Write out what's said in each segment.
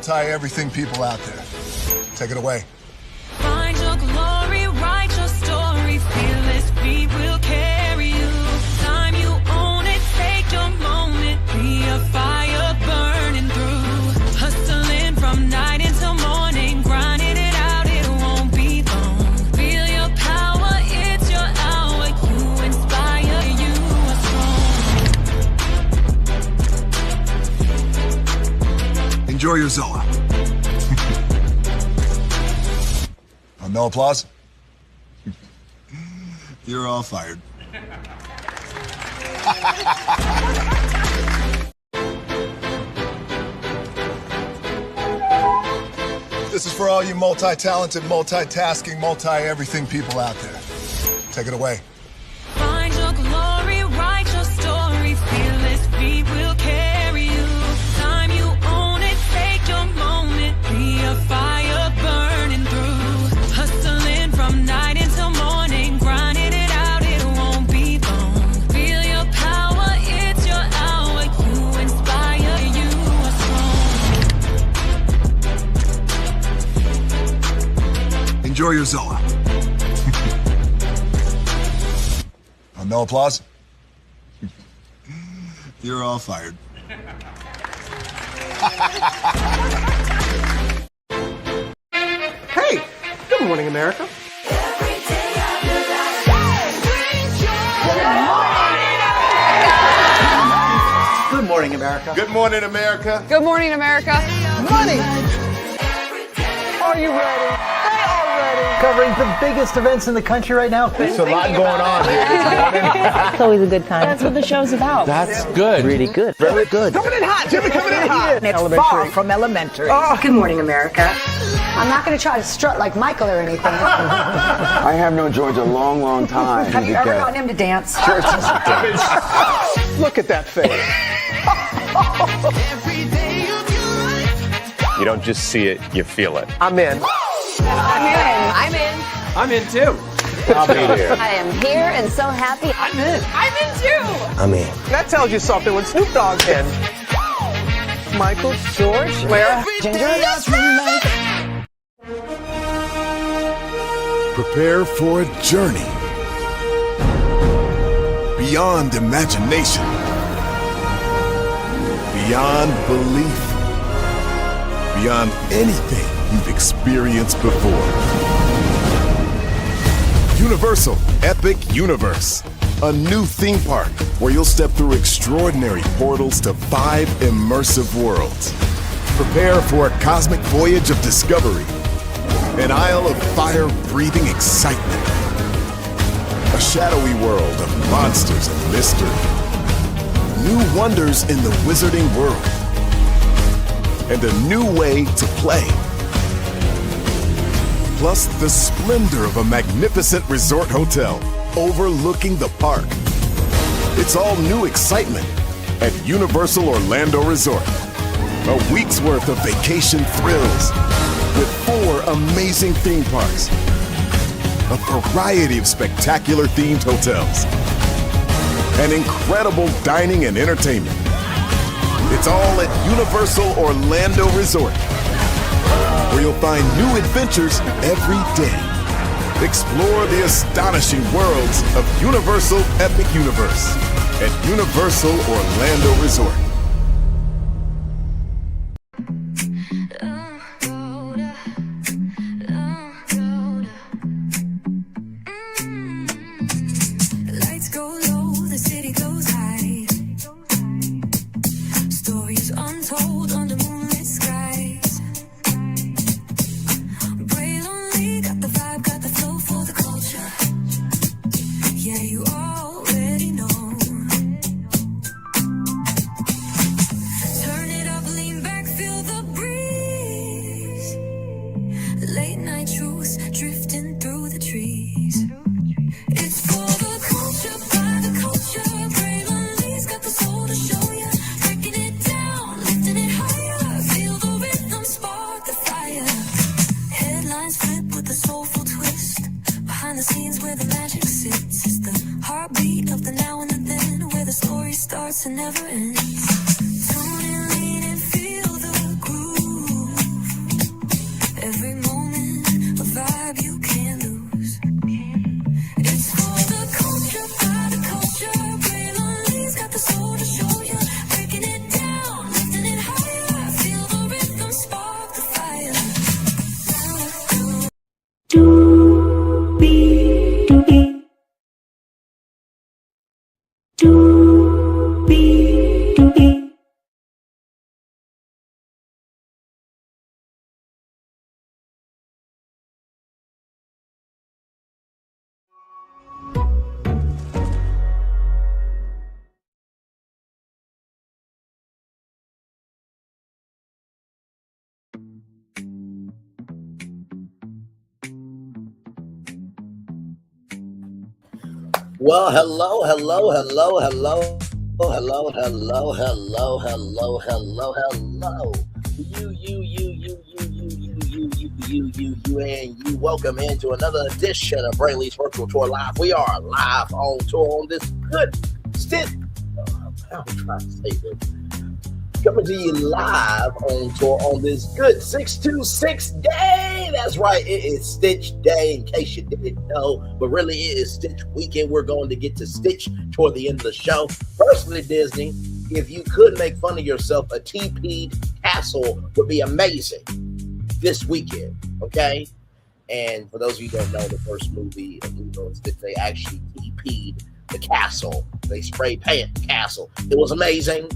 multi-everything people out there. Take it away. Find your glory, write your story, fearless feet will carry you. Time you own it, take your moment, be a fire burning through. Hustling from night until morning, grinding it out, it won't be long. Feel your power, it's your hour, you inspire, you are strong. Enjoy your Zoa. No applause? You're all fired. This is for all you multi-talented, multitasking, multi-everything people out there. Take it away. Find your glory, write your story, fearless feet will carry you. Time you own it, take your moment, be a fire burning through. Hustling from night until morning, grinding it out, it won't be long. Feel your power, it's your hour, you inspire, you are strong. Enjoy your Zoa. No applause? You're all fired. Hey! Good morning, America. Good morning, America. Good morning, America. Good morning, America. Money! Are you ready? They are ready. Covering the biggest events in the country right now. There's a lot going on here. It's always a good time. That's what the show's about. That's good. Really good. Very good. Coming in hot, Jimmy, coming in hot. It's far from elementary. Oh. Good morning, America. I'm not going to try to strut like Michael or anything. I have known George a long, long time. Have you ever gotten him to dance? Look at that face. You don't just see it, you feel it. I'm in. I'm in. I'm in too. I'll be there. I am here and so happy. I'm in. I'm in too. I'm in. That tells you something when Snoop Dogg's in. Michael, George, Lara, Ginger. Prepare for a journey beyond imagination, beyond belief, beyond anything you've experienced before. Universal Epic Universe, a new theme park where you'll step through extraordinary portals to 5 immersive worlds. Prepare for a cosmic voyage of discovery, an isle of fire-breathing excitement, a shadowy world of monsters and mystery, new wonders in the wizarding world, and a new way to play. Plus the splendor of a magnificent resort hotel overlooking the park. It's all new excitement at Universal Orlando Resort. A week's worth of vacation thrills with 4 amazing theme parks, a variety of spectacular themed hotels, and incredible dining and entertainment. It's all at Universal Orlando Resort, where you'll find new adventures every day. Explore the astonishing worlds of Universal Epic Universe at Universal Orlando Resort. Lights go low, the city goes high. Stories untold under moonlit skies. Brave only, got the vibe, got the flow for the culture. Yeah, you already know. Turn it up, lean back, feel the breeze. Late night truths drifting through the trees. It's for the culture, by the culture. Brave Unlee's got the soul to show ya. Breaking it down, lifting it higher. Feel the rhythm, spark the fire. Headlines flip with a soulful twist. Behind the scenes where the magic sits. It's the heartbeat of the now and the then, where the story starts and never ends. Tune in, lean and feel the groove. Well, hello. You. Welcome into another edition of Brainley's Virtual Tour Live. We are live on tour on this good I'm trying to say this. Coming to you live on tour on this good 626 day. That's right, it is Stitch Day, in case you didn't know. But really, it is Stitch Weekend. We're going to get to Stitch toward the end of the show. Personally, Disney, if you could make fun of yourself, a TP'd castle would be amazing this weekend, okay? And for those of you who don't know, the first movie of Lilo and Stitch, they actually TP'd the castle. They spray paint the castle. It was amazing.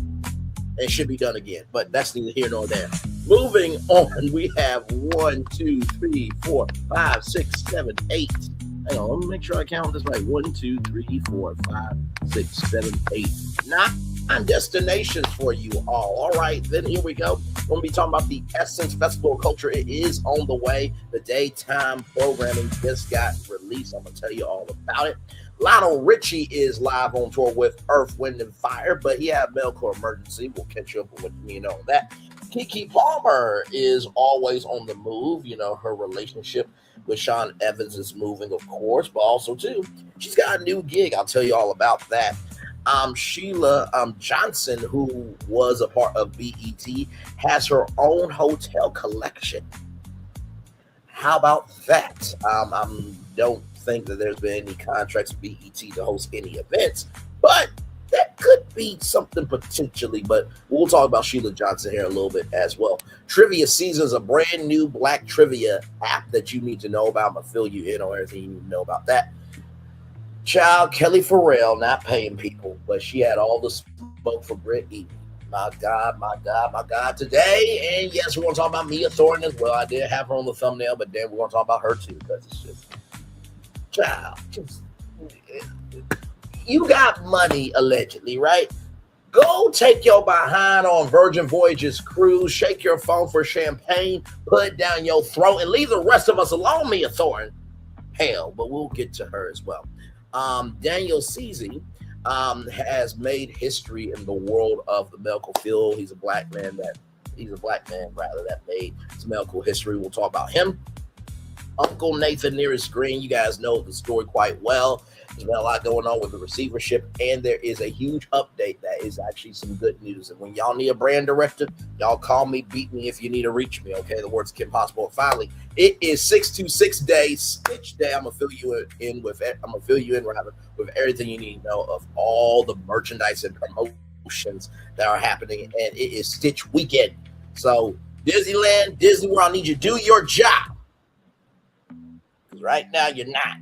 It should be done again, but that's neither here nor there. Moving on, we have 1, 2, 3, 4, 5, 6, 7, 8. Hang on, let me make sure I count this right. 1, 2, 3, 4, 5, 6, 7, 8. 9 destinations for you all. All right, then here we go. We're going to be talking about the Essence Festival of Culture. It is on the way. The daytime programming just got released. I'm going to tell you all about it. Lionel Richie is live on tour with Earth, Wind, and Fire, but he had a medical emergency. We'll catch you up with what you know on that. Keke Palmer is always on the move. You know, her relationship with Sean Evans is moving, of course, but also, too, she's got a new gig. I'll tell you all about that. Sheila Johnson, who was a part of BET, has her own hotel collection. How about that? Don't think that there's been any contracts with BET to host any events, but that could be something potentially. But we'll talk about Sheila Johnson here a little bit as well. Trivia Season is a brand new Black trivia app that you need to know about. I'm gonna fill you in on everything you need to know about that. Child, Kelli Farrell not paying people, but she had all the smoke for Britt Eaton. My God, today. And yes, we're going to talk about Mia Thornton as well. I did have her on the thumbnail, but then we're going to talk about her too, because it's just, child, you got money, allegedly, right? Go take your behind on Virgin Voyages cruise, shake your phone for champagne, put it down your throat, and leave the rest of us alone, Mia Thornton. Hell, but we'll get to her as well. Daniel Cesi has made history in the world of the medical field. He's a black man that made some medical history. We'll talk about him. Uncle Nathan Nearest Green, you guys know the story quite well. There's been a lot going on with the receivership, and there is a huge update that is actually some good news. And when y'all need a brand director, y'all call me, beat me if you need to reach me, okay? The words Kim Possible. And finally, it is 626 days, Stitch Day. I'm gonna fill you in with everything you need to know of all the merchandise and promotions that are happening, and it is Stitch Weekend. So Disneyland, Disney World, I need you to do your job. Because right now you're not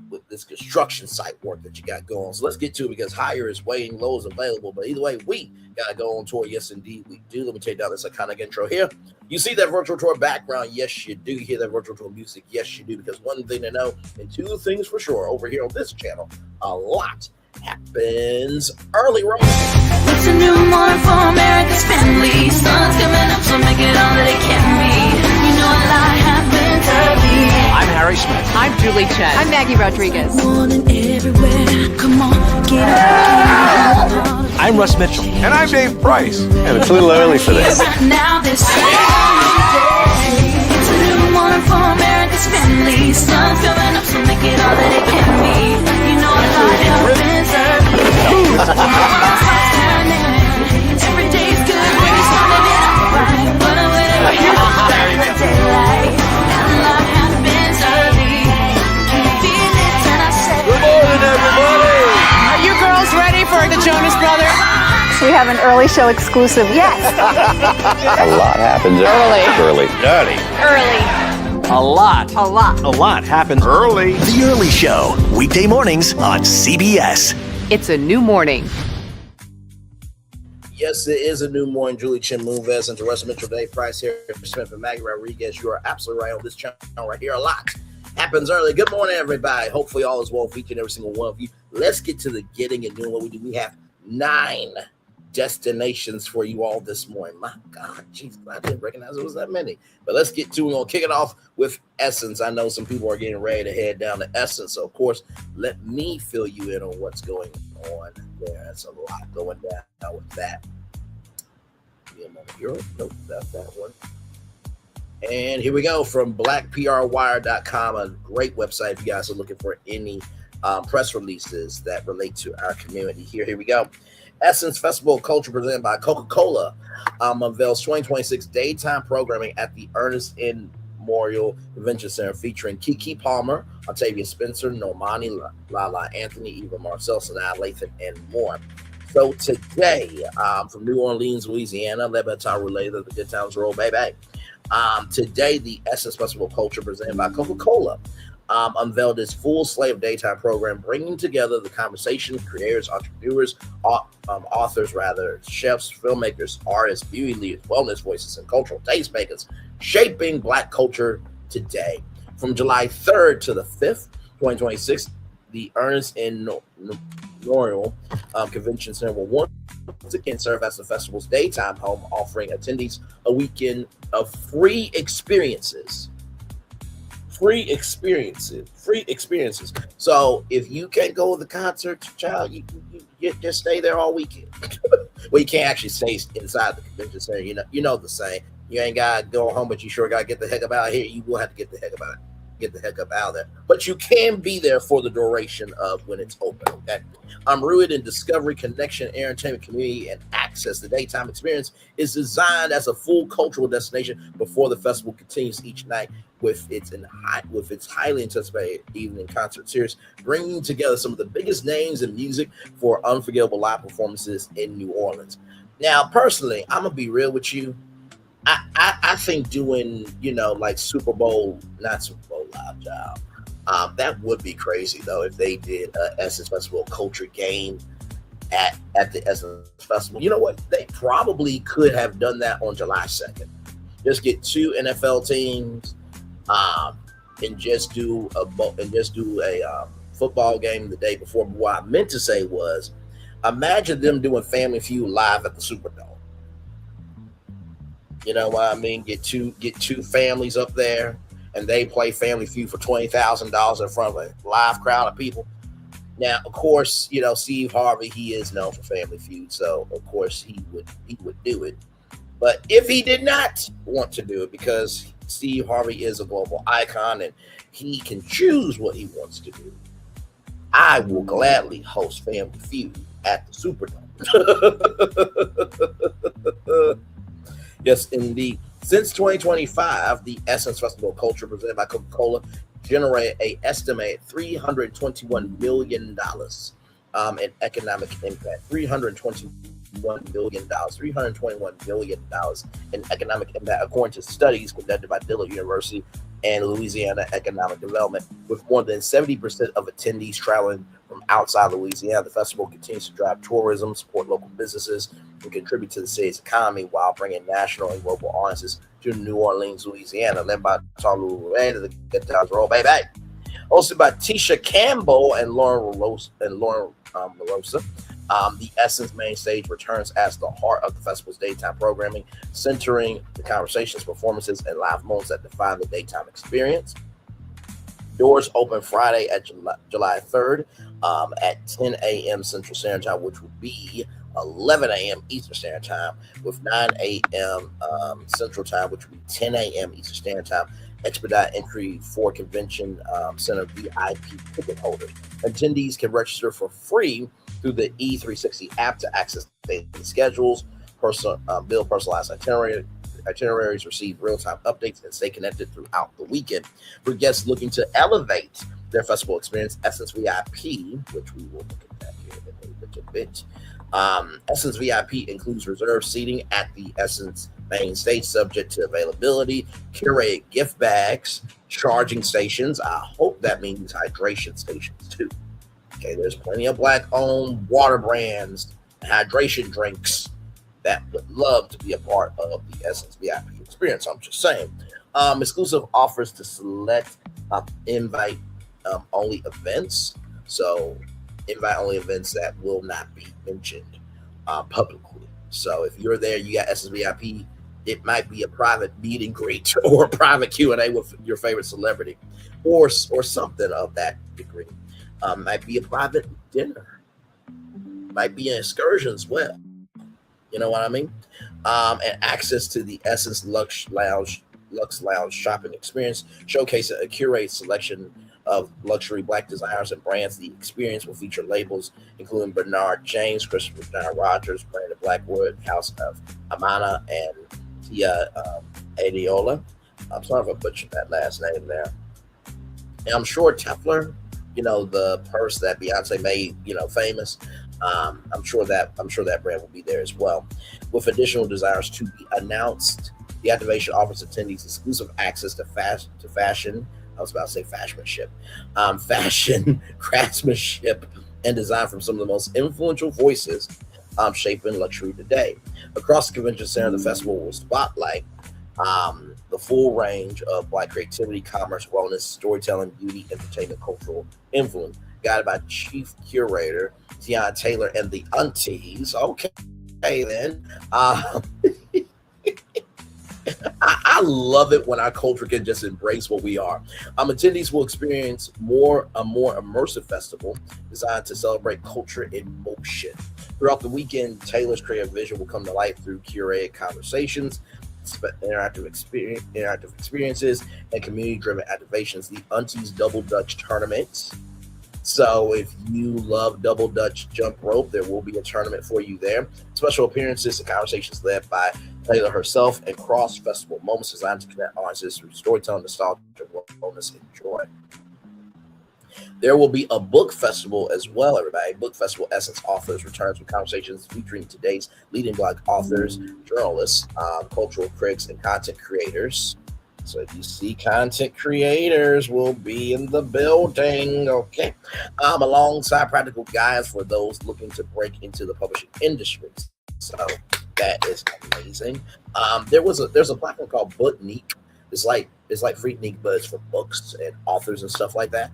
with this construction site work that you got going. So let's get to it, because higher is waiting, low is available. But either way, we got to go on tour. Yes, indeed, we do. Let me take down this iconic intro here. You see that virtual tour background? Yes, you do. You hear that virtual tour music? Yes, you do. Because one thing to know, and two things for sure, over here on this channel, a lot happens early, right? It's a new morning for America's family. Sun's coming up, so make it all that it can be. You know a lot happens early. I'm Harry Smith. I'm Julie Chen. I'm Maggie Rodriguez. Morning everywhere. Come on, get up. I'm Russ Mitchell. And I'm Dave Price. And it's a little early for this. Right now, this day. It's a new morning for America's family. Sun's coming up, so make it all that it can be. You know a lot happens early. Every day's good when you started it out right. But I'm waiting in the daylight. And a lot happens early. Can you feel it when I say? Good morning, everybody. Are you girls ready for the Jonas Brothers? We have an early show exclusive. Yes. A lot happens early. A lot happens Early. The Early Show, weekday mornings on CBS. It's a new morning. Yes, it is a new morning. Julie Chen, Moonves, and Russ Mitchell, Dave Price here, Smith and Maggie Rodriguez. You are absolutely right on this channel right here. A lot happens early. Good morning, everybody. Hopefully all is well for each and every single one of you. Let's get to the getting and doing what we do. We have 9 destinations for you all this morning. My God, geez, I didn't recognize it was that many. But let's get to it. We're going to kick it off with Essence. I know some people are getting ready to head down to Essence. So, of course, let me fill you in on what's going on there. That's a lot going down with that. Nope, that's that one. And here we go from blackprwire.com, a great website if you guys are looking for any press releases that relate to our community. Here we go. Essence Festival of Culture presented by Coca-Cola unveils 2026 daytime programming at the Ernest N. Memorial Convention Center featuring Keke Palmer, Octavia Spencer, Normani, Lala Anthony, Eva Marcel, Sanaa Lathan, and more. So today, from New Orleans, Louisiana, led by Tom Roulette, the Good Times Roll, baby. Today, the Essence Festival of Culture presented by Coca-Cola unveiled its full slate of daytime program, bringing together the conversation, creators, entrepreneurs, authors, chefs, filmmakers, artists, beauty leaders, wellness voices, and cultural tastemakers, shaping Black culture today. From July 3rd to the 5th, 2026, the Ernest N. Memorial Convention Center will once again serve as the festival's daytime home, offering attendees a weekend of free experiences. So if you can't go to the concert, child, you just stay there all weekend. Well, you can't actually stay inside the convention center. You know the saying. You ain't gotta go home, but you sure gotta get the heck up out of here. You will have to get the heck up out of there. But you can be there for the duration of when it's open. Okay. I'm rooted in discovery, connection, entertainment, community, and access. The daytime experience is designed as a full cultural destination before the festival continues each night with its highly anticipated evening concert series, bringing together some of the biggest names in music for unforgettable live performances in New Orleans. Now, personally, I'm gonna be real with you. I think doing, like Super Bowl, not Super Bowl live, child. That would be crazy though if they did Essence Festival Culture game at the Essence Festival. You know what? They probably could have done that on July 2nd. Just get 2 NFL teams, and just do a football game the day before. But what I meant to say was, imagine them doing Family Feud live at the Superdome. You know what I mean? Get two families up there, and they play Family Feud for $20,000 in front of a live crowd of people. Now, of course, Steve Harvey, he is known for Family Feud, so of course he would do it. But if he did not want to do it, because Steve Harvey is a global icon and he can choose what he wants to do, I will gladly host Family Feud at the Superdome. Yes, indeed. Since 2025, the Essence Festival of Culture presented by Coca-Cola generated an estimated $321 million in economic impact. $321 million in economic impact, according to studies conducted by Dillard University and Louisiana Economic Development. With more than 70% of attendees traveling from outside Louisiana, the festival continues to drive tourism, support local businesses, and contribute to the city's economy while bringing national and global audiences to New Orleans, Louisiana. Led by Tom Roulette, the Good Times Roll, baby. Hosted by Tisha Campbell and Lauren LaRosa. The Essence main stage returns as the heart of the festival's daytime programming, centering the conversations, performances, and live moments that define the daytime experience. Doors open Friday at July 3rd at 10 a.m. Central Standard Time, which will be 11 a.m. Eastern Standard Time, with 9 a.m. Central Time, which will be 10 a.m. Eastern Standard Time. Expedite entry for Convention Center VIP ticket holders. Attendees can register for free through the E360 app to access daily schedules, build personalized itineraries, receive real-time updates, and stay connected throughout the weekend. For guests looking to elevate their festival experience, Essence VIP, which we will look at that here in a little bit. Essence VIP includes reserved seating at the Essence main stage, subject to availability, curated gift bags, charging stations. I hope that means hydration stations too. Okay, there's plenty of Black-owned water brands and hydration drinks that would love to be a part of the Essence VIP experience. I'm just saying. Exclusive offers to select invite-only events. So, invite-only events that will not be mentioned publicly. So if you're there, you got SSVIP. It might be a private meet and greet or a private Q&A with your favorite celebrity, or something of that degree. Might be a private dinner. Might be an excursion as well. You know what I mean? And access to the Essence Lux Lounge shopping experience, showcasing a curated selection of luxury Black designers and brands. The experience will feature labels including Bernard James, Christopher John Rogers, Brandon Blackwood, House of Amana, and Tia Adiola. I'm sorry if I butchered that last name there. And I'm sure Tefler, the purse that Beyonce made, famous. I'm sure that brand will be there as well, with additional designers to be announced. The activation offers attendees exclusive access to fashion. I was about to say fashionship, fashion, craftsmanship, and design from some of the most influential voices shaping luxury today. Across the convention center, the festival will spotlight the full range of Black creativity, commerce, wellness, storytelling, beauty, entertainment, cultural influence, guided by Chief Curator Tiana Taylor and the Aunties. Okay, then. I love it when our culture can just embrace what we are. Attendees will experience a more immersive festival designed to celebrate culture in motion. Throughout the weekend, Taylor's creative vision will come to life through curated conversations, interactive experiences, and community-driven activations. The Aunties Double Dutch Tournament. So if you love double Dutch jump rope, there will be a tournament for you there. Special appearances and conversations led by Taylor herself, and cross-festival moments designed to connect audiences through storytelling, nostalgia, wellness, and joy. There will be a book festival as well, everybody. Book Festival Essence Authors returns with conversations featuring today's leading Black authors, journalists, cultural critics, and content creators. So if you see content creators will be in the building, okay? Alongside practical guides for those looking to break into the publishing industry. So that is amazing. There's a platform called Bookneek. It's like Freaknik, but it's for books and authors and stuff like that.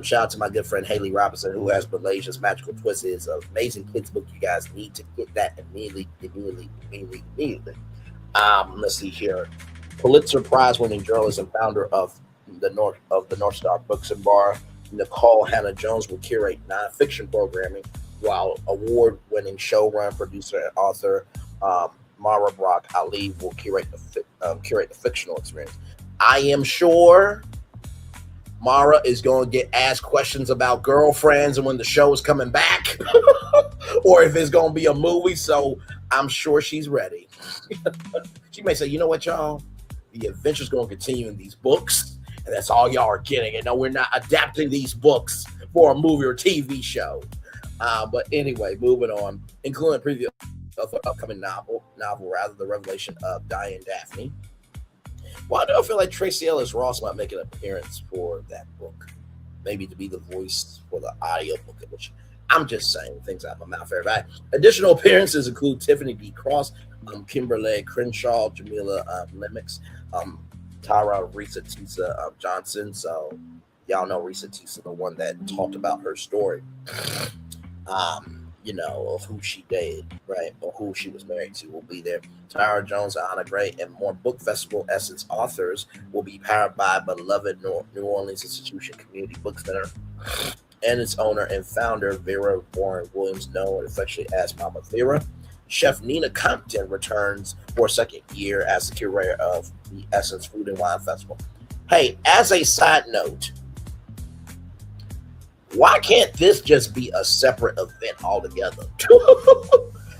Shout out to my good friend Haley Robinson, who has Malaysia's Magical Twist. It's an amazing kids book. You guys need to get that immediately. Let's see here. Pulitzer Prize winning journalist and founder of the North Star Books and Bar, Nicole Hannah Jones, will curate nonfiction programming, while award-winning showrunner, producer, and author Mara Brock Ali will curate the fictional experience. I am sure Mara is going to get asked questions about girlfriends and when the show is coming back, or if it's going to be a movie. So I'm sure she's ready. She may say, you know what, y'all? The adventure's going to continue in these books, and that's all y'all are getting. And no, we're not adapting these books for a movie or TV show. But anyway, moving on, including a preview of an upcoming novel, The Revelation of Diane Daphne. Why do I feel like Tracy Ellis Ross might make an appearance for that book? Maybe to be the voice for the audio book, which I'm just saying things out of my mouth, everybody. Additional appearances include Tiffany D. Cross, Kimberly Crenshaw, Jamila Lemix, Tara Risa Tisa Johnson. So y'all know Risa Tisa, the one that talked about her story, of who she dated, right, or who she was married to, will be there. Tyra Jones, Anna Gray, and more Book Festival Essence authors will be powered by beloved New Orleans Institution Community Book Center and its owner and founder, Vera Warren Williams, known affectionately as Mama Vera. Chef Nina Compton returns for a second year as the curator of the Essence Food and Wine Festival. Hey, as a side note, why can't this just be a separate event altogether?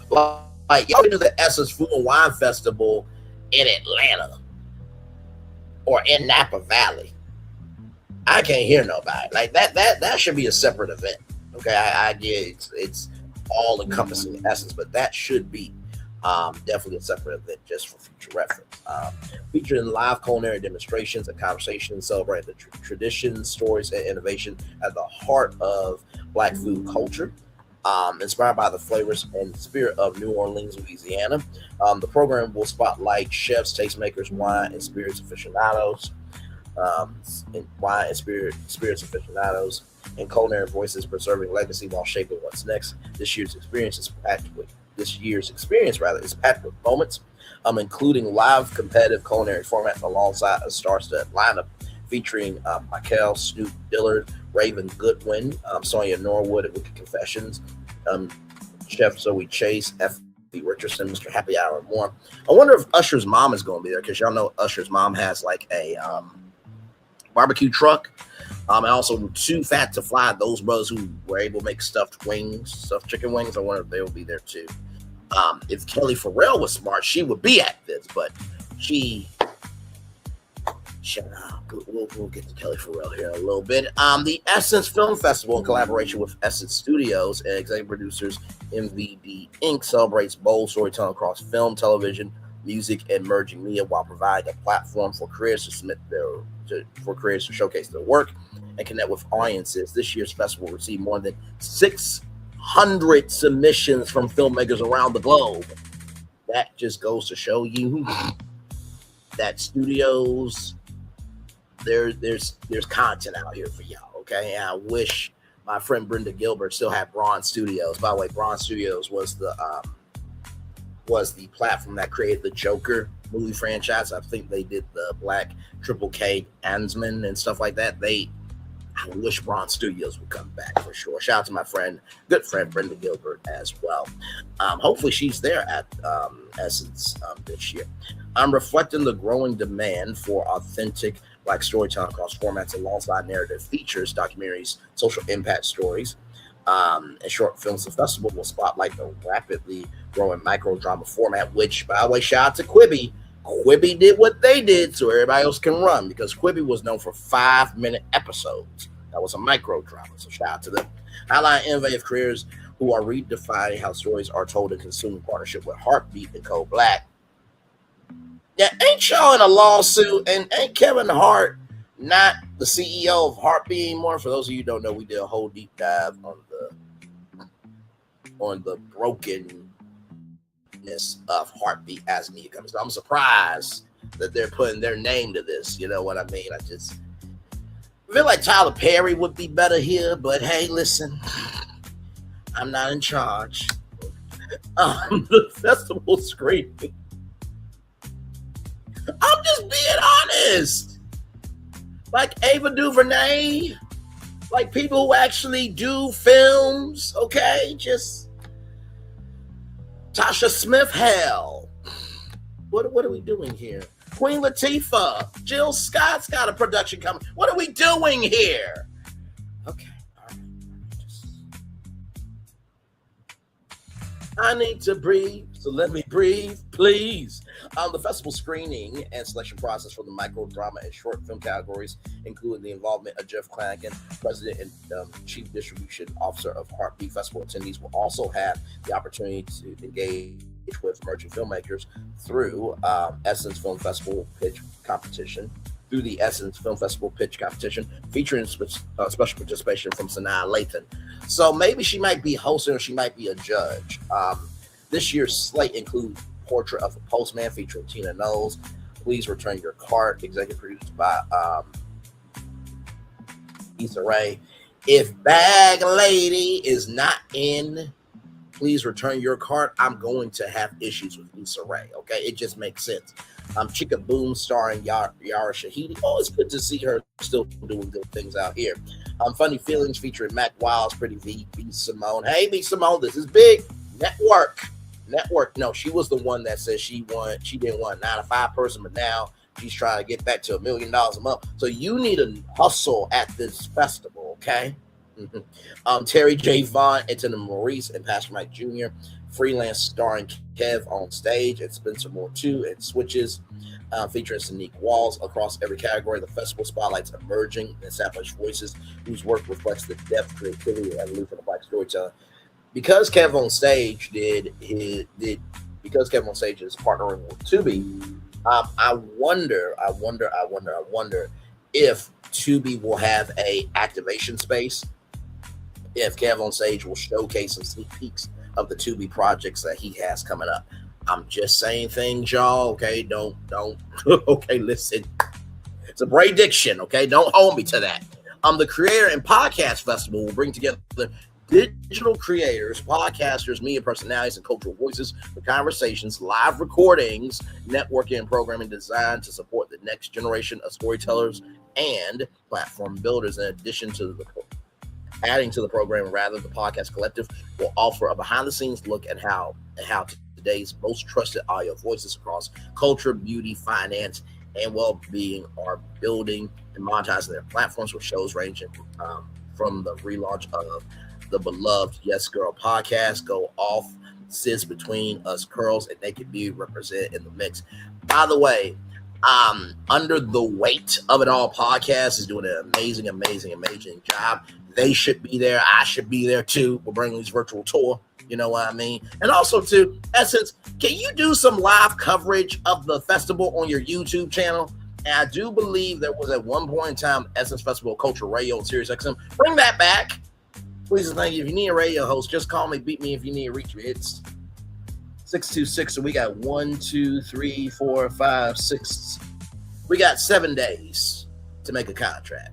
Like, y'all do the Essence Food and Wine Festival in Atlanta or in Napa Valley. I can't hear nobody. Like that should be a separate event. Okay, I get it's all encompassing Essence, but that should be definitely a separate event just for future reference. Featuring live culinary demonstrations and conversations celebrating the traditions, stories, and innovation at the heart of Black food culture. Inspired by the flavors and spirit of New Orleans, Louisiana. The program will spotlight chefs, tastemakers, wine and spirits aficionados, and culinary voices preserving legacy while shaping what's next. This year's experience is packed with this year's experience is packed with moments, including live competitive culinary formats alongside a star-studded lineup featuring Michael Snoop Dillard, Raven Goodwin, Sonia Norwood at Wicked Confessions, Chef Zoe Chase, F.B. Richardson, Mr. Happy Hour, and more. I wonder if Usher's mom is going to be there, because y'all know Usher's mom has like a barbecue truck, and also Too Fat to Fly, those brothers who were able to make stuffed chicken wings. I wonder if they will be there too. If Kelli Farrell was smart, she would be at this, but we'll get to Kelli Farrell here in a little bit. The Essence Film Festival, in collaboration with Essence Studios and executive producers MVD Inc., celebrates bold storytelling across film, television, music, and emerging media, while providing a platform for creators to showcase their work and connect with audiences. This year's festival received more than 600 submissions from filmmakers around the globe. That just goes to show you that studios, there's content out here for y'all, okay? And I wish my friend Brenda Gilbert still had Braun Studios. By the way, Braun Studios was the platform that created the Joker movie franchise. I think they did the Black Triple K Ansman and stuff like that. I wish Braun Studios would come back for sure. Shout out to my good friend Brenda Gilbert as well. Hopefully she's there at Essence this year. I'm reflecting the growing demand for authentic Black storytelling across formats alongside narrative features, documentaries, social impact stories, and short films. The festival will spotlight the rapidly growing micro drama format, which, by the way, shout out to Quibi. Quibi did what they did so everybody else can run, because Quibi was known for 5-minute episodes. That was a micro drama, so shout out to them. Highlight innovative careers who are redefining how stories are told and consumed in partnership with Heartbeat and Code Black. Yeah, ain't y'all in a lawsuit, and ain't Kevin Hart not the CEO of Heartbeat anymore? For those of you who don't know, we did a whole deep dive on the brokenness of Heartbeat as media company. So I'm surprised that they're putting their name to this. You know what I mean? I just feel like Tyler Perry would be better here, but hey, listen, I'm not in charge. The festival screening. I'm just being honest. Like Ava DuVernay, like people who actually do films, okay? Just Tasha Smith, hell. What are we doing here? Queen Latifah, Jill Scott's got a production coming. What are we doing here? Okay, all right. I need to breathe, so let me breathe, please. The festival screening and selection process for the micro drama and short film categories, including the involvement of Jeff Flanagan, president and chief distribution officer of Heartbeat Festival. Attendees will also have the opportunity to engage with emerging filmmakers through Essence Film Festival Pitch Competition. Through the Essence Film Festival Pitch Competition, featuring special participation from Sanaa Lathan. So maybe she might be hosting or she might be a judge. This year's slate includes Portrait of a Postman featuring Tina Knowles, Please Return Your Card, executive produced by Issa Rae. If Bag Lady is not in Please Return Your Card, I'm going to have issues with Issa Rae, okay? It just makes sense. Chicka Boom starring Yara Shahidi. Oh, it's good to see her still doing good things out here. Funny Feelings featuring Mac Wiles, Pretty V, B Simone. Hey, B Simone, this is big. Network. No, she was the one that said she didn't want a 9-to-5 person, but now she's trying to get back to $1 million a month. So you need to hustle at this festival, okay? Terry J. Vaughn, Anthony Maurice, and Pastor Mike Jr. Freelance starring Kev on Stage and Spencer Moore 2 and Switches, featuring Sonique Walls across every category. The festival spotlights emerging and established voices whose work reflects the depth, creativity, and evolution of Black storytelling. Because Kev on Stage because Kev on Stage is partnering with Tubi, I wonder if Tubi will have a activation space. If Kev on Stage will showcase some sneak peeks of the Tubi projects that he has coming up. I'm just saying things, y'all. Okay, don't. Okay, listen. It's a prediction. Okay, don't hold me to that. The Creator and Podcast Festival will bring together digital creators, podcasters, media personalities, and cultural voices for conversations, live recordings, networking, and programming designed to support the next generation of storytellers and platform builders. In addition to adding to the program, rather, the podcast collective will offer a behind-the-scenes look at how today's most trusted audio voices across culture, beauty, finance, and well-being are building and monetizing their platforms with shows ranging from the relaunch of the beloved Yes Girl podcast, Go Off, Sits Between Us Curls, and Naked Beauty represent in the mix. By the way, Under the Weight of It All podcast is doing an amazing job. They should be there. I should be there too. We're bringing this virtual tour. You know what I mean? And also, too, Essence, can you do some live coverage of the festival on your YouTube channel? And I do believe there was at one point in time Essence Festival Culture Radio on Sirius XM. Bring that back. Please and thank you. If you need a radio host, just call me, beat me if you need to reach me. It's 626. So we got 1, 2, 3, 4, 5, 6. We got 7 days to make a contract.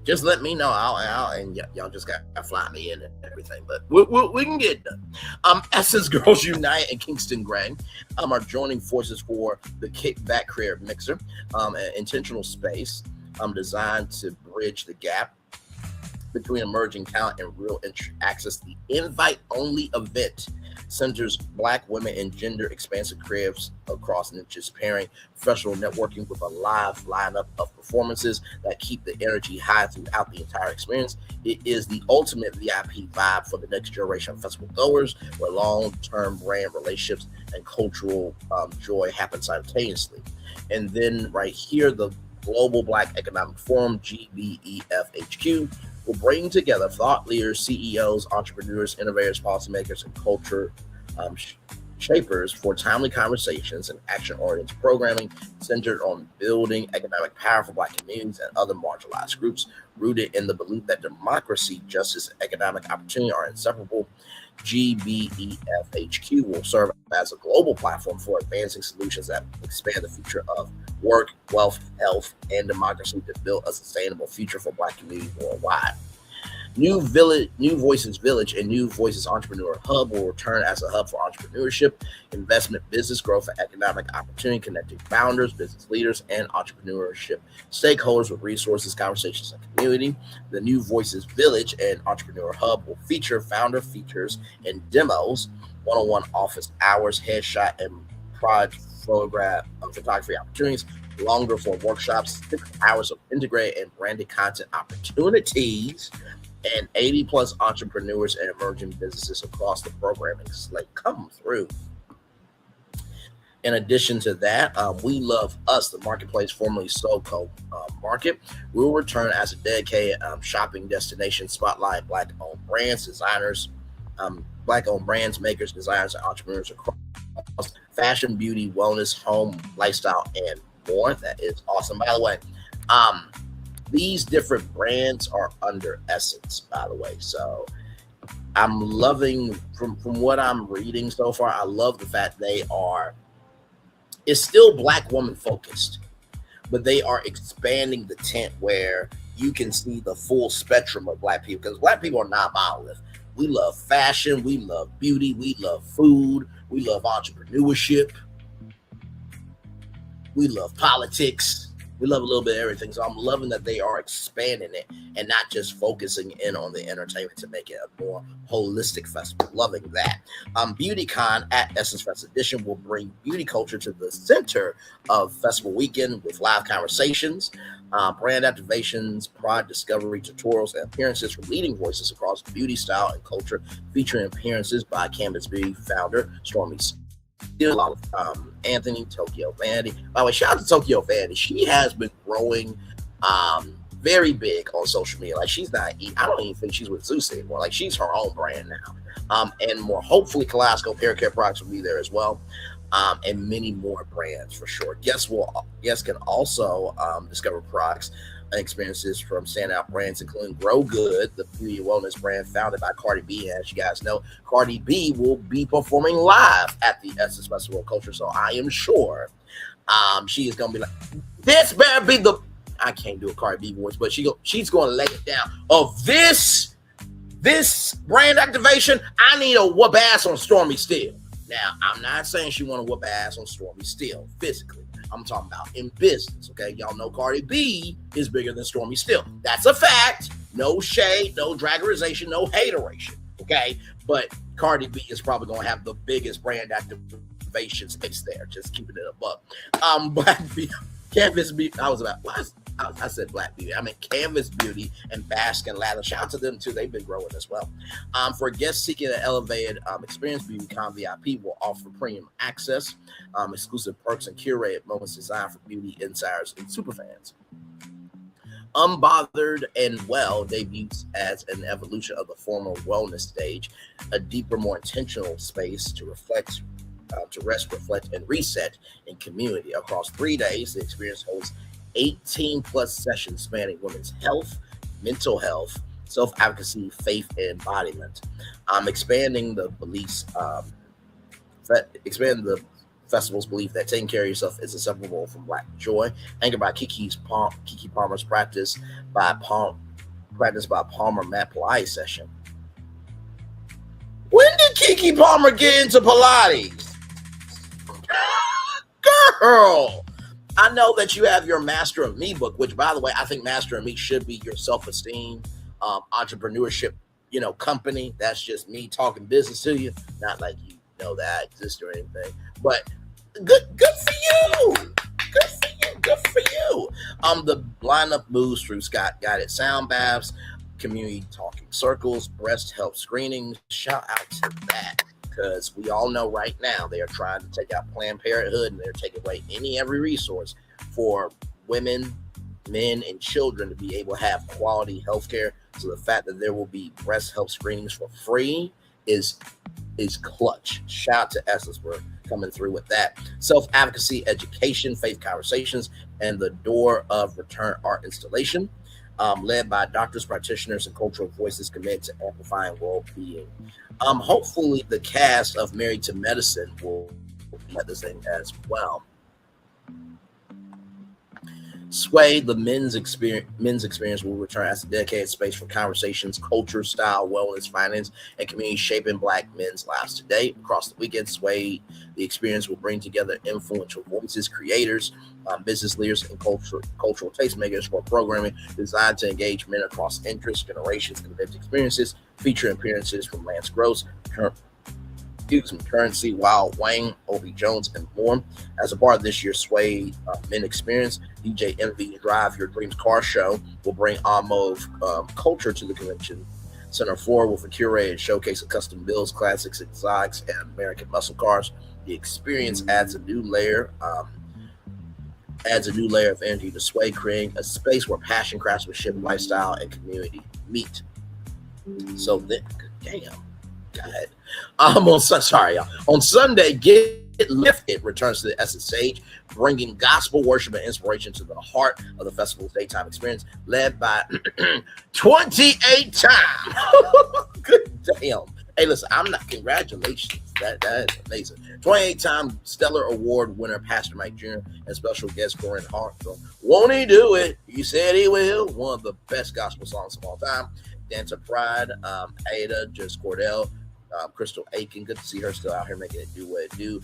Just let me know. And y'all just got to fly me in and everything. But we can get it done. Essence Girls Unite and Kingston Gray are joining forces for the Kickback Career Mixer, an intentional space designed to bridge the gap between emerging talent and real access. The invite-only event centers Black women and gender-expansive creatives across niches, pairing professional networking with a live lineup of performances that keep the energy high throughout the entire experience. It is the ultimate VIP vibe for the next generation of festival goers, where long-term brand relationships and cultural joy happen simultaneously. And then right here, the Global Black Economic Forum, GBEF-HQ, will bring together thought leaders, CEOs, entrepreneurs, innovators, policymakers, and culture shapers for timely conversations and action-oriented programming centered on building economic power for Black communities and other marginalized groups, rooted in the belief that democracy, justice, and economic opportunity are inseparable. GBEF-HQ will serve as a global platform for advancing solutions that expand the future of work, wealth, health, and democracy to build a sustainable future for Black communities worldwide. New Voices Village and New Voices Entrepreneur Hub will return as a hub for entrepreneurship, investment, business growth, and economic opportunity, connecting founders, business leaders, and entrepreneurship stakeholders with resources, conversations, and community. The New Voices Village and Entrepreneur Hub will feature founder features and demos, one-on-one office hours, headshot, and project photography opportunities, longer form workshops, 6 hours of integrated and branded content opportunities, and 80 plus entrepreneurs and emerging businesses across the programming slate come through. In addition to that, We Love Us, the marketplace formerly SoCo Market, will return as a dedicated shopping destination, spotlight Black-owned brands, designers, Black-owned brands, makers, designers, and entrepreneurs across fashion, beauty, wellness, home, lifestyle, and more. That is awesome. By the way, these different brands are under Essence, by the way. So I'm loving, from what I'm reading so far, I love the fact it's still Black woman focused, but they are expanding the tent where you can see the full spectrum of Black people, because Black people are not monolith. We love fashion, we love beauty, we love food, we love entrepreneurship, we love politics. We love a little bit of everything. So I'm loving that they are expanding it and not just focusing in on the entertainment to make it a more holistic festival. Loving that. BeautyCon at Essence Fest Edition will bring beauty culture to the center of festival weekend with live conversations, brand activations, product discovery, tutorials, and appearances from leading voices across beauty, style, and culture, featuring appearances by Canvas Beauty founder Stormy Still, Anthony, Tokyo Vanity. By the way, shout out to Tokyo Vanity. She has been growing very big on social media. Like, she's not, I don't even think she's with Zeus anymore. Like, she's her own brand now. And more, hopefully, Kaleidoscope hair care products will be there as well. And many more brands for sure. Guests can also discover products and experiences from standout brands, including Grow Good, the beauty and wellness brand founded by Cardi B. And as you guys know, Cardi B will be performing live at the Essence Festival of Culture. So I am sure she is going to be like, this better be the, I can't do a Cardi B voice, but she's going to lay it down. This This brand activation, I need a whoop ass on Stormy Steele. Now, I'm not saying she want to whoop ass on Stormy Steele physically. I'm talking about in business, okay? Y'all know Cardi B is bigger than Stormy Steele. That's a fact. No shade, no draggerization, no hateration, okay? But Cardi B is probably going to have the biggest brand activation space there. Just keeping it above. Black Beauty, Canvas Beauty. I said Black Beauty. I mean Canvas Beauty and Basque and Lather. Shout out to them too. They've been growing as well. For guests seeking an elevated experience, BeautyCon VIP will offer premium access, exclusive perks, and curated moments designed for beauty insiders and superfans. Unbothered and Well debuts as an evolution of the former wellness stage, a deeper, more intentional space to reflect, to rest, reflect, and reset in community. Across 3 days, the experience holds 18 plus sessions spanning women's health, mental health, self-advocacy, faith, and embodiment. Expanding the festival's belief that taking care of yourself is inseparable from Black joy, anchored by Keke Palmer's practice by Palmer Mat Pilates session. When did Keke Palmer get into Pilates? Girl! I know that you have your Master of Me book, which, by the way, I think Master of Me should be your self-esteem, entrepreneurship, company. That's just me talking business to you. Not like you know that I exist or anything, but good for you. Good for you. The lineup moves through Scott guided sound baths, community talking circles, breast health screenings. Shout out to that. Because we all know right now they are trying to take out Planned Parenthood, and they're taking away every resource for women, men, and children to be able to have quality health care. So the fact that there will be breast health screenings for free is clutch. Shout out to Essence for coming through with that. Self-advocacy, education, faith conversations, and the Door of Return art installation. Led by doctors, practitioners, and cultural voices committed to amplifying well-being. Hopefully, the cast of Married to Medicine will be at this thing as well. Sway, the men's experience will return as a dedicated space for conversations, culture, style, wellness, finance, and community shaping Black men's lives today. Across the weekend, Sway, the experience will bring together influential voices, creators, business leaders, and cultural tastemakers for programming designed to engage men across interests, generations, and lived experiences, featuring appearances from Lance Gross, Currency, Wild Wang, Obi Jones, and more. As a part of this year's Sway Men Experience, DJ Envy Drive Your Dreams Car Show will bring automotive culture to the convention center floor with a curated showcase of custom builds, classics, exotics, and American muscle cars. The experience adds a new layer of energy to Sway, creating a space where passion, craftsmanship, lifestyle, and community meet. So then, damn. God. On Sunday, Get Lifted returns to the Essence stage, bringing gospel worship and inspiration to the heart of the festival's daytime experience, led by 28-time. Good damn. Hey, listen, congratulations. That is amazing. 28-time Stellar Award winner, Pastor Mike Jr., and special guest Corinne Hart. So, won't he do it? He said he will. One of the best gospel songs of all time. Dancer Pride, Ada, Just Cordell, Crystal Aiken, good to see her still out here making it do what it do.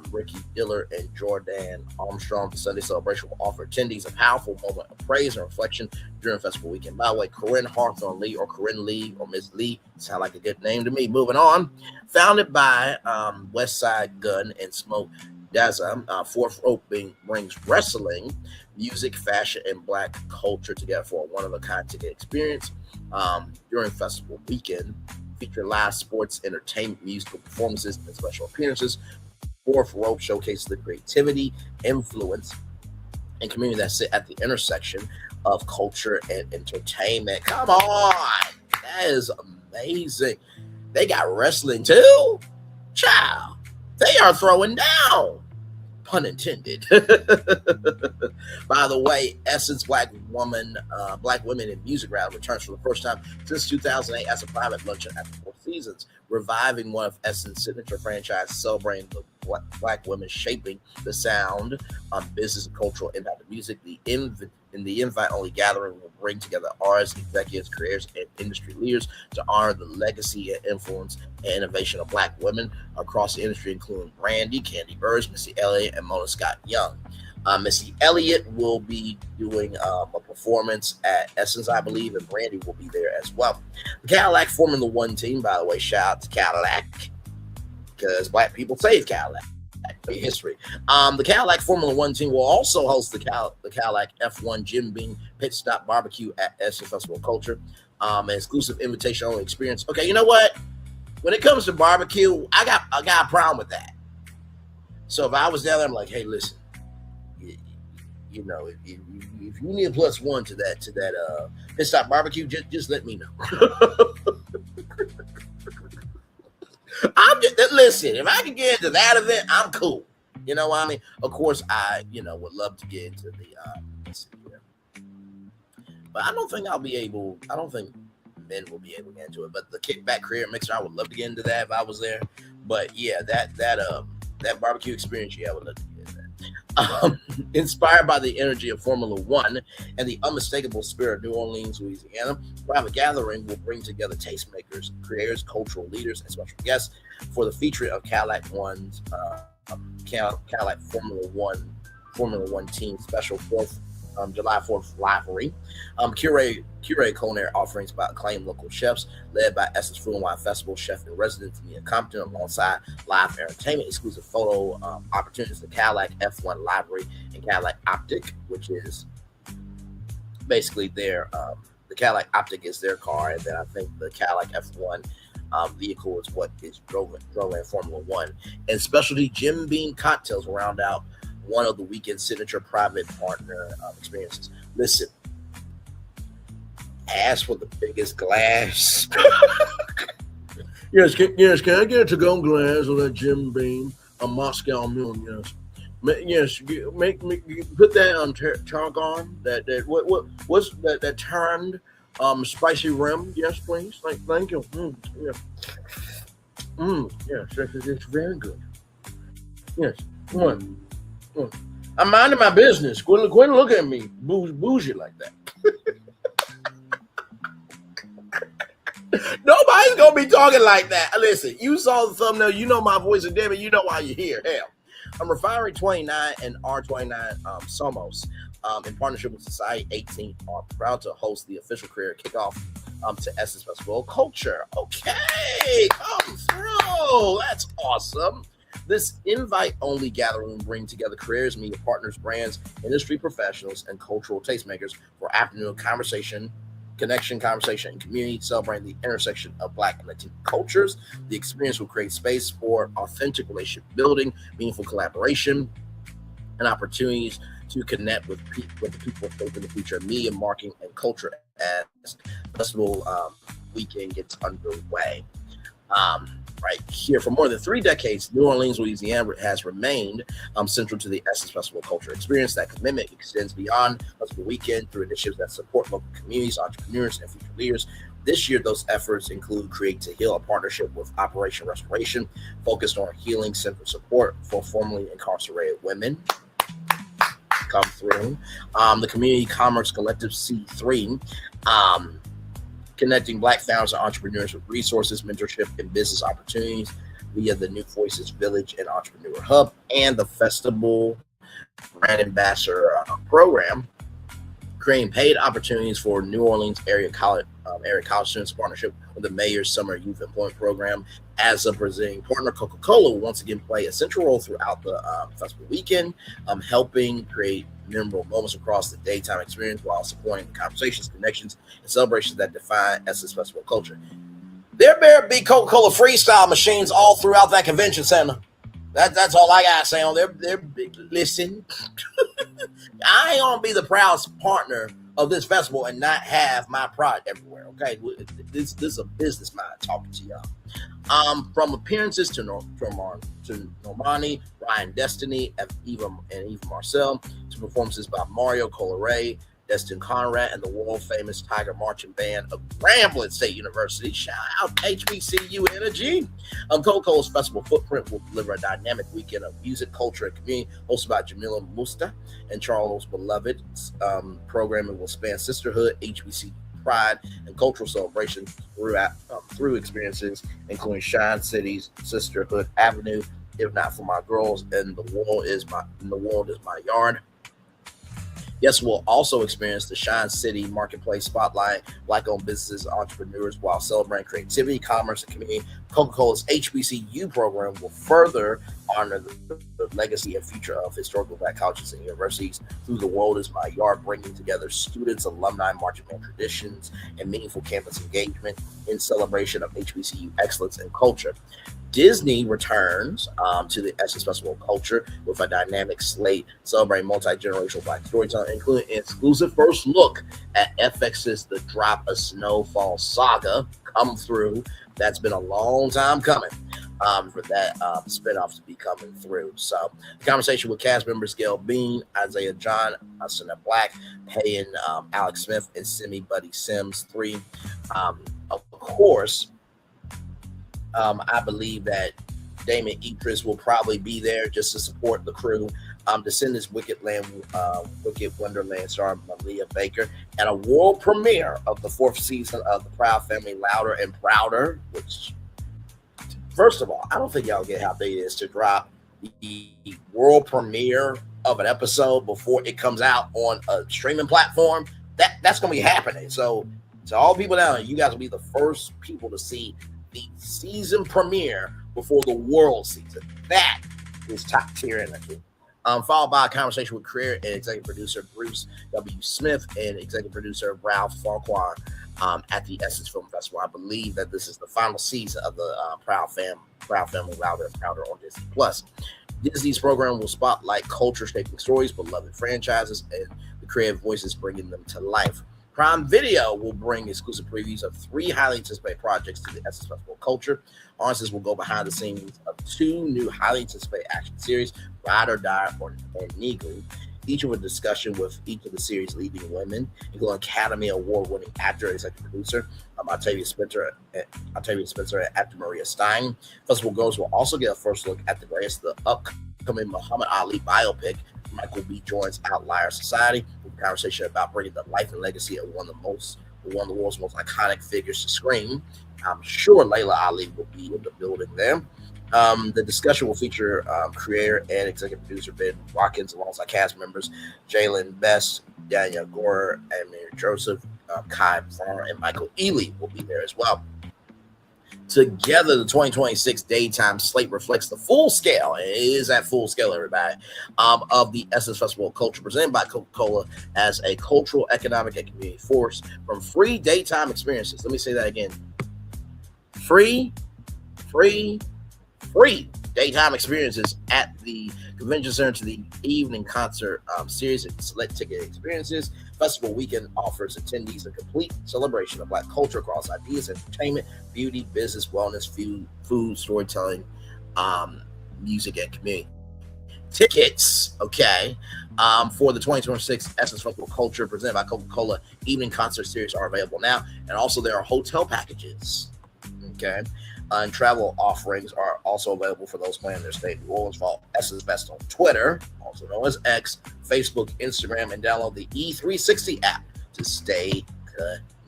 Ricky Diller and Jordan Armstrong. The Sunday celebration will offer attendees a powerful moment of praise and reflection during festival weekend. By the way, Corinne Hawthorne Lee, or Corinne Lee, or Miss Lee, sound like a good name to me. Moving on, founded by Westside Gun and Smoke Daza, Fourth Rope brings wrestling, music, fashion, and Black culture together for a one-of-a-kind ticket experience during festival weekend. Feature live sports, entertainment, musical performances, and special appearances. Fourth Rope showcases the creativity, influence, and community that sit at the intersection of culture and entertainment. Come on, that is amazing. They got wrestling too? Child, they are throwing down. Pun intended. By the way, Essence Black Women in Music Rally returns for the first time since 2008 as a private luncheon after 4 seasons, reviving one of Essence's signature franchises, celebrating the black women shaping the sound, business and cultural impact of music. The invite-only gathering will bring together artists, executives, creators, and industry leaders to honor the legacy and influence and innovation of black women across the industry, including Brandy, Candy Burrs, Missy Elliott, and Mona Scott Young. Missy Elliott will be doing a performance at Essence, I believe, and Brandy will be there as well. The Cadillac Formula One team, by the way, shout out to Cadillac, because black people saved Cadillac. History. The Cadillac Formula One team will also host the Cadillac F1 Jim Beam Pit Stop Barbecue at Essence Festival of Culture. An exclusive invitation-only experience. Okay, you know what? When it comes to barbecue, I got a problem with that. So if I was down there, I'm like, hey, listen. You know, if you need a +1 to that pit stop barbecue, just let me know. Listen. If I can get into that event, I'm cool. You know what I mean? Of course, I would love to get into the. But I don't think I don't think men will be able to get into it. But the Kickback Career Mixer, I would love to get into that if I was there. But yeah, that barbecue experience, I would love to get into that. Inspired by the energy of Formula One and the unmistakable spirit of New Orleans, Louisiana, Private Gathering will bring together tastemakers, creators, cultural leaders, and special guests for the feature of Cadillac Formula One team special July 4th livery. Curate culinary offerings by acclaimed local chefs, led by Essence Food and Wine Festival chef in residence Mia Compton, alongside live entertainment, exclusive photo opportunities. The Cadillac F1 livery and Cadillac Optic, which is basically the Cadillac Optic is their car, and then I think the Cadillac F1 vehicle is what is drove in Formula One. And specialty Jim Beam cocktails will round out one of the weekend's signature private partner experiences. Listen, ask for the biggest glass. Yes, can I get a to-go glass of that Jim Beam, a Moscow Mule? Yes, make put that on targon. What's that turned spicy rim? Yes, please. Thank you. Yes, it's very good. Yes, one. I'm minding my business. Quit looking at me bougie like that. Nobody's gonna be talking like that. Listen, you saw the thumbnail. You know my voice, and damn it, you know why you're here. Hell, I'm Refinery 29 and R29 Somos, in partnership with Society 18, are proud to host the official career kickoff to Essence Festival of Culture. Okay, come through. That's awesome. This invite-only gathering will bring together careers, media partners, brands, industry professionals, and cultural tastemakers for afternoon conversation, and community, celebrating the intersection of Black and Latino cultures. The experience will create space for authentic relationship building, meaningful collaboration, and opportunities to connect with the people shaping the future of media, marketing, and culture as festival weekend gets underway. Right here, for more than 3 decades, New Orleans, Louisiana has remained central to the Essence Festival Culture experience. That commitment extends beyond festival weekend through initiatives that support local communities, entrepreneurs, and future leaders. This year, those efforts include Create to Heal, a partnership with Operation Restoration, focused on healing center support for formerly incarcerated women. Come through. The Community Commerce Collective C3, connecting Black founders and entrepreneurs with resources, mentorship, and business opportunities via the New Voices Village and Entrepreneur Hub, and the Festival Brand Ambassador Program, creating paid opportunities for New Orleans area college students, partnership with the Mayor's Summer Youth Employment Program. As a presenting partner, Coca-Cola will once again play a central role throughout the festival weekend, helping create memorable moments across the daytime experience while supporting the conversations, connections, and celebrations that define Essence Festival culture. There better be Coca-Cola freestyle machines all throughout that convention center. That's all I gotta say on there. Listen, I ain't gonna be the proud partner of this festival and not have my product everywhere. Okay, this is a business mind talking to y'all. From appearances to Normani, Ryan Destiny, and Eva Marcel, to performances by Mario Colore, Destin Conrad, and the world-famous Tiger Marching Band of Grambling State University. Shout out HBCU Energy. Coca-Cola's festival footprint will deliver a dynamic weekend of music, culture, and community, hosted by Jamila Musta and Charles Beloved. Programming will span sisterhood, HBCU pride, and cultural celebration through experiences including Shine City's Sisterhood Avenue, If Not For My Girls, and the world is my yard. Yes, we'll also experience the Shine City Marketplace Spotlight, Black-owned businesses, entrepreneurs, while celebrating creativity, commerce, and community. Coca-Cola's HBCU program will further honor the legacy and future of historical Black colleges and universities through The World Is My Yard, bringing together students, alumni, marching band traditions, and meaningful campus engagement in celebration of HBCU excellence and culture. Disney returns to the Essence Festival of Culture with a dynamic slate celebrating multi-generational Black storytelling, including an exclusive first look at FX's The Drop of Snowfall Saga come through. That's been a long time coming for that spinoff to be coming through. So the conversation with cast members Gail Bean, Isaiah John, Sonette Black, Payne, Alex Smith, and Simi Buddy Sims 3. Of course, I believe that Damon Idris will probably be there just to support the crew. Descendants Wicked Wonderland starring Malia Baker, and a world premiere of the 4th season of The Proud Family, Louder and Prouder, which, first of all, I don't think y'all get how big it is to drop the world premiere of an episode before it comes out on a streaming platform. That's going to be happening. So to all people down there, you guys will be the first people to see the season premiere before the world sees it. That is top tier energy. Followed by a conversation with creator and executive producer Bruce W. Smith and executive producer Ralph Farquhar at the Essence Film Festival. I believe that this is the final season of the Proud Family, Louder and Prouder on Disney Plus. Disney's program will spotlight culture-shaping stories, beloved franchises, and the creative voices bringing them to life. Prime Video will bring exclusive previews of 3 highly anticipated projects to the Essence Festival of Culture. Audiences will go behind the scenes of 2 new highly anticipated action series, Ride or Die and Negro, each with a discussion with each of the series' leading women, including Academy Award-winning actor and executive producer Octavia Spencer and actor Maria Stein. Festival goers will also get a first look at the upcoming Muhammad Ali biopic. Michael B. joins Outlier Society with a conversation about bringing the life and legacy of one of the world's most iconic figures to screen. I'm sure Layla Ali will be in the building there. The discussion will feature creator and executive producer Ben Watkins alongside cast members Jalen Best, Daniel Gore, Amir Joseph, Kai Farmer, and Michael Ealy will be there as well. Together, the 2026 daytime slate reflects the full scale, and it is at full scale, everybody, of the Essence Festival of Culture, presented by Coca-Cola as a cultural, economic, and community force. From free daytime experiences, let me say that again, free daytime experiences at the convention center to the evening concert series and select ticket experiences. Festival weekend offers attendees a complete celebration of Black culture across ideas, entertainment, beauty, business, wellness, food, storytelling, music, and community. Tickets, for the 2026 Essence Festival of Culture presented by Coca-Cola evening concert series are available now, and also there are hotel packages. And travel offerings are also available for those planning their stay in New Orleans. Follow Essence Fest on Twitter, also known as X, Facebook, Instagram, and download the E360 app to stay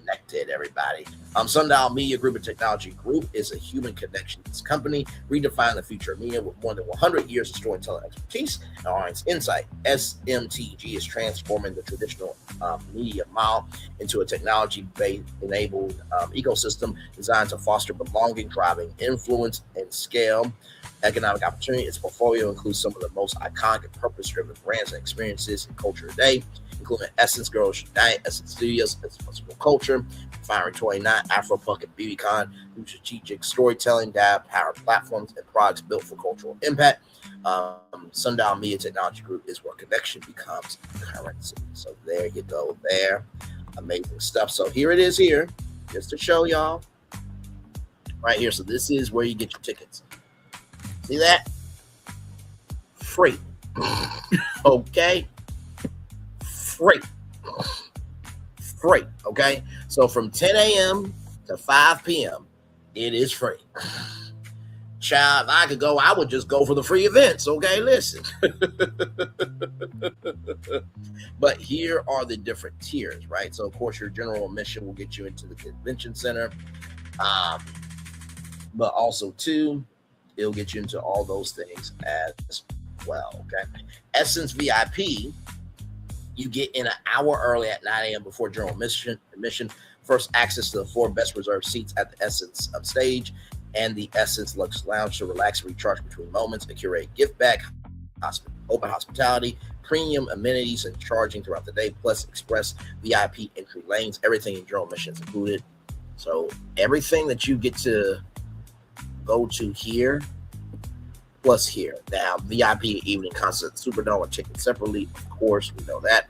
connected, everybody. Sundial Media Group and Technology Group is a human connections company redefining the future of media with more than 100 years of storytelling expertise and audience insight. SMTG is transforming the traditional media model into a technology-based enabled ecosystem designed to foster belonging, driving influence, and scale economic opportunity. Its portfolio includes some of the most iconic and purpose-driven brands and experiences in culture today, including Essence Girls Unite, Essence Studios, Essence Festival Culture, Firing 29, Afropunk, and BeautyCon, through strategic storytelling, powered platforms, and products built for cultural impact. Sundial Media Technology Group is where connection becomes currency. So there you go there. Amazing stuff. So here it is here, just to show y'all right here. So this is where you get your tickets. See that? Free. Okay? Free. free. Okay, so from 10 a.m. to 5 p.m. it is free. Child, if I could go, I would just go for the free events. Okay, listen. But here are the different tiers, right? So, of course, your general admission will get you into the convention center. But also, too, it'll get you into all those things as well, okay? Essence VIP, you get in an hour early at 9 a.m. before general admission. First access to the 4 best reserved seats at the Essence stage and the Essence Lux Lounge to relax and recharge between moments, a curated gift bag, open hospitality, premium amenities, and charging throughout the day, plus express VIP entry lanes. Everything in general admission is included. So everything that you get to go to here, plus here. Now, VIP evening concert, Superdome are taken separately. Of course, we know that.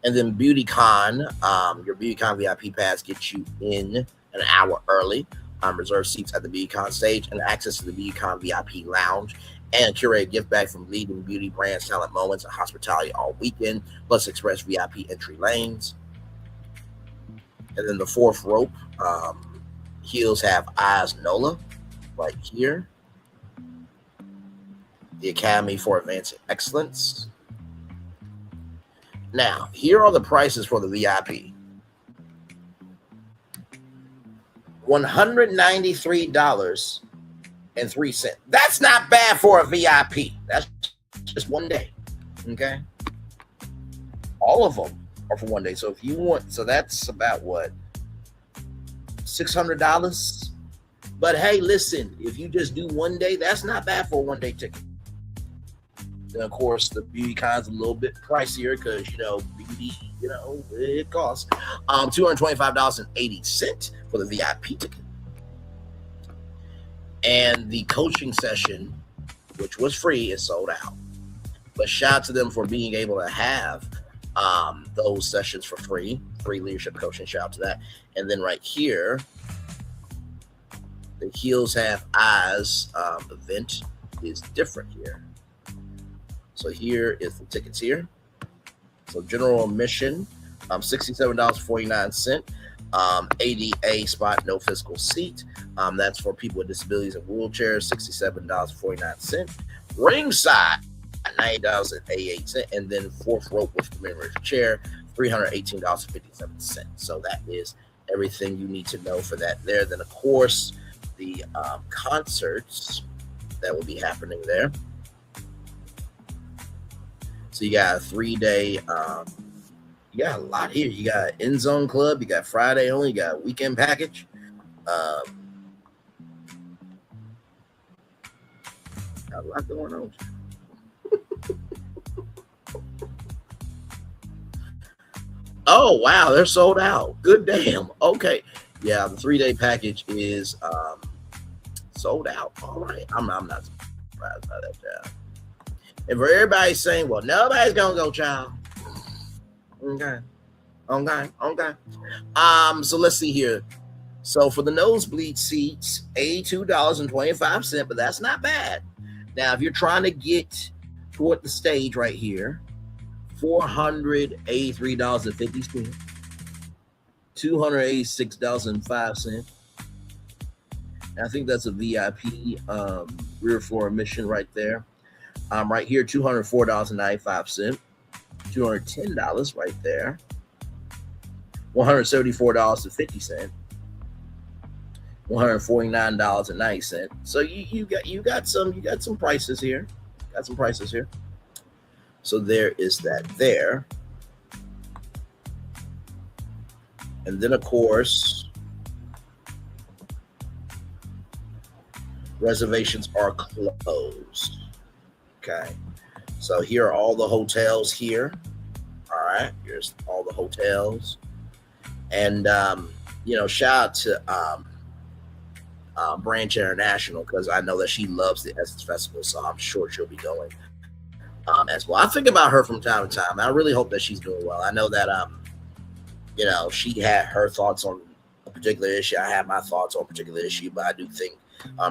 And then BeautyCon, your BeautyCon VIP pass gets you in an hour early. Reserved seats at the BeautyCon stage and access to the BeautyCon VIP lounge and a curated gift bag from leading beauty brands, talent moments, and hospitality all weekend, plus express VIP entry lanes. And then the 4th rope, heels have Eyes Nola right here. The Academy for Advancing Excellence. Now, here are the prices for the VIP. $193.03. That's not bad for a VIP. That's just one day. Okay. All of them are for one day. So if you want, so that's about what? $600. But hey, listen, if you just do one day, that's not bad for a one-day ticket. Then, of course, the BeautyCon's a little bit pricier because, beauty, it costs $225.80 for the VIP ticket. And the coaching session, which was free, is sold out. But shout out to them for being able to have those sessions for free leadership coaching. Shout out to that. And then right here, the Heels Have Eyes event is different here. So here is the tickets here. So general admission, $67.49. ADA spot, no physical seat. That's for people with disabilities and wheelchairs, $67.49. Ringside, $90.88. And then 4th rope with commemorative chair, $318.57. So that is everything you need to know for that there. Then, of course, the concerts that will be happening there. So you got a 3-day, you got a lot here. You got End Zone Club, you got Friday only, you got a weekend package. Got a lot going on. Oh, wow, they're sold out. Good damn. Okay. Yeah, the 3-day package is sold out. All right. I'm not surprised by that, child. And for everybody saying, well, nobody's going to go, child. Okay. So let's see here. So for the nosebleed seats, $82.25, but that's not bad. Now, if you're trying to get toward the stage right here, $483.50, $286.05. I think that's a VIP rear floor admission right there. Right here, $204.95, $210 right there, $174.50, $149.90. So you got some prices here. Got some prices here. So there is that there. And then, of course, reservations are closed. Okay. So here are all the hotels here. All right. Here's all the hotels. And, shout out to Branch International, because I know that she loves the Essence Festival, so I'm sure she'll be going as well. I think about her from time to time. I really hope that she's doing well. I know that, she had her thoughts on a particular issue. I have my thoughts on a particular issue, but I do think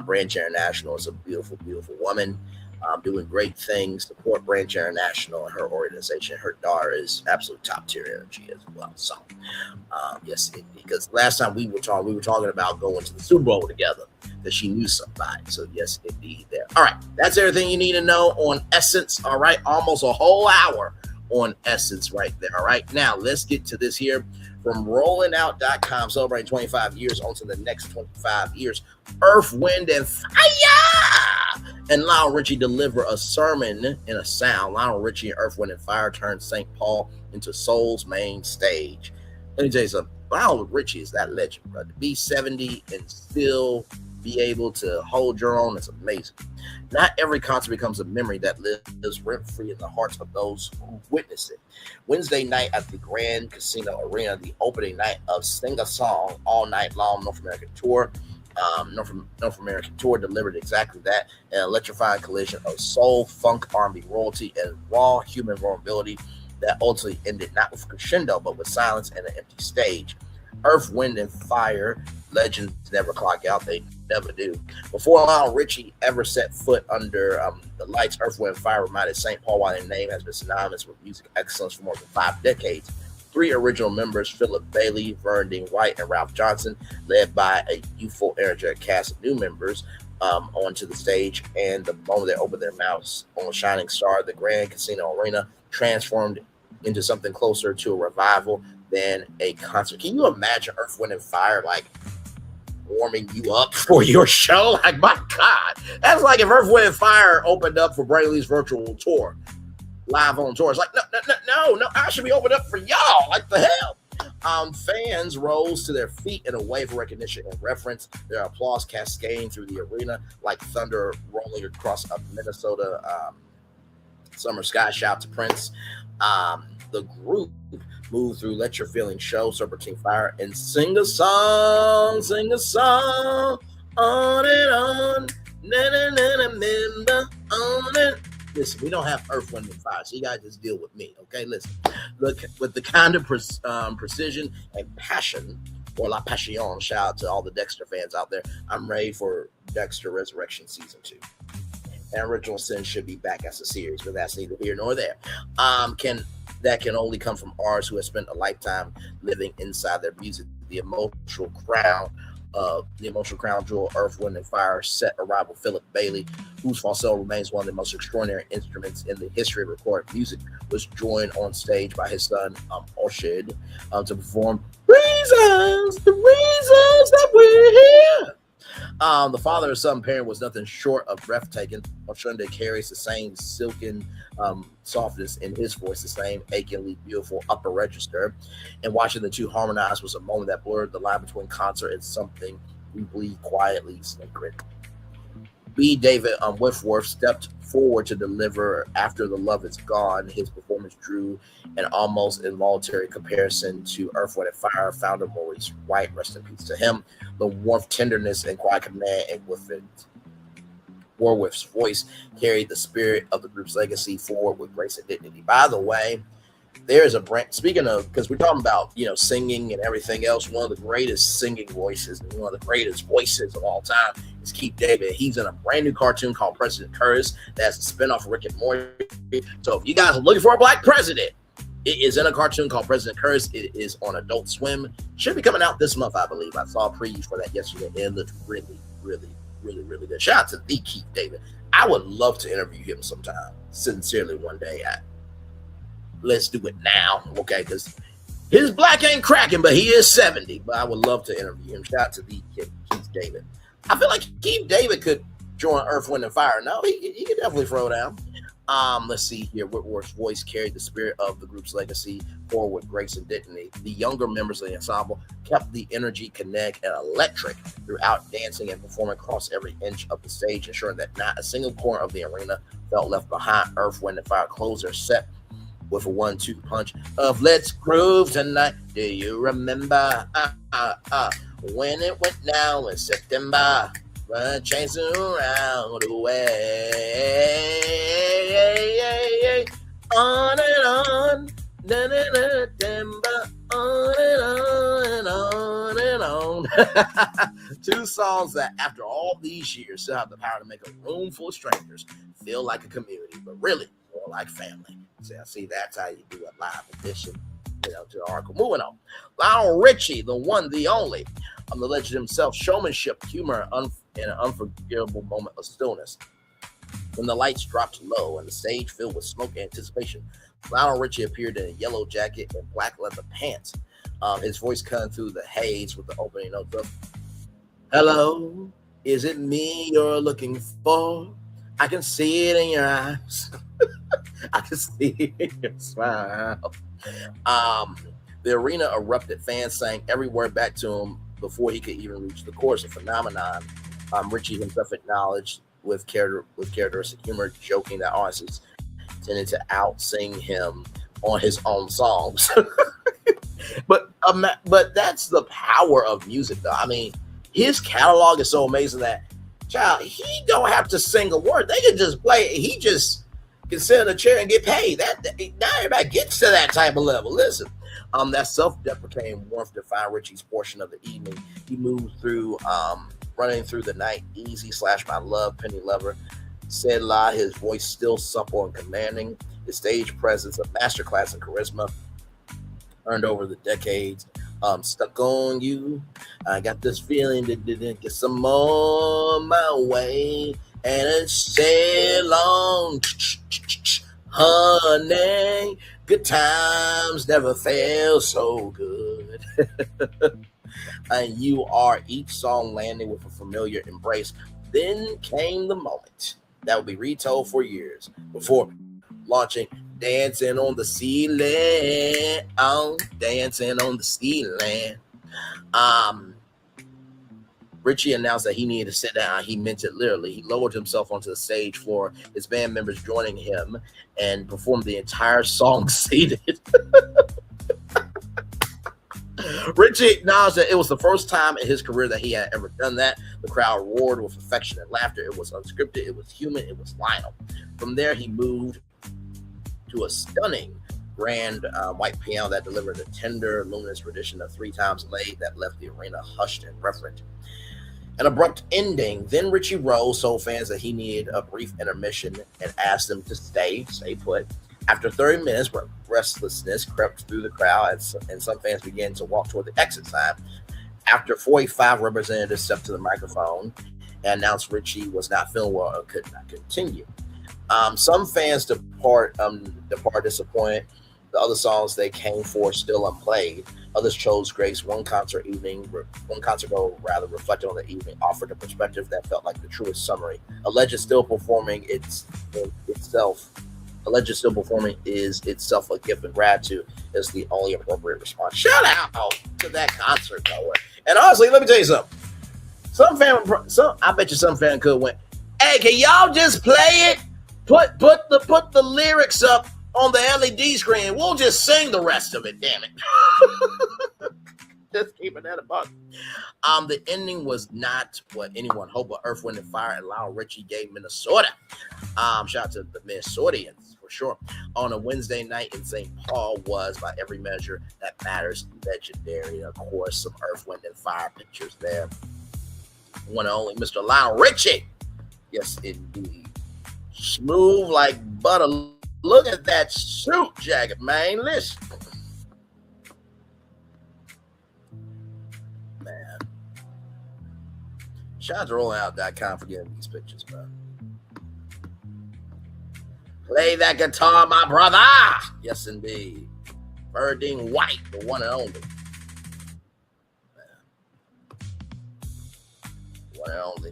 Branch International is a beautiful, beautiful woman. doing great things. Support Branch International and her organization. Her daughter is absolute top tier energy as well. So, yes, because last time we were talking about going to the Super Bowl together, that she knew somebody. So, yes, indeed there. All right, that's everything you need to know on Essence. All right, almost a whole hour on Essence right there. All right, now let's get to this here. From rollingout.com, celebrating 25 years on to the next 25 years. Earth, Wind, and Fire and Lionel Richie deliver a sermon in a sound. Lionel Richie and Earth, Wind, and Fire turned St. Paul into soul's main stage. Let me tell you something. Lionel Richie is that legend, bro. To be 70 and still be able to hold your own is amazing. Not every concert becomes a memory that lives rent-free in the hearts of those who witness it. Wednesday night at the Grand Casino Arena, the opening night of Sing a Song All Night Long North American Tour. North American Tour delivered exactly that, an electrifying collision of soul, funk, R&B royalty, and raw human vulnerability that ultimately ended not with crescendo, but with silence and an empty stage. Earth, Wind, and Fire, legends never clock out. They never do. Before Lionel Richie ever set foot under the lights, Earth, Wind, and Fire reminded St. Paul why their name has been synonymous with music excellence for more than 5 decades. 3 original members, Philip Bailey, Vern Dean White, and Ralph Johnson, led by a youthful, energetic cast of new members, onto the stage. And the moment they opened their mouths on a shining star, the Grand Casino Arena transformed into something closer to a revival than a concert. Can you imagine Earth, Wind, and Fire like warming you up for your show? Like, my God, that's like if Earth, Wind, and Fire opened up for Brayley's virtual tour, live on tour. It's like, no, I should be opened up for y'all. Like the hell. Fans rose to their feet in a wave of recognition and reference. Their applause cascading through the arena like thunder rolling across a Minnesota summer sky. Shout to Prince. The group moved through Let Your Feelings Show, Serpentine Fire, and sing a song, on and on, on and. Listen, we don't have Earth, Wind, and Fire, so you gotta just deal with me, okay? Listen, look, with the kind of precision and passion, or La Passion, shout out to all the Dexter fans out there. I'm ready for Dexter Resurrection Season 2. And Original Sin should be back as a series, but that's neither here nor there. That can only come from ours who have spent a lifetime living inside their music. The emotional crown jewel, Earth, Wind, and Fire set arrival Philip Bailey, whose falsetto remains one of the most extraordinary instruments in the history of recorded music, was joined on stage by his son Orshid to perform the reasons that we're here. The father and son pairing was nothing short of breathtaking. Oshunde carries the same silken softness in his voice, the same achingly beautiful upper register. And watching the two harmonize was a moment that blurred the line between concert and something we believe quietly sacred. B. David Whitworth stepped forward to deliver After the Love Is Gone. His performance drew an almost involuntary comparison to Earth, Wind, and Fire founder Maurice White. Rest in peace to him. The warmth, tenderness, and quiet command and Warwick's voice carried the spirit of the group's legacy forward with grace and dignity. By the way, there's a brand, speaking of, because we're talking about, singing and everything else, one of the greatest singing voices and one of the greatest voices of all time is Keith David. He's in a brand new cartoon called President Curtis that's a spinoff of Rick and Morty. So if you guys are looking for a black president, it is in a cartoon called President Curtis. It is on Adult Swim. Should be coming out this month, I believe. I saw a preview for that yesterday. It looked really, really, really, really good. Shout out to the Keith David. I would love to interview him sometime. Sincerely, one day. Let's do it now, okay? Because his black ain't cracking, but he is 70. But I would love to interview him. Shout out to the Keith David. I feel like Keith David could join Earth, Wind, and Fire. No, he could definitely throw down. Let's see here. Whitworth's voice carried the spirit of the group's legacy forward with grace and dignity. The younger members of the ensemble kept the energy, connect, and electric throughout, dancing and performing across every inch of the stage, ensuring that not a single corner of the arena felt left behind. Earth, Wind, and Fire closed their set with a 1-2 punch of "Let's Groove Tonight." Do you remember when it went down in September? Chasing around the way, on and on, on and on and on. Two songs that, after all these years, still have the power to make a room full of strangers feel like a community, but really more like family. See, that's how you do a live edition, to the article. Moving on. Lionel Richie, the one, the only. The legend himself, showmanship, humor, and an unforgettable moment of stillness. When the lights dropped low and the stage filled with smoke and anticipation, Lionel Richie appeared in a yellow jacket and black leather pants. His voice cut through the haze with the opening notes of, "Hello, is it me you're looking for? I can see it in your eyes. I can see it in your smile." The arena erupted. Fans sang every word back to him before he could even reach the chorus. A phenomenon. Richie himself acknowledged with characteristic humor, joking that artists tended to out-sing him on his own songs. But that's the power of music, though. I mean, his catalog is so amazing that, child, he don't have to sing a word. They can just play it. He just can sit in a chair and get paid. Not everybody gets to that type of level. Listen, that self-deprecating warmth defined Richie's portion of the evening. He moved through Running Through the Night, Easy, My Love, Penny Lover, Said La, his voice still supple and commanding, his stage presence, a masterclass in charisma, earned over the decades. Stuck on You, I got this feeling that didn't get some more my way, and it's said long, honey, good times never felt so good. And You Are, each song landing with a familiar embrace. Then came the moment that would be retold for years before launching Dancing on the Ceiling. Dancing on the Ceiling. Richie announced that he needed to sit down. He meant it literally. He lowered himself onto the stage floor, his band members joining him, and performed the entire song seated. Richie acknowledged that it was the first time in his career that he had ever done that. The crowd roared with affection and laughter. It was unscripted, it was human, it was Lionel. From there, he moved to a stunning grand white piano that delivered a tender, luminous rendition of Three Times Late that left the arena hushed and reverent. An abrupt ending. Then Richie rose, told fans that he needed a brief intermission, and asked them to stay put. After 30 minutes, restlessness crept through the crowd, and some fans began to walk toward the exit sign. After 45 representatives stepped to the microphone and announced Richie was not feeling well and could not continue. Some fans depart disappointed. The other songs they came for still unplayed. Others chose grace. One concert go reflected on the evening, offered a perspective that felt like the truest summary. Alleged still performing is itself a gift, and gratitude is the only appropriate response. Shout out to that concert goer. And honestly, let me tell you something. I bet you some fan could went, "Hey, can y'all just play it? Put the lyrics up on the LED screen. We'll just sing the rest of it, damn it." Just keeping that a buck. The ending was not what anyone hoped, but Earth, Wind, and Fire and Lionel Richie gave Minnesota. Shout out to the Minnesotians for sure. On a Wednesday night in St. Paul was, by every measure that matters, legendary. Of course, some Earth, Wind, and Fire pictures there. One and only Mr. Lionel Richie. Yes, indeed. Smooth like butter. Look at that suit jacket, man. Listen. Man. Shout out to rollingout.com for getting these pictures, bro. Play that guitar, my brother. Yes, indeed. Birding White, the one and only. Man. One and only.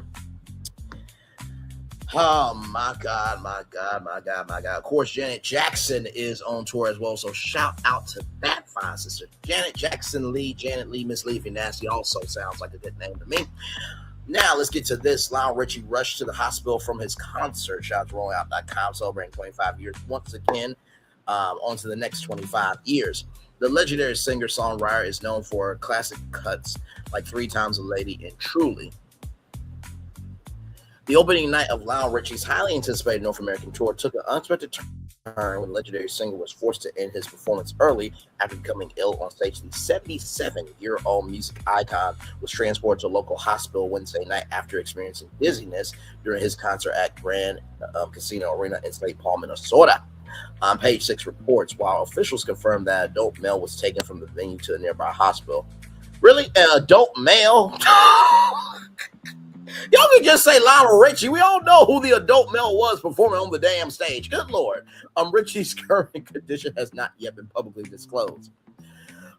Oh, my God. Of course, Janet Jackson is on tour as well, so shout out to that fine sister. Janet Jackson Lee, Janet Lee, Miss Leafy Nasty also sounds like a good name to me. Now, let's get to this. Lionel Richie rushed to the hospital from his concert. Shout out to rollingout.com, celebrating 25 years once again, on to the next 25 years. The legendary singer-songwriter is known for classic cuts like Three Times a Lady and Truly. The opening night of Lionel Richie's highly anticipated North American tour took an unexpected turn when the legendary singer was forced to end his performance early after becoming ill on stage. The 77-year-old music icon was transported to a local hospital Wednesday night after experiencing dizziness during his concert at Grand Casino Arena in St. Paul, Minnesota. Page 6 reports, while officials confirmed that an adult male was taken from the venue to a nearby hospital. Really? An adult male? Y'all can just say Lionel Richie. We all know who the adult male was performing on the damn stage. Good Lord. Richie's current condition has not yet been publicly disclosed.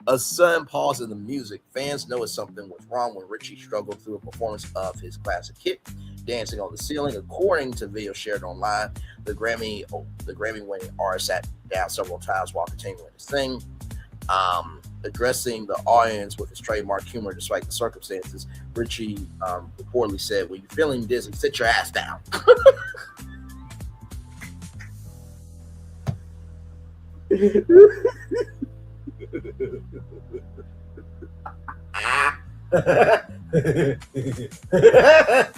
A sudden pause in the music. Fans noticed something was wrong when Richie struggled through a performance of his classic hit, Dancing on the Ceiling. According to video shared online, the Grammy-winning artist sat down several times while continuing to sing. Addressing the audience with his trademark humor despite the circumstances, Richie reportedly said, "When you're feeling dizzy, sit your ass down."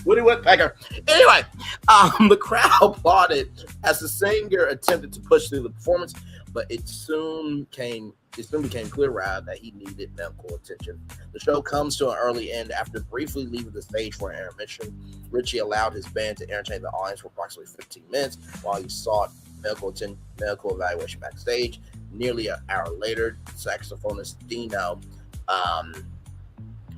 Woody Woodpecker. Anyway, the crowd applauded as the singer attempted to push through the performance, but it soon became clear that he needed medical attention. The show comes to an early end after briefly leaving the stage for an intermission. Richie allowed his band to entertain the audience for approximately 15 minutes while he sought medical evaluation backstage. Nearly an hour later, saxophonist Dino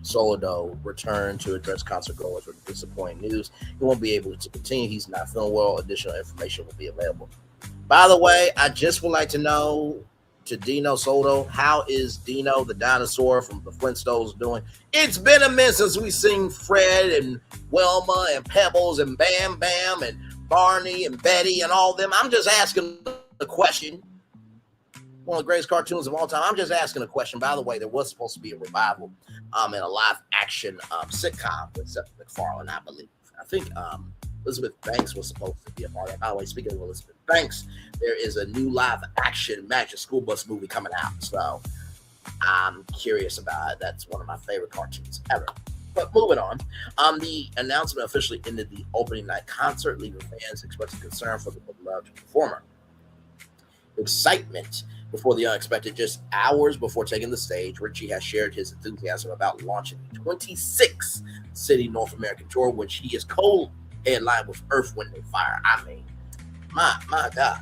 Soldado returned to address concert goers with disappointing news. He won't be able to continue. He's not feeling well. Additional information will be available. By the way, I just would like to know, to Dino Soto, how is Dino the dinosaur from the Flintstones doing? It's been a minute since we've seen Fred and Wilma and Pebbles and Bam Bam and Barney and Betty and all them. I'm just asking a question. One of the greatest cartoons of all time. I'm just asking a question. By the way, there was supposed to be a revival in a live action sitcom with Seth MacFarlane, I believe. I think Elizabeth Banks was supposed to be a part of it. By the way, speaking of Elizabeth Banks, there is a new live action Magic School Bus movie coming out. So I'm curious about it. That's one of my favorite cartoons ever. But moving on, the announcement officially ended the opening night concert, leaving fans expressing concern for the beloved performer. Excitement before the unexpected. Just hours before taking the stage, Richie has shared his enthusiasm about launching the 26-city North American tour, which he is co-headlined with Earth, Wind & Fire. I mean, my God.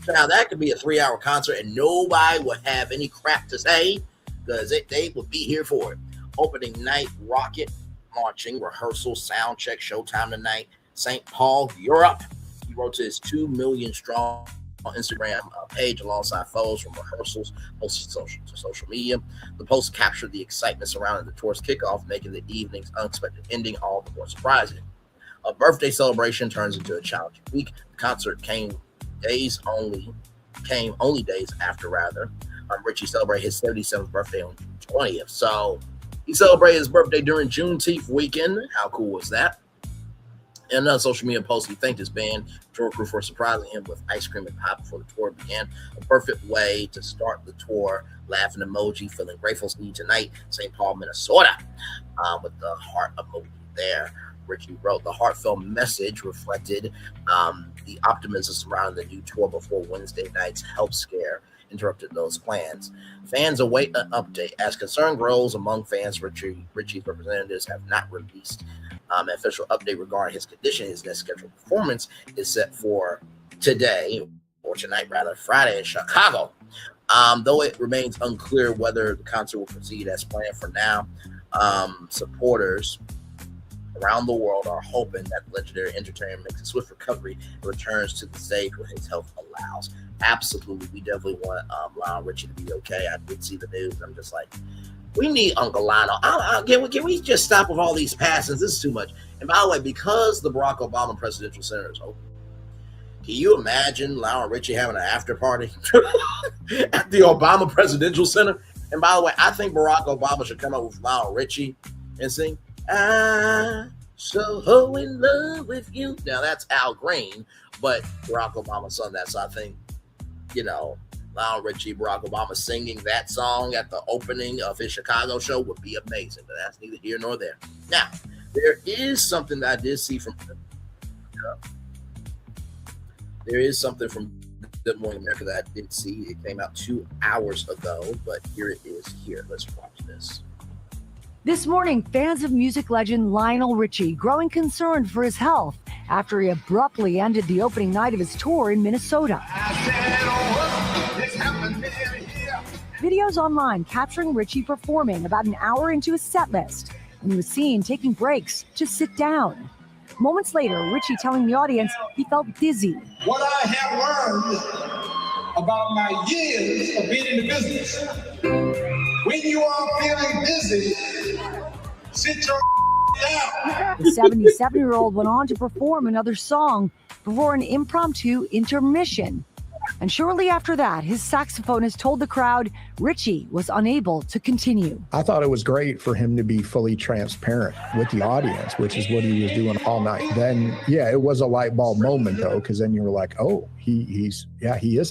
Now, that could be a 3-hour concert and nobody would have any crap to say because they would be here for it. Opening night, rocket launching, rehearsal, sound check, showtime tonight, St. Paul, Europe. He wrote to his 2 million strong on Instagram page alongside photos from rehearsals posted to social media. The post captured the excitement surrounding the tour's kickoff, making the evening's unexpected ending all the more surprising. A birthday celebration turns into a challenging week. The concert came only days after, Richie celebrated his 77th birthday on June 20th. So he celebrated his birthday during Juneteenth weekend. How cool was that? In another social media post, he thanked his band, tour crew, for surprising him with ice cream and pie before the tour began. A perfect way to start the tour. Laughing emoji, feeling grateful. See you tonight, St. Paul, Minnesota, with the heart emoji there. Richie wrote, the heartfelt message reflected the optimism surrounding the new tour before Wednesday night's health scare interrupted those plans. Fans await an update. As concern grows among fans, Richie's representatives have not released an official update regarding his condition. His next scheduled performance is set for today, or tonight rather, Friday in Chicago. Though it remains unclear whether the concert will proceed as planned for now, supporters around the world are hoping that the legendary entertainer makes a swift recovery and returns to the stage when his health allows. Absolutely, we definitely want Lionel Richie to be okay. I did see the news. I'm just like, we need Uncle Lionel. Can we just stop with all these passings? This is too much. And by the way, because the Barack Obama Presidential Center is open, can you imagine Lionel Richie having an after party at the Obama Presidential Center? And by the way, I think Barack Obama should come up with Lionel Richie and sing, I'm so in love with you. Now, that's Al Green, but Barack Obama sung that. So I think, Lionel Richie, Barack Obama singing that song at the opening of his Chicago show would be amazing. But that's neither here nor there. Now, There is something that I did see from. There is something from Good Morning America that I did see. It came out 2 hours ago, but here it is. Here, let's watch this. This morning, fans of music legend Lionel Richie growing concerned for his health after he abruptly ended the opening night of his tour in Minnesota. Videos online capturing Richie performing about an hour into his set list, and he was seen taking breaks to sit down. Moments later, Richie telling the audience he felt dizzy. What I have learned about my years of being in the business, when you are feeling dizzy, sit your down. The 77-year-old went on to perform another song before an impromptu intermission. And shortly after that, his saxophonist told the crowd Richie was unable to continue. I thought it was great for him to be fully transparent with the audience, which is what he was doing all night. Then, yeah, it was a light bulb moment, though, because then you were like, oh, he is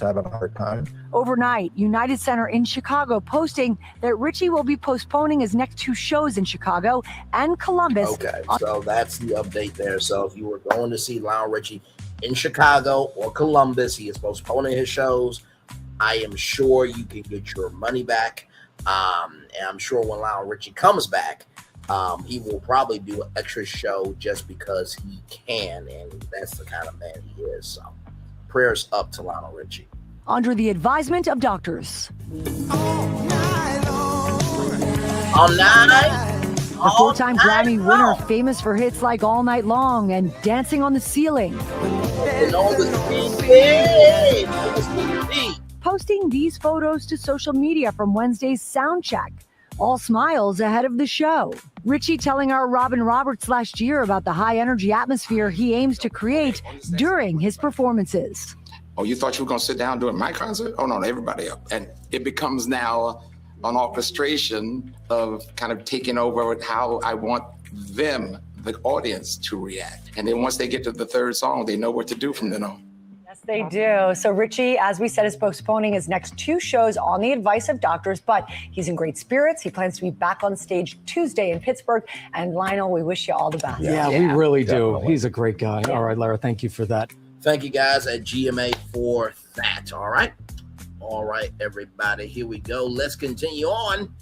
having a hard time. Overnight, United Center in Chicago posting that Richie will be postponing his next 2 shows in Chicago and Columbus. Okay, so that's the update there. So if you were going to see Lionel Richie in Chicago or Columbus, he is postponing his shows. I am sure you can get your money back. And I'm sure when Lionel Richie comes back, he will probably do an extra show just because he can. And that's the kind of man he is. So prayers up to Lionel Richie. Under the advisement of doctors. All night. The 4-time Grammy winner, famous for hits like All Night Long and Dancing on the Ceiling. And all the speed. Posting these photos to social media from Wednesday's sound check. All smiles ahead of the show. Richie telling our Robin Roberts last year about the high energy atmosphere he aims to create during his performances. Oh, you thought you were going to sit down during my concert? Oh, no, everybody up. And it becomes now an orchestration of kind of taking over with how I want them, the audience, to react. And then once they get to the 3rd song, they know what to do from then on. Yes, they do. So Richie, as we said, is postponing his next 2 shows on the advice of doctors, but he's in great spirits. He plans to be back on stage Tuesday in Pittsburgh. And Lionel, we wish you all the best. Yeah, we really do. Definitely. He's a great guy. All right, Lara, thank you for that. Thank you guys at GMA for that. All right. All right, everybody, here we go. Let's continue on.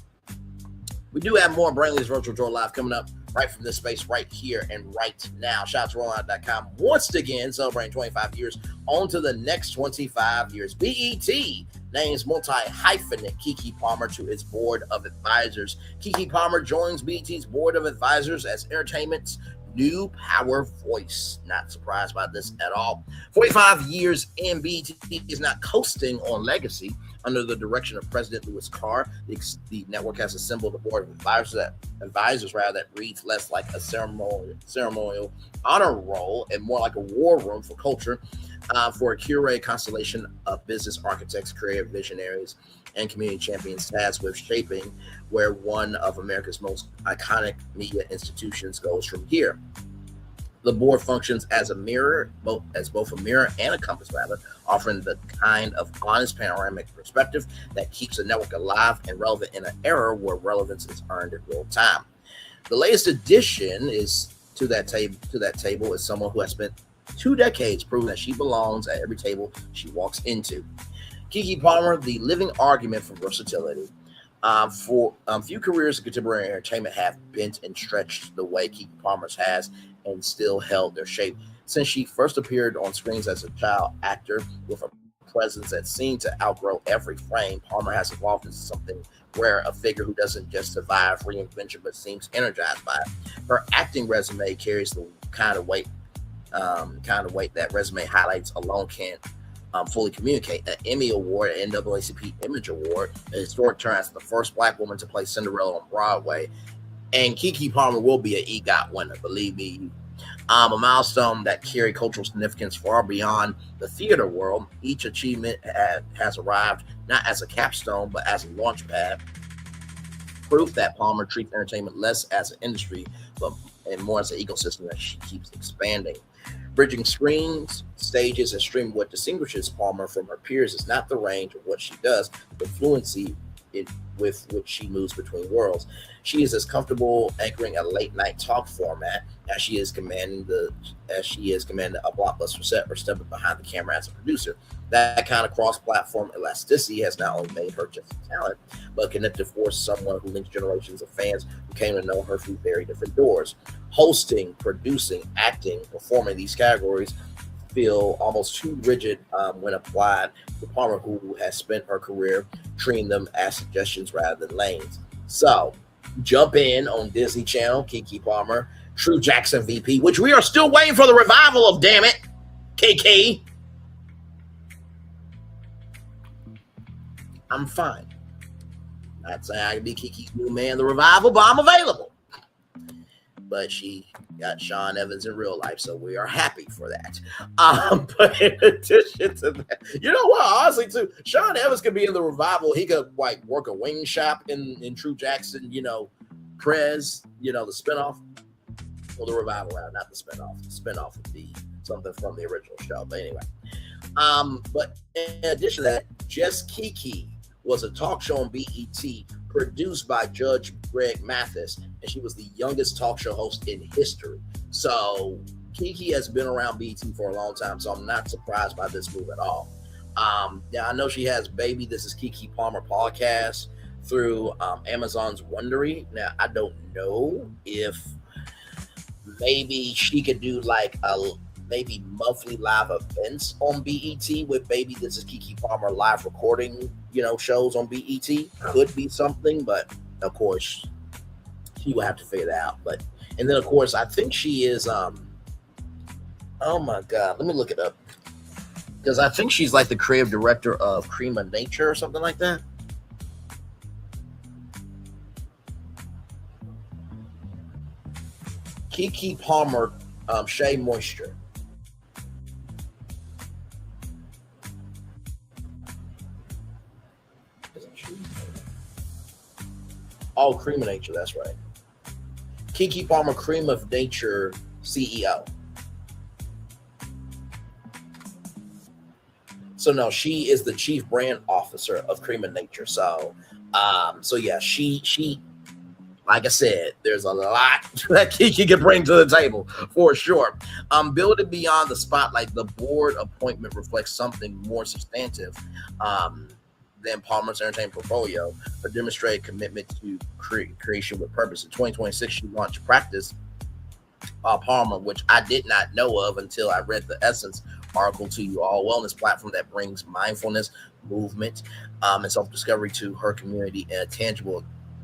We do have more Brainley's Virtual Tour Live coming up right from this space right here and right now. Shout out to rollout.com once again, celebrating 25 years. On to the next 25 years. BET names multi-hyphenate Keke Palmer to its board of advisors. Keke Palmer joins BET's board of advisors as entertainment's new power voice. Not surprised by this at all. 45 years in, BET is not coasting on legacy. Under the direction of President Louis Carr, the network has assembled a board of advisors that reads less like a ceremonial honor roll and more like a war room for culture, for a curated constellation of business architects, creative visionaries, and community champions tasked with shaping where one of America's most iconic media institutions goes from here. The board functions as a mirror, both a mirror and a compass, offering the kind of honest panoramic perspective that keeps the network alive and relevant in an era where relevance is earned in real time. The latest addition is to that table is someone who has spent 2 decades proving that she belongs at every table she walks into. Keke Palmer, the living argument for versatility. Few careers in contemporary entertainment have bent and stretched the way Keke Palmer's has and still held their shape. Since she first appeared on screens as a child actor with a presence that seemed to outgrow every frame, Palmer has evolved into something rare, a figure who doesn't just survive reinvention but seems energized by it. Her acting resume carries the kind of weight that resume highlights alone can't fully communicate. An Emmy Award, an NAACP Image Award, a historic turn as the first Black woman to play Cinderella on Broadway, and Keke Palmer will be an EGOT winner, believe me. A milestone that carry cultural significance far beyond the theater world. Each achievement has arrived not as a capstone, but as a launch pad. Proof that Palmer treats entertainment less as an industry, and more as an ecosystem that she keeps expanding. Bridging screens, stages, and streaming. What distinguishes Palmer from her peers is not the range of what she does, but fluency with which she moves between worlds. She is as comfortable anchoring a late night talk format as she is commanding a blockbuster set or stepping behind the camera as a producer. That kind of cross-platform elasticity has not only made her just a talent, but a connective force, someone who links generations of fans who came to know her through very different doors. Hosting, producing, acting, performing, these categories feel almost too rigid when applied to Palmer, who has spent her career treating them as suggestions rather than lanes. So, jump in on Disney Channel, Keke Palmer, True Jackson VP, which we are still waiting for the revival of, damn it, KK. I'm fine. Not saying I can be Kiki's new man, the revival, but I'm available. But she got Sean Evans in real life, so we are happy for that. But in addition to that, you know what? Honestly, too, Sean Evans could be in the revival. He could like work a wing shop in True Jackson, Prez, the spinoff. Well, the revival, not the spinoff. The spinoff would be something from the original show. But anyway, but in addition to that, Just Keke was a talk show on BET produced by Judge Greg Mathis, and she was the youngest talk show host in history. So Keke has been around BET for a long time, so I'm not surprised by this move at all. Now, I know she has Baby This Is Keke Palmer podcast through Amazon's Wondery. Now, I don't know if maybe she could do like maybe monthly live events on BET with Baby This Is Keke Palmer live recording, shows on BET. Could be something, but of course she will have to figure that out. And then of course I think she is oh my god, let me look it up, because I think she's like the creative director of Cream of Nature or something like that. Keke Palmer, Shea Moisture. Oh, Cream of Nature, that's right. Keke Palmer, Cream of Nature CEO. So no, she is the chief brand officer of Cream of Nature. So yeah, she like I said, there's a lot that Keke can bring to the table for sure. Building beyond the spotlight, the board appointment reflects something more substantive than Palmer's entertainment portfolio, a demonstrated commitment to creation with purpose. In 2026, she launched Practice Palmer, which I did not know of until I read the Essence article to you all. Wellness platform that brings mindfulness, movement, and self-discovery to her community in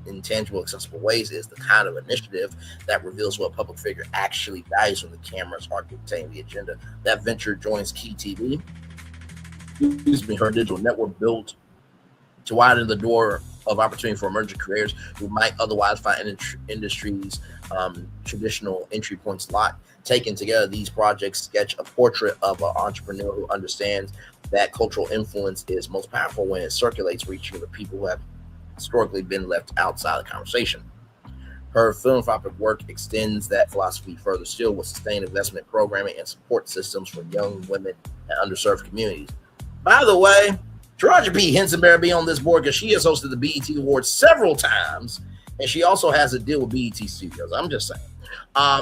intangible, accessible ways. Is the kind of initiative that reveals what a public figure actually values when the cameras are dictating the agenda. That venture joins Key TV, her digital network built to widen the door of opportunity for emerging creators who might otherwise find industry's traditional entry points locked. Taken together, these projects sketch a portrait of an entrepreneur who understands that cultural influence is most powerful when it circulates, reaching the people who have historically been left outside the conversation. Her philanthropic work extends that philosophy further still with sustained investment programming and support systems for young women and underserved communities. By the way, Taraji P. Henson better be on this board because she has hosted the BET Awards several times, and she also has a deal with BET Studios. I'm just saying.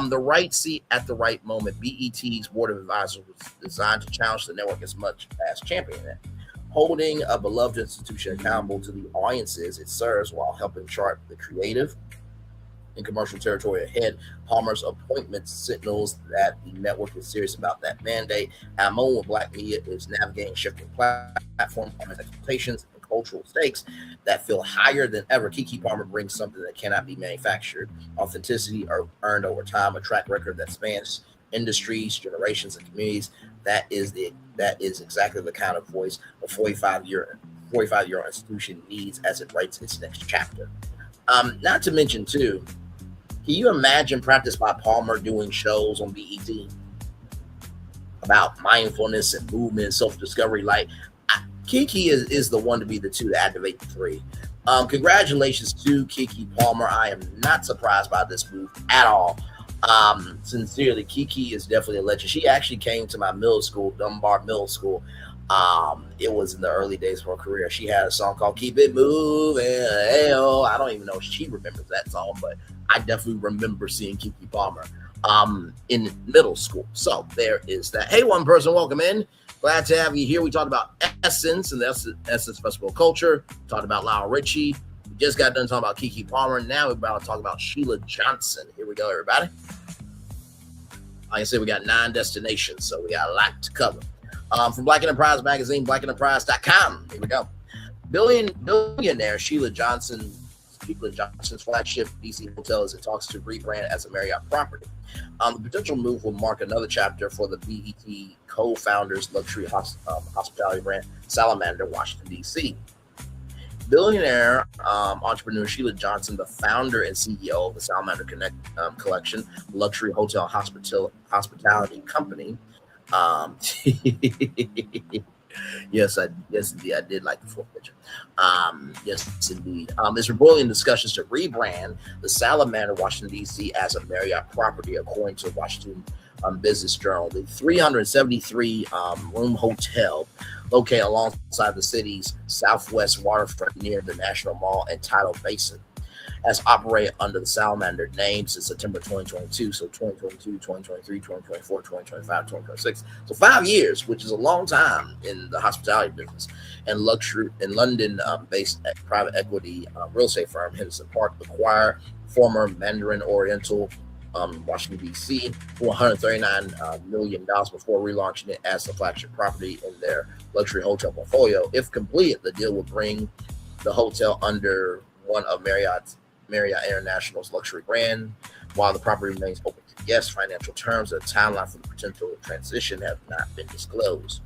The right seat at the right moment. BET's board of advisors was designed to challenge the network as much as champion it. Holding a beloved institution accountable to the audiences it serves while helping chart the creative and commercial territory ahead. Palmer's appointment signals that the network is serious about that mandate. At a moment when Black media is navigating shifting platforms, expectations, and cultural stakes that feel higher than ever, Keke Palmer brings something that cannot be manufactured. Authenticity earned over time, a track record that spans industries, generations, and communities. That is exactly the kind of voice a 45-year-old institution needs as it writes its next chapter. Not to mention too, can you imagine Practice by Palmer doing shows on BET about mindfulness and movement and self-discovery? Like, Keke is the one to be the two to activate the three. Congratulations to Keke Palmer. I am not surprised by this move at all. Sincerely, Keke is definitely a legend. She actually came to my middle school, Dunbar Middle School, It was in the early days of her career. She had a song called Keep It Moving. Hell, I don't even know if she remembers that song, but I definitely remember seeing Keke Palmer in middle school. So there is that. Hey, one person, welcome in. Glad to have you here. We talked about Essence and the Essence Festival of Culture. We talked about Lionel Richie. We just got done talking about Keke Palmer. Now we're about to talk about Sheila Johnson. Here we go, everybody. Like I said, we got 9 destinations, so we got a lot to cover. From Black Enterprise Magazine, blackenterprise.com. Here we go. Billionaire Sheila Johnson's flagship DC hotel is in talks to rebrand as a Marriott property. The potential move will mark another chapter for the BET co-founders luxury hospitality brand Salamander, Washington, D.C. Billionaire entrepreneur Sheila Johnson, the founder and CEO of the Salamander Collection luxury hotel hospitality company. Yes, indeed, I did like the fourth picture. Yes, indeed. Is reportedly in discussions to rebrand the Salamander, Washington, D.C. as a Marriott property, according to Washington Business Journal. The 373 room hotel located alongside the city's southwest waterfront near the National Mall and Tidal Basin has operated under the Salamander name since September 2022. So 2022, 2023, 2024, 2025, 2026. So 5 years, which is a long time in the hospitality business. And luxury in London-based private equity real estate firm Henderson Park acquired former Mandarin Oriental Washington, D.C. for $139 million before relaunching it as the flagship property in their luxury hotel portfolio. If completed, the deal would bring the hotel under one of Marriott International's luxury brand. While the property remains open to guests, financial terms and timeline for the potential transition have not been disclosed.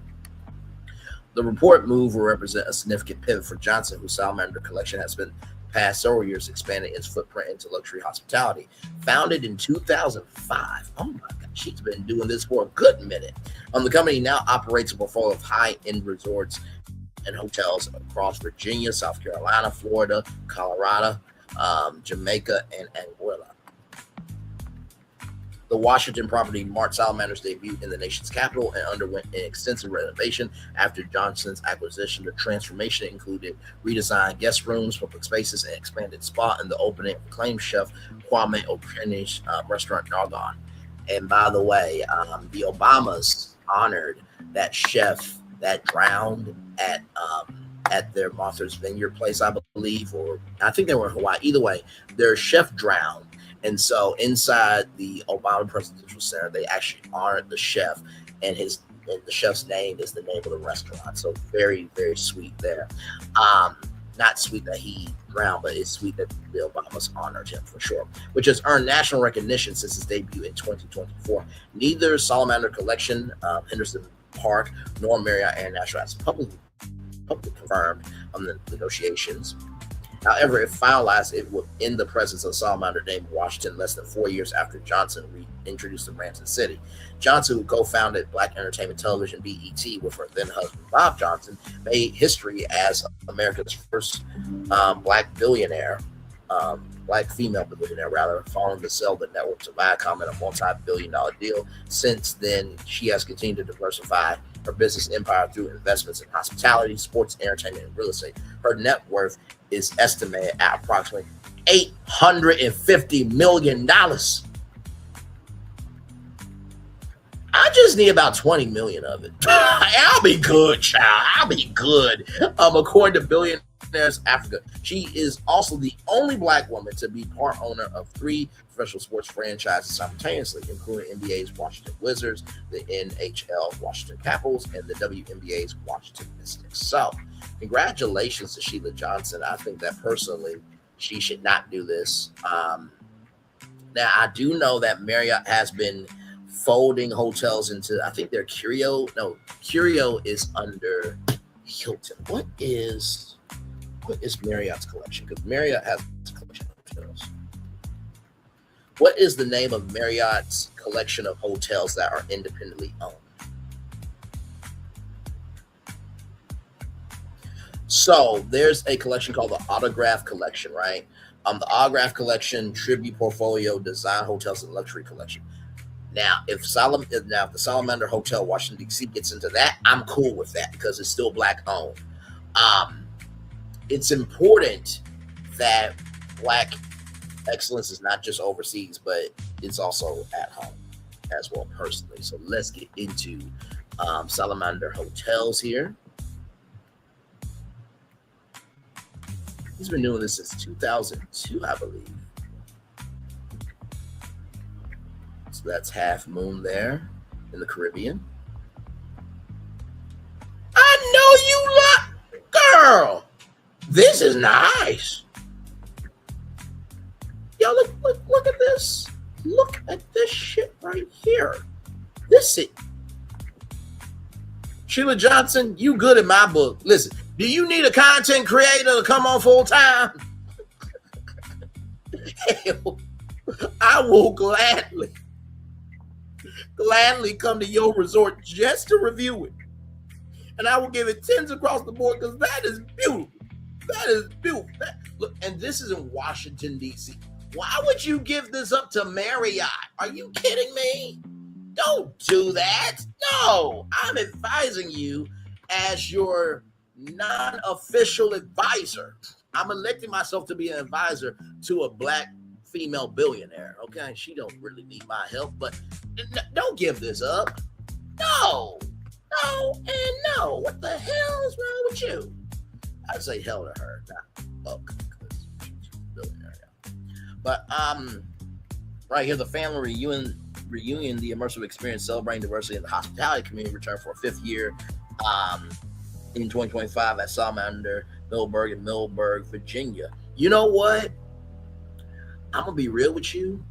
The report move will represent a significant pivot for Johnson, whose Salamander Collection has been past several years expanding its footprint into luxury hospitality. Founded in 2005, oh my God, she's been doing this for a good minute. The company now operates a portfolio of high-end resorts and hotels across Virginia, South Carolina, Florida, Colorado, Jamaica, and Anguilla. The Washington property marked Salamander's debut in the nation's capital and underwent an extensive renovation after Johnson's acquisition. The transformation included redesigned guest rooms, public spaces, and expanded spa, and the opening of acclaimed chef Kwame Openi's restaurant Doggone. And by the way, the Obamas honored that chef that drowned at their Martha's Vineyard place, I believe, or I think they were in Hawaii. Either way, their chef drowned. And so inside the Obama Presidential Center, they actually honored the chef, and the chef's name is the name of the restaurant. So very, very sweet there. Not sweet that he drowned, but it's sweet that the Obamas honored him for sure, which has earned national recognition since its debut in 2024. Neither Salamander Collection, Henderson Park, nor Marriott International has publicly confirmed on the negotiations. However, if finalized, it would in the presence of Salamander name in Washington less than 4 years after Johnson reintroduced the brand to the city. Johnson, who co-founded Black Entertainment Television, BET, with her then husband Bob Johnson, made history as America's first black female billionaire, rather, following the sale of the network to Viacom in a multi-billion-dollar deal. Since then, she has continued to diversify her business empire through investments in hospitality, sports, entertainment, and real estate. Her net worth is estimated at approximately $850 million. I just need about 20 million of it. I'll be good, child. I'll be good. According to Billionaires Africa, she is also the only black woman to be part owner of 3 professional sports franchises simultaneously, including NBA's Washington Wizards, the NHL Washington Capitals, and the WNBA's Washington Mystics. So, congratulations to Sheila Johnson. I think that personally, she should not do this. Now, I do know that Marriott has been folding hotels into, I think they're Curio. No, Curio is under Hilton. What is Marriott's collection? Because Marriott has a collection of hotels. What is the name of Marriott's collection of hotels that are independently owned? So there's a collection called the Autograph Collection, right? The Autograph Collection, Tribute Portfolio, Design Hotels, and Luxury Collection. Now, if the Salamander Hotel, Washington D.C. gets into that, I'm cool with that because it's still Black owned. It's important that Black excellence is not just overseas, but it's also at home as well, personally. So let's get into Salamander Hotels here. He's been doing this since 2002, I believe. So that's Half Moon there in the Caribbean. I know you girl. This is nice. Yo, look at this. Look at this shit right here. This is Sheila Johnson, you good in my book. Listen, do you need a content creator to come on full time? Hell, I will gladly come to your resort just to review it. And I will give it 10s across the board because that is beautiful. That is beautiful. Look, and this is in Washington, D.C. Why would you give this up to Marriott? Are you kidding me? Don't do that. No, I'm advising you as your non-official advisor. I'm electing myself to be an advisor to a Black female billionaire. Okay, she don't really need my help, but don't give this up. No, and no. What the hell is wrong with you? I'd say hell to her, not fuck, because she's a billionaire now. But right here, the family reunion, the immersive experience celebrating diversity in the hospitality community, returned for a 5th year in 2025 at Salamander Millburg in Millburg, Virginia. You know what? I'm gonna be real with you.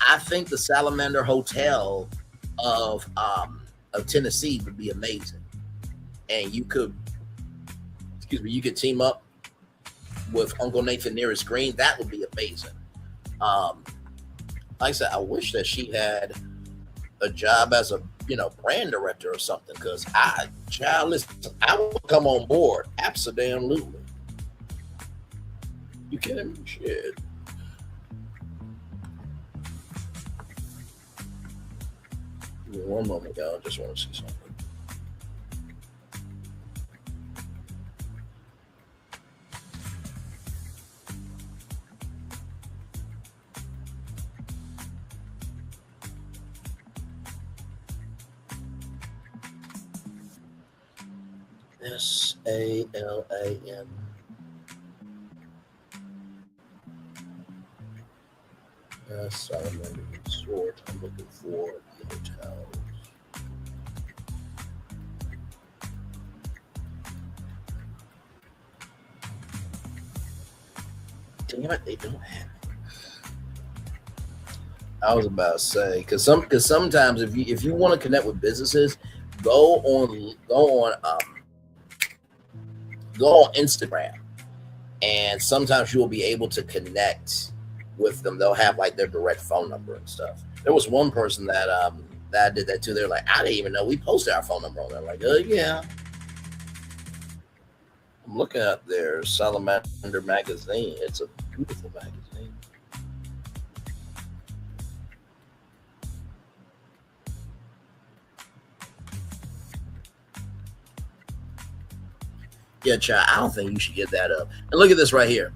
I think the Salamander Hotel of Tennessee would be amazing, and you could team up with Uncle Nathan Nearest Green. That would be amazing. Like I said, I wish that she had a job as a brand director or something, because I would come on board. Absolutely. You kidding me? Shit. Give me one moment, y'all. I just want to see something. SALAM. Salamander Resort. I'm looking for the hotels. Damn it, they don't have it. I was about to say, because sometimes if you want to connect with businesses, go on Instagram, and sometimes you'll be able to connect with them. They'll have like their direct phone number and stuff. There was one person that did that too. They're like, I didn't even know we posted our phone number on there. Like, yeah. I'm looking at their Salamander magazine. It's a beautiful magazine. Yeah, child, I don't think you should get that up. And look at this right here.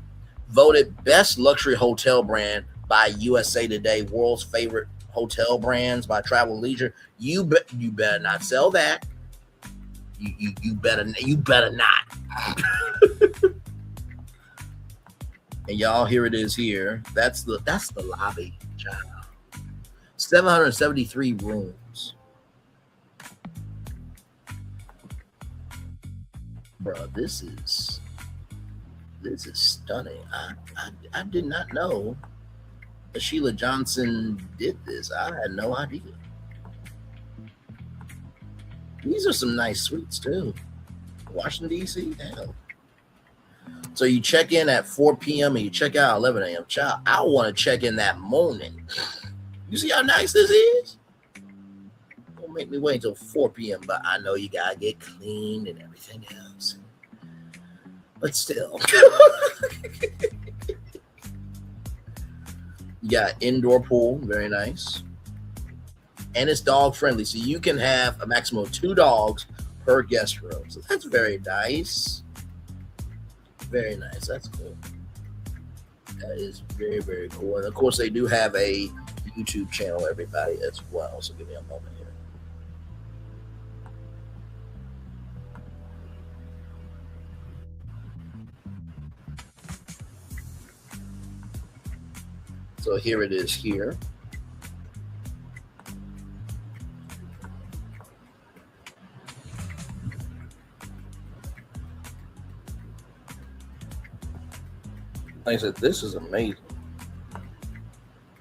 Voted best luxury hotel brand by USA Today, world's favorite hotel brands by Travel Leisure. You better not sell that. You better not. And y'all, here it is here. That's the lobby, child. 773 rooms. Bro, this is stunning. I did not know that Sheila Johnson did this. I had no idea. These are some nice suites too. Washington D.C. Damn. So you check in at 4 p.m. and you check out at 11 a.m. Child, I want to check in that morning. You see how nice this is? Don't make me wait until 4 p.m. But I know you gotta get cleaned and everything else. But still. You got indoor pool, very nice. and it's dog friendly. So you can have a maximum of 2 dogs per guest room. So that's very nice. Very nice. That's cool. That is very, very cool. And of course, they do have a YouTube channel, everybody, as well. So give me a moment here. So here it is here. Like I said, this is amazing.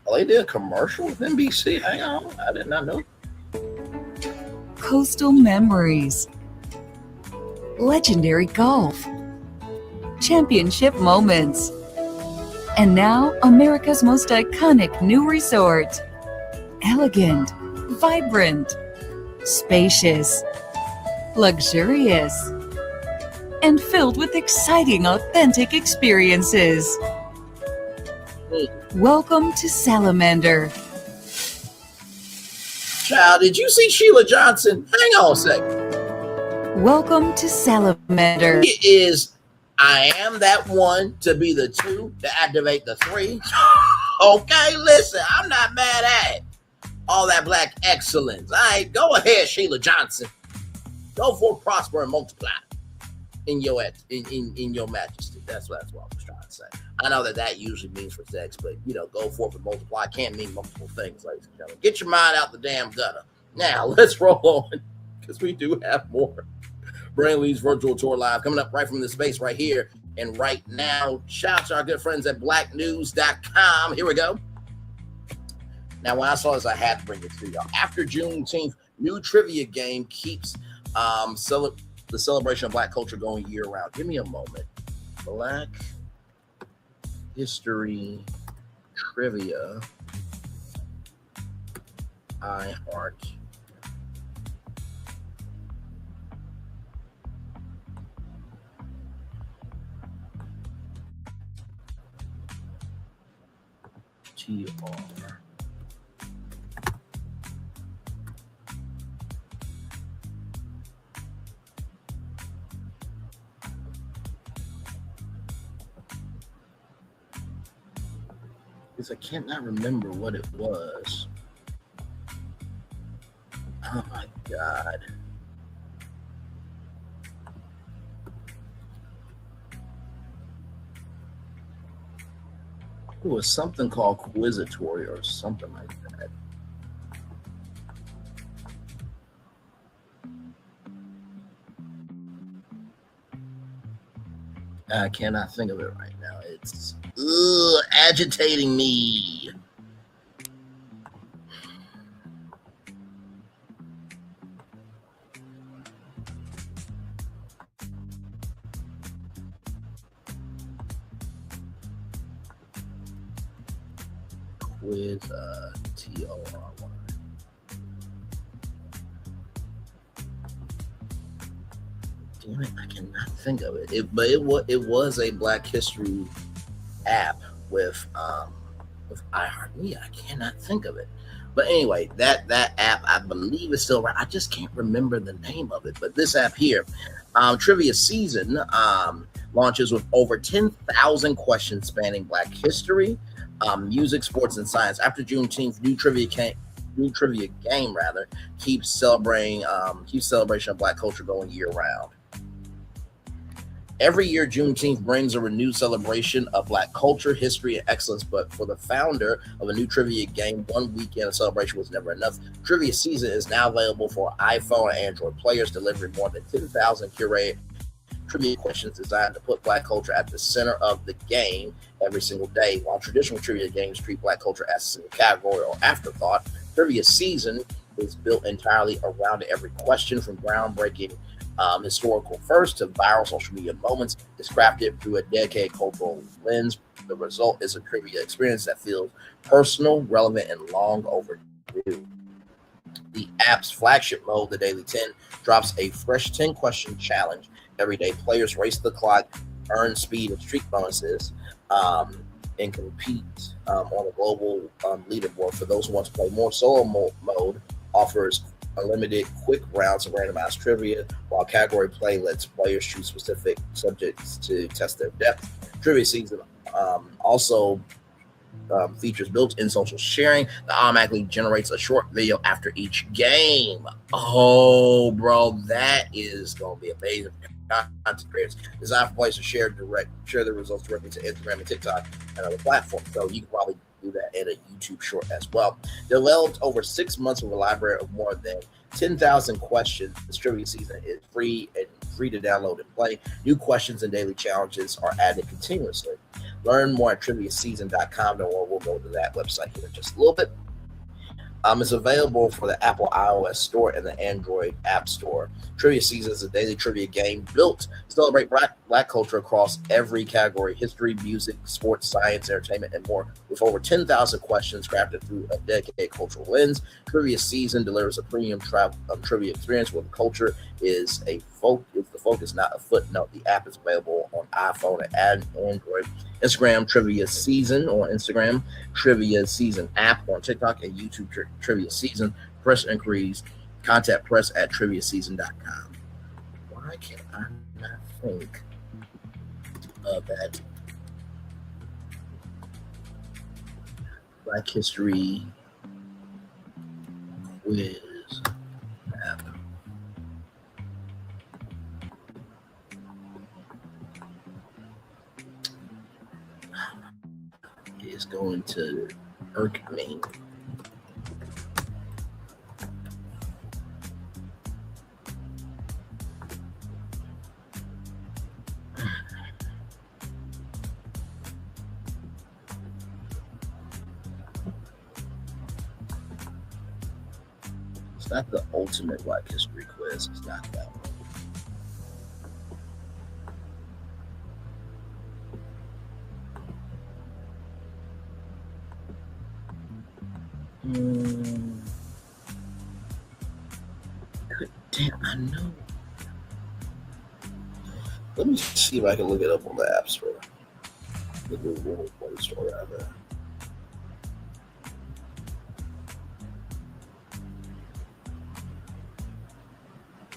Oh, they did a commercial with NBC. Hang on, I did not know. Coastal memories, legendary golf, championship moments, and now America's most iconic new resort. Elegant, vibrant, spacious, luxurious, and filled with exciting, authentic experiences. Welcome to Salamander. Child, did you see Sheila Johnson? Hang on a second. Welcome to Salamander. It is, I am that one to be the 2 to activate the 3. Okay, listen, I'm not mad at it. All that black excellence. All right, go ahead, Sheila Johnson. Go for prosper and multiply in your in your majesty. That's what I was trying to say. I know that usually means for sex, but go forth and multiply can't mean multiple things, ladies and gentlemen. Get your mind out the damn gutter. Now let's roll on, because we do have more Brainley's virtual tour live coming up right from this space right here and right now. Shout out to our good friends at blacknews.com. Here we go. Now, when I saw this, I had to bring it to y'all. After Juneteenth, new trivia game keeps the celebration of Black culture going year round. Give me a moment. Black History Trivia. I heart. TR. Because I cannot remember what it was. Oh my God. It was something called Quizitory or something like that. I cannot think of it right now. It's agitating me. With TOR1. Damn it, I cannot think of it. But it was a Black History app with iHeartMedia. I cannot think of it. But anyway, that app I believe is still around. I just can't remember the name of it. But this app here, trivia season launches with over 10,000 questions spanning Black history, music, sports, and science. After Juneteenth, new trivia game keeps celebration of Black culture going year round. Every year, Juneteenth brings a renewed celebration of Black culture, history, and excellence. But for the founder of a new trivia game, one weekend of celebration was never enough. Trivia season is now available for iPhone and Android players, delivering more than 10,000 curated trivia questions designed to put Black culture at the center of the game every single day. While traditional trivia games treat Black culture as a single category or afterthought, trivia season is built entirely around every question, from groundbreaking historical first to viral social media moments. Is crafted through a dedicated cultural lens. The result is a trivia experience that feels personal, relevant, and long overdue. The app's flagship mode, the Daily 10, drops a fresh 10-question challenge. Every day, players race the clock, earn speed and streak bonuses, and compete on a global leaderboard. For those who want to play more solo mode, offers unlimited quick rounds of randomized trivia, while category play lets players choose specific subjects to test their depth. Trivia season also features built-in social sharing that automatically generates a short video after each game. Oh, bro, that is going to be amazing. Content creators designed for players to share the results directly to Instagram and TikTok and other platforms. So you can probably do that in a YouTube short as well. Developed over 6 months with a library of more than 10,000 questions. This trivia season is free to download and play. New questions and daily challenges are added continuously. Learn more at triviaseason.com. We'll go to that website here in just a little bit. It's available for the Apple iOS store and the Android App Store. Trivia Season is a daily trivia game built to celebrate black culture across every category: history, music, sports, science, entertainment, and more. With over 10,000 questions crafted through a dedicated cultural lens, Trivia Season delivers a premium trivia experience where the culture is the focus, not a footnote. The app is available on iPhone and Android. Instagram Trivia Season on Instagram, Trivia Season app on TikTok, and YouTube Trivia Season. Press inquiries, contact press at triviaseason.com. Why can I not think of that Black History quiz app? Is going to irk me. It's not the ultimate Black History quiz. It's not that one. Damn, I know. Let me see if I can look it up on the App Store. The Google Play Store, rather.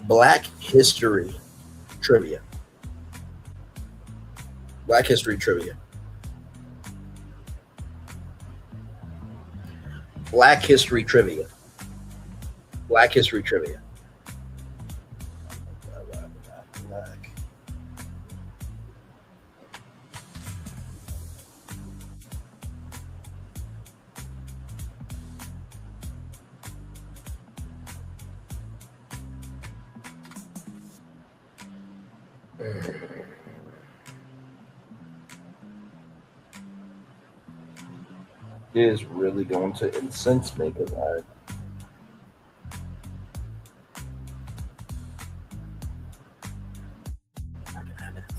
Black History Trivia. Black History Trivia. Black History Trivia. Black History Trivia. Black. It is really going to incense me because I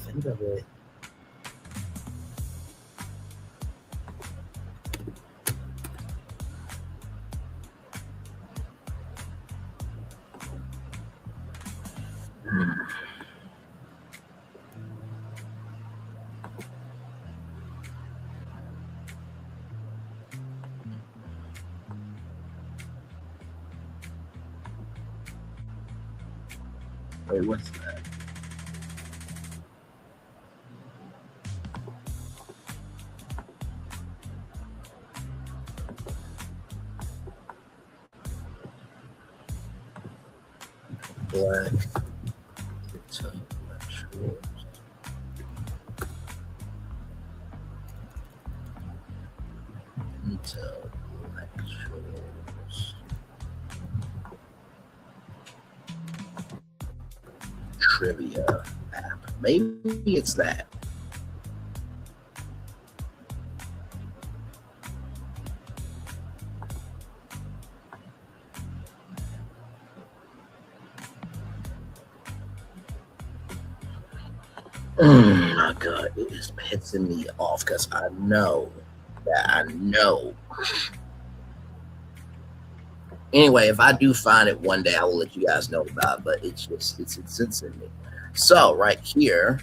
think of it. Wait, what's that? Black intellectuals. Intellectuals. Trivia app. Maybe it's that. Oh my God, it is pissing me off because I know that I know. Anyway, if I do find it one day, I will let you guys know about it, but it's incensing me. So right here,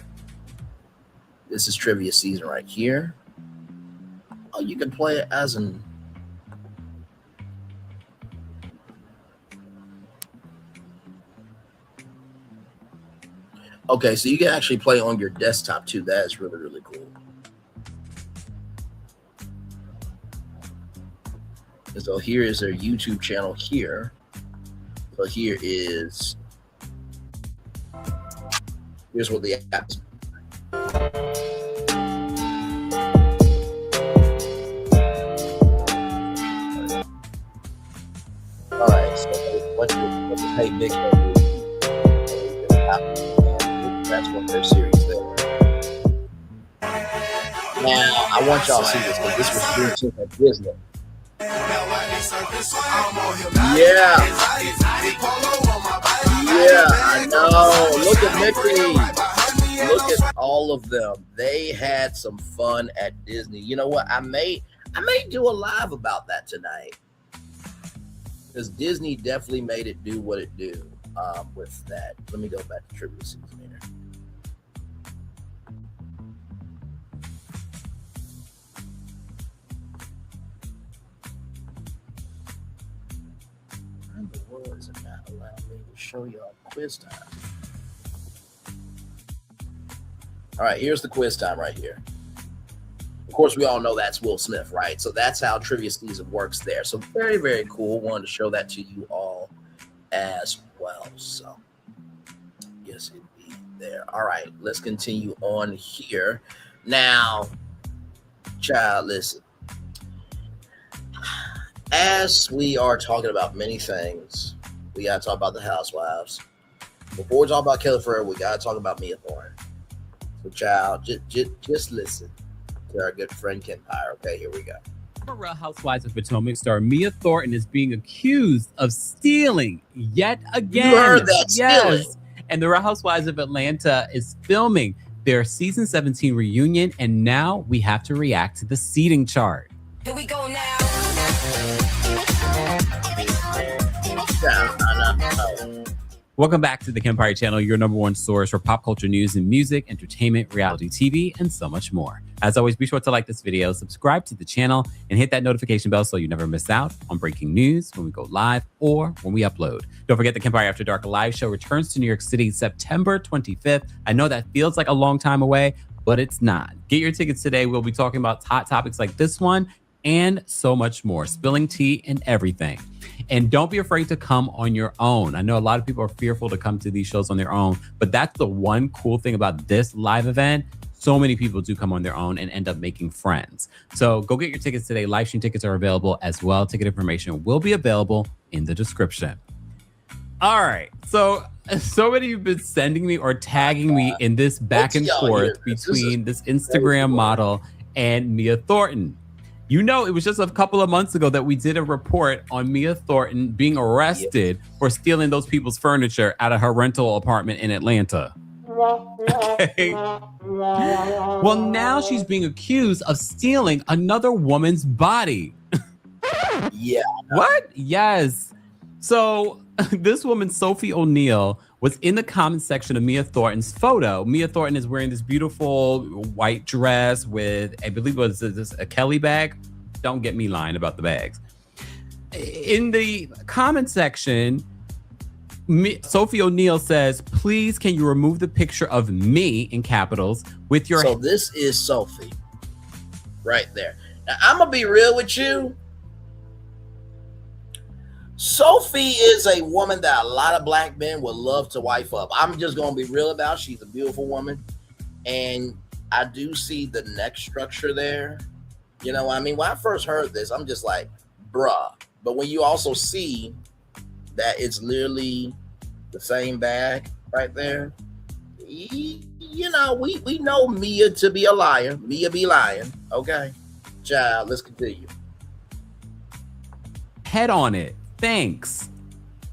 this is Trivia Season right here. Oh, you can play it as an Okay, so you can actually play on your desktop too. That is really, really cool. And so here is their YouTube channel here. So here's what the app is. All right, so what the Hey Big that's what their series there. Now I want y'all to see this because this was doing at Disney. Yeah, I know. Look at Mickey. Look at all of them. They had some fun at Disney. You know what? I may do a live about that tonight because Disney definitely made it do what it do with that. Let me go back to trivia season here. Why in the world is it not allowing me to show y'all quiz time? All right, here's the quiz time right here. Of course, we all know that's Will Smith, right? So that's how trivia season works there. So very, very cool. Wanted to show that to you all as well. So yes, indeed there. All right, let's continue on here. Now, child, listen. As we are talking about many things, we got to talk about the Housewives. Before we talk about Kelli Ferrer, we got to talk about Mia Thorne. So, child, just listen to our good friend Ken Pyre. Okay, here we go. Real Housewives of Potomac star Mia Thornton is being accused of stealing yet again. You heard that, stealing. And the Real Housewives of Atlanta is filming their season 17 reunion, and now we have to react to the seating chart. Here we go now. Welcome back to the Empire Channel, your number one source for pop culture news and music, entertainment, reality TV, and so much more. As always, be sure to like this video, subscribe to the channel, and hit that notification bell so you never miss out on breaking news when we go live or when we upload. Don't forget the Empire After Dark live show returns to New York City September 25th. I know that feels like a long time away, but it's not. Get your tickets today. We'll be talking about hot topics like this one and so much more, spilling tea and everything. And don't be afraid to come on your own. I know a lot of people are fearful to come to these shows on their own, but that's the one cool thing about this live event. So many people do come on their own and end up making friends. So go get your tickets today. Live stream tickets are available as well. Ticket information will be available in the description. All right. So many of you have been sending me or tagging me in this back and forth between this Instagram model and Mia Thornton. You know, it was just a couple of months ago that we did a report on Mia Thornton being arrested for stealing those people's furniture out of her rental apartment in Atlanta. Okay. Well, now she's being accused of stealing another woman's body. Yeah. What? Yes. So this woman, Sophie O'Neill, was in the comment section of Mia Thornton's photo. Mia Thornton is wearing this beautiful white dress with, I believe it was this a Kelli bag. Don't get me lying about the bags. In the comment section, Sophie O'Neill says, please, can you remove the picture of me in capitals with your... So this is Sophie right there. Now, I'm going to be real with you. Sophie is a woman that a lot of black men would love to wife up. I'm just going to be real about. She's a beautiful woman. And I do see the neck structure there. You know what I mean? When I first heard this, I'm just like, bruh. But when you also see that it's literally the same bag right there, you know, we know Mia to be a liar. Mia be lying. Okay. Child, let's continue. Head on it. Thanks.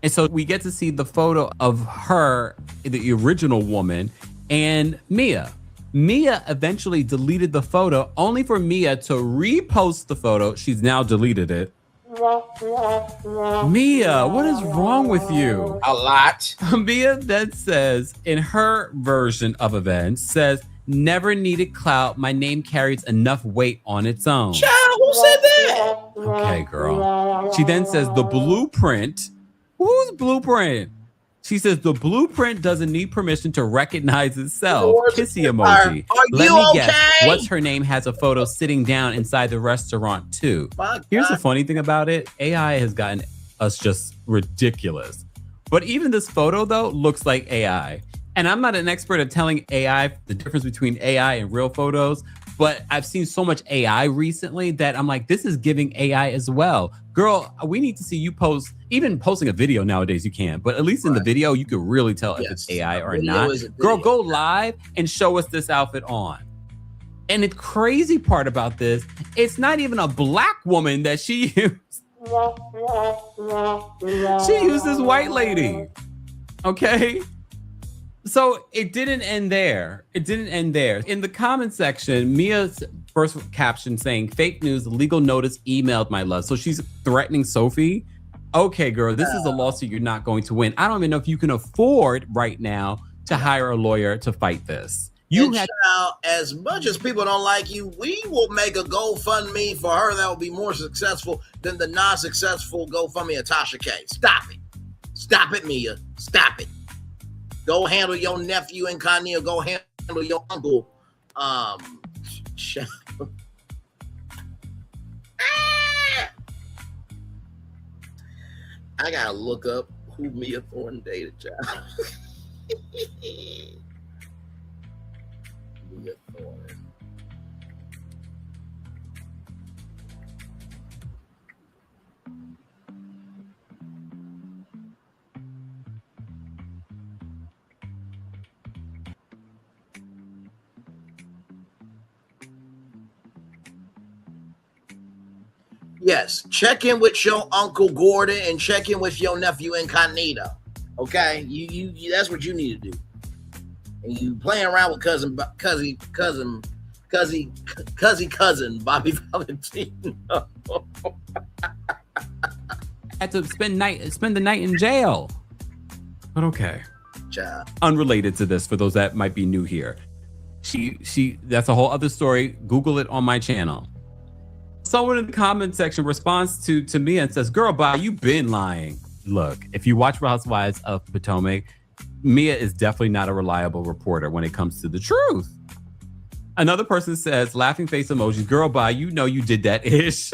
And so we get to see the photo of her, the original woman, and Mia. Mia eventually deleted the photo, only for Mia to repost the photo. She's now deleted it. Mia, what is wrong with you? A lot. Mia then says, in her version of events, says, never needed clout. My name carries enough weight on its own. Child, who said that? Okay, girl. She then says the blueprint. Whose blueprint? She says the blueprint doesn't need permission to recognize itself. Kissy emoji. Are Let you me okay? guess. What's her name has a photo sitting down inside the restaurant too. Here's the funny thing about it. AI has gotten us just ridiculous. But even this photo though looks like AI. And I'm not an expert at telling AI the difference between AI and real photos, but I've seen so much AI recently that I'm like, this is giving AI as well. Girl, we need to see you post, even posting a video nowadays you can, but at least in the video, you can really tell if it's AI or not. Girl, go live and show us this outfit on. And the crazy part about this, it's not even a black woman that she used. She used this white lady, okay? So it didn't end there. It didn't end there. In the comment section, Mia's first caption saying, fake news, legal notice emailed my love. So she's threatening Sophie. Okay, girl, this is a lawsuit you're not going to win. I don't even know if you can afford right now to hire a lawyer to fight this. Child, as much as people don't like you, we will make a GoFundMe for her that will be more successful than the non-successful GoFundMe of Tasha K. Stop it. Stop it, Mia. Stop it. Go handle your nephew incognito. Go handle your uncle. I gotta look up who Mia Thornton dated, child. Mia Thornton. Yes, check in with your Uncle Gordon and check in with your nephew Incognito. Okay, you that's what you need to do. And you playing around with cousin Bobby Valentino. Had to spend the night in jail. But okay. Child. Unrelated to this, for those that might be new here. She that's a whole other story. Google it on my channel. Someone in the comment section responds to me and says, girl, bye, you been lying. Look, if you watch Real Housewives of Potomac, Mia is definitely not a reliable reporter when it comes to the truth. Another person says, laughing face emoji, girl, bye, you know you did that ish.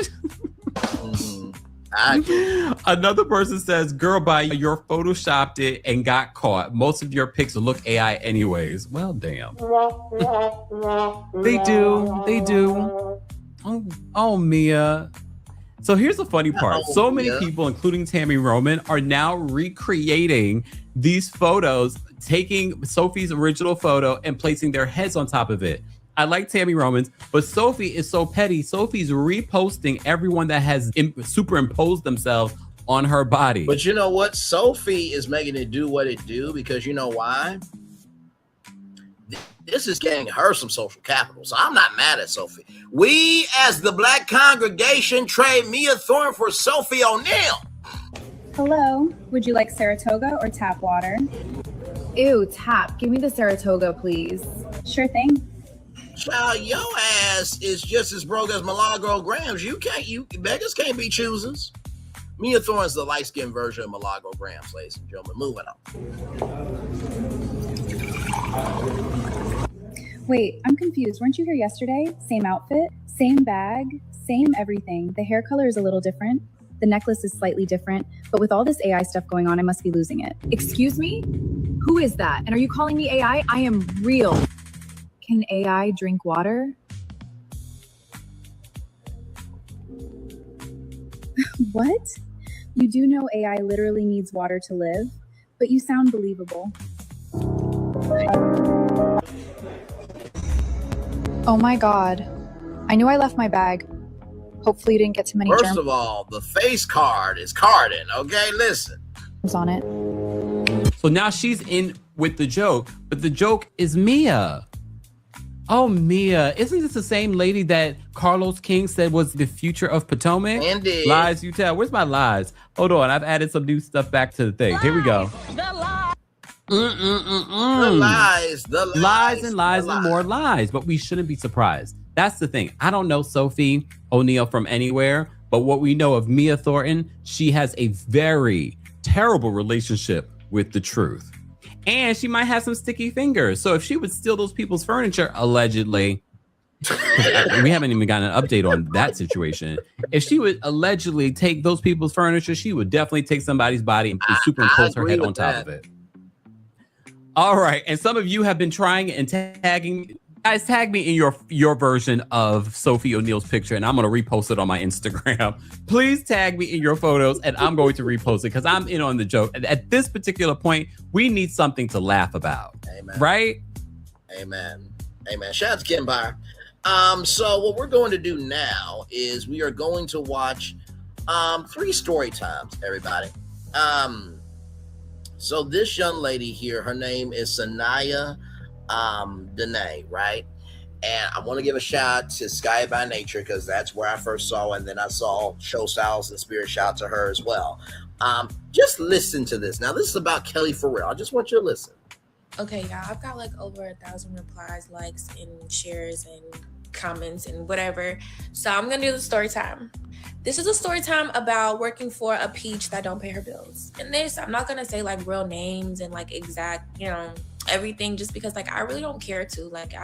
Another person says, girl, bye, you're photoshopped it and got caught. Most of your pics look AI anyways. Well, damn. They do. Oh, Mia. So here's the funny part. So many people, including Tammy Roman, are now recreating these photos, taking Sophie's original photo and placing their heads on top of it. I like Tammy Roman's, but Sophie is so petty. Sophie's reposting everyone that has superimposed themselves on her body. But you know what? Sophie is making it do what it do because you know why? This is getting her some social capital. So I'm not mad at Sophie. We, as the Black congregation, trade Mia Thornton for Sophie O'Neal. Hello. Would you like Saratoga or tap water? Ew, tap. Give me the Saratoga, please. Sure thing. Child, your ass is just as broke as Milagro Grams. Beggars can't be choosers. Mia Thornton's the light-skinned version of Milagro Grams, ladies and gentlemen. Moving on. Wait, I'm confused. Weren't you here yesterday? Same outfit, same bag, same everything. The hair color is a little different. The necklace is slightly different. But with all this AI stuff going on, I must be losing it. Excuse me? Who is that? And are you calling me AI? I am real. Can AI drink water? What? You do know AI literally needs water to live, but you sound believable. Oh my God. I knew I left my bag. Hopefully you didn't get too many First of all, the face card is carding, okay? Listen. On it. So now she's in with the joke, but the joke is Mia. Oh, Mia. Isn't this the same lady that Carlos King said was the future of Potomac? Indeed. Lies you tell. Where's my lies? Hold on. I've added some new stuff back to the thing. Here we go. The lies and more lies, but we shouldn't be surprised. That's the thing. I don't know Sophie O'Neal from anywhere, but what we know of Mia Thornton, she has a very terrible relationship with the truth. And she might have some sticky fingers. So if she would steal those people's furniture, allegedly, we haven't even gotten an update on that situation. If she would allegedly take those people's furniture, she would definitely take somebody's body and superimpose her head on top of it. All right. And some of you have been trying and tagging. Guys, tag me in your version of Sophie O'Neill's picture, and I'm going to repost it on my Instagram. Please tag me in your photos, and I'm going to repost it because I'm in on the joke. At this particular point, we need something to laugh about. Amen. Right? Amen. Amen. Shout out to Kim Byer. So what we're going to do now is we are going to watch 3 story times, everybody. So this young lady here, her name is Sanaya Danae, right? And I want to give a shout out to Sky by Nature because that's where I first saw, and then I saw Show Styles and Spirit. Shout out to her as well. Just listen to this. Now, this is about Kelli Farrell. I just want you to listen. Okay, y'all, I've got like over 1,000 replies, likes, and shares, and comments, and whatever. So I'm gonna do the story time. This is a story time about working for a peach that don't pay her bills. And this, I'm not gonna say like real names and like exact, everything, just because like I really don't care to. Like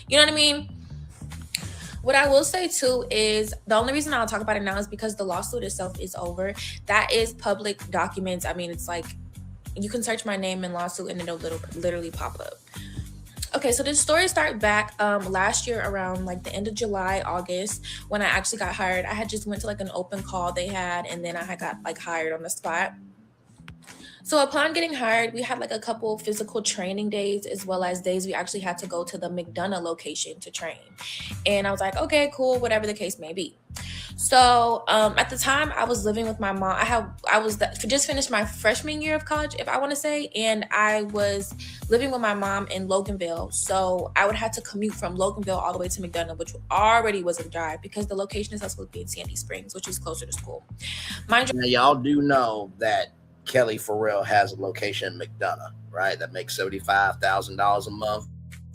you know what I mean? What I will say too is the only reason I'll talk about it now is because the lawsuit itself is over. That is public documents. I mean, it's like you can search my name in lawsuit and it'll literally pop up. Okay, so this story started back last year around like the end of July, August, when I actually got hired. I had just went to like an open call they had, and then I had got like hired on the spot. So upon getting hired, we had like a couple physical training days, as well as days we actually had to go to the McDonough location to train. And I was like, okay, cool, whatever the case may be. So at the time I was living with my mom. Just finished my freshman year of college, if I want to say, and I was living with my mom in Loganville. So I would have to commute from Loganville all the way to McDonough, which already was a drive because the location is supposed to be in Sandy Springs, which is closer to school. Now, y'all do know that Kelli Farrell has a location in McDonough, right? That makes $75,000 a month.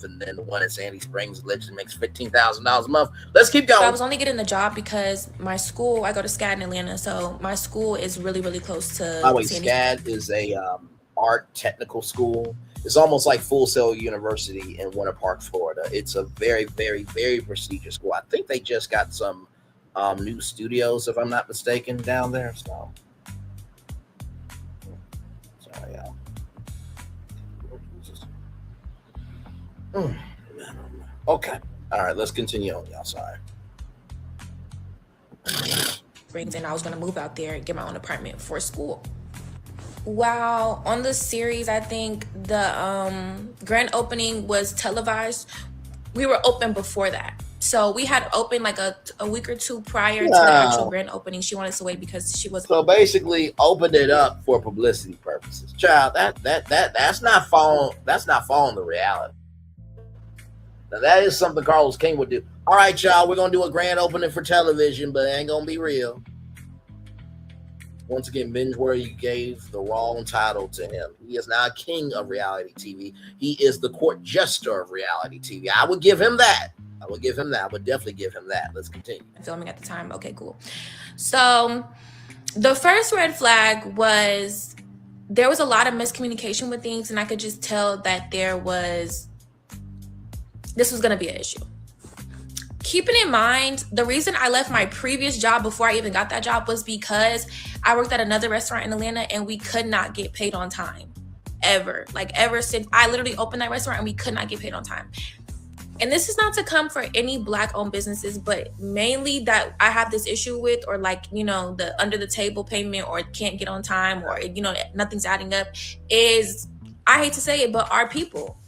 And then the one in Sandy Springs allegedly makes $15,000 a month. Let's keep going. So I was only getting the job because my school, I go to SCAD in Atlanta, so my school is really, really close to. By the way, Sandy. SCAD is a art technical school. It's almost like Full Sail University in Winter Park, Florida. It's a very, very, very prestigious school. I think they just got some new studios, if I'm not mistaken, down there. So, sorry, y'all. Okay. All right, let's continue on, y'all. Sorry. Springs, and I was going to move out there and get my own apartment for school. While on the series, I think the grand opening was televised. We were open before that. So we had opened like a week or two prior to the actual grand opening. She wanted us to wait because she was. So basically, opened it up for publicity purposes. Child, that's not following the reality. Now that is something Carlos King would do. All right, y'all, we're gonna do a grand opening for television, but it ain't gonna be real. Once again, Binge-worthy gave the wrong title to him. He is now king of reality TV. He is the court jester of reality TV. I would give him that. I would definitely give him that. Let's continue. Filming at the time. Okay, cool. So the first red flag was there was a lot of miscommunication with things, and I could just tell that this was going to be an issue. Keeping in mind, the reason I left my previous job before I even got that job was because I worked at another restaurant in Atlanta and we could not get paid on time. Ever since I literally opened that restaurant and we could not get paid on time. And this is not to come for any Black-owned businesses, but mainly that I have this issue with, or like, the under the table payment, or can't get on time, or, nothing's adding up, is, I hate to say it, but our people.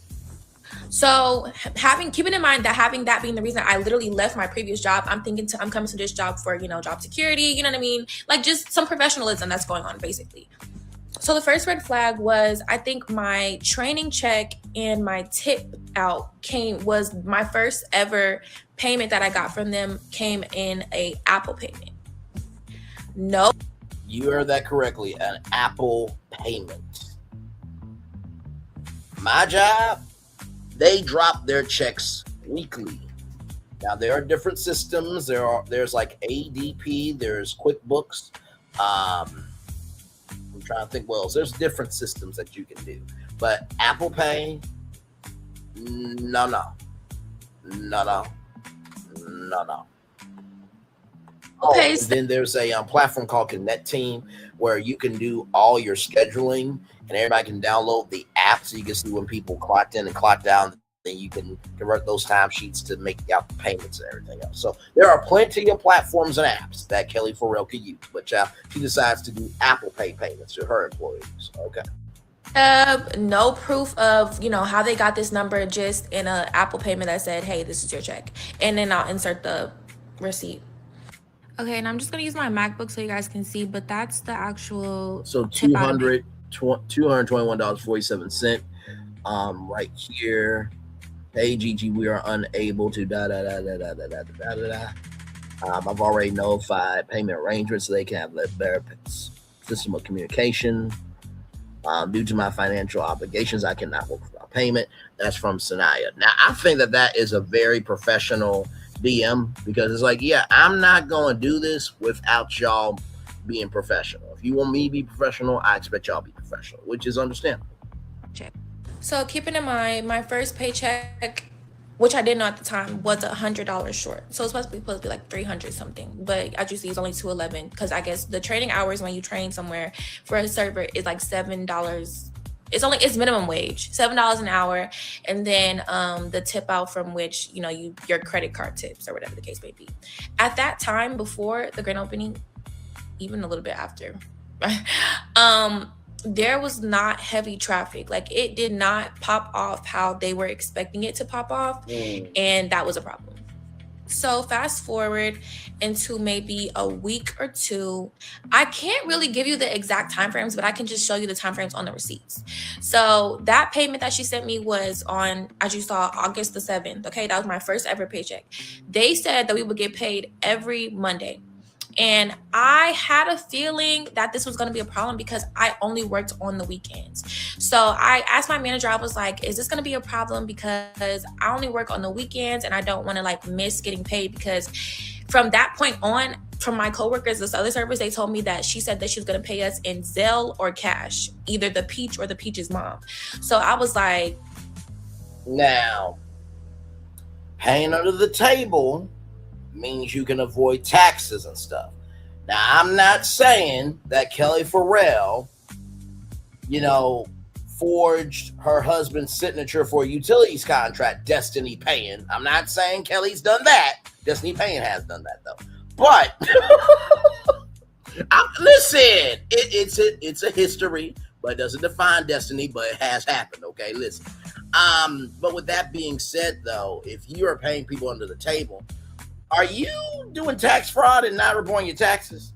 So keeping in mind that having that being the reason I literally left my previous job, I'm coming to this job for, job security, you know what I mean? Like just some professionalism that's going on basically. So the first red flag was, I think my training check and my tip out was my first ever payment that I got from them came in a Apple payment. No. You heard that correctly, an Apple payment. My job, they drop their checks weekly. Now there are different systems. There's like ADP, there's QuickBooks. I'm trying to think. Well, there's different systems that you can do, but Apple Pay, no. Okay, And then there's a platform called Connect Team where you can do all your scheduling and everybody can download the app so you can see when people clocked in and clocked out. Then you can convert those timesheets to make out the payments and everything else. So there are plenty of platforms and apps that Kelli Farrell could use, but she decides to do Apple Pay payments to her employees. Okay. No proof of, how they got this number, just in an Apple payment that said, hey, this is your check. And then I'll insert the receipt. Okay, and I'm just going to use my MacBook so you guys can see, but that's the actual So tip out of it. $221.47. Right here. Hey, Gigi, we are unable to I've already notified payment arrangements so they can have a better system of communication. Due to my financial obligations, I cannot work without payment. That's from Sanaya. Now, I think that is a very professional DM because it's like, yeah, I'm not going to do this without y'all being professional. If you want me to be professional, I expect y'all to be professional, which is understandable. So keeping in mind, my first paycheck, which I didn't know at the time, was $100 short. So it's supposed to be like 300 something. But as you see, it's only $211 because I guess the training hours when you train somewhere for a server is like $7. It's minimum wage, $7 an hour, and then the tip out from which your credit card tips or whatever the case may be. At that time, before the grand opening, even a little bit after, there was not heavy traffic. Like it did not pop off how they were expecting it to pop off, and that was a problem. So fast forward into maybe a week or two. I can't really give you the exact timeframes, but I can just show you the timeframes on the receipts. So that payment that she sent me was on, as you saw, August the 7th. Okay, that was my first ever paycheck. They said that we would get paid every Monday. And I had a feeling that this was going to be a problem because I only worked on the weekends. So I asked my manager, I was like, is this going to be a problem? Because I only work on the weekends and I don't want to miss getting paid. Because from that point on, from my coworkers, this other service, they told me that she said that she was going to pay us in Zelle or cash, either the Peach or the Peach's mom. So I was like, now, paying under the table means you can avoid taxes and stuff. Now, I'm not saying that Kelli Farrell, forged her husband's signature for a utilities contract, Destiny Paying. I'm not saying Kelly's done that. Destiny Paying has done that, though. But, listen, it's a history, but it doesn't define destiny, but it has happened, okay? Listen. But with that being said, though, if you are paying people under the table, are you doing tax fraud and not reporting your taxes?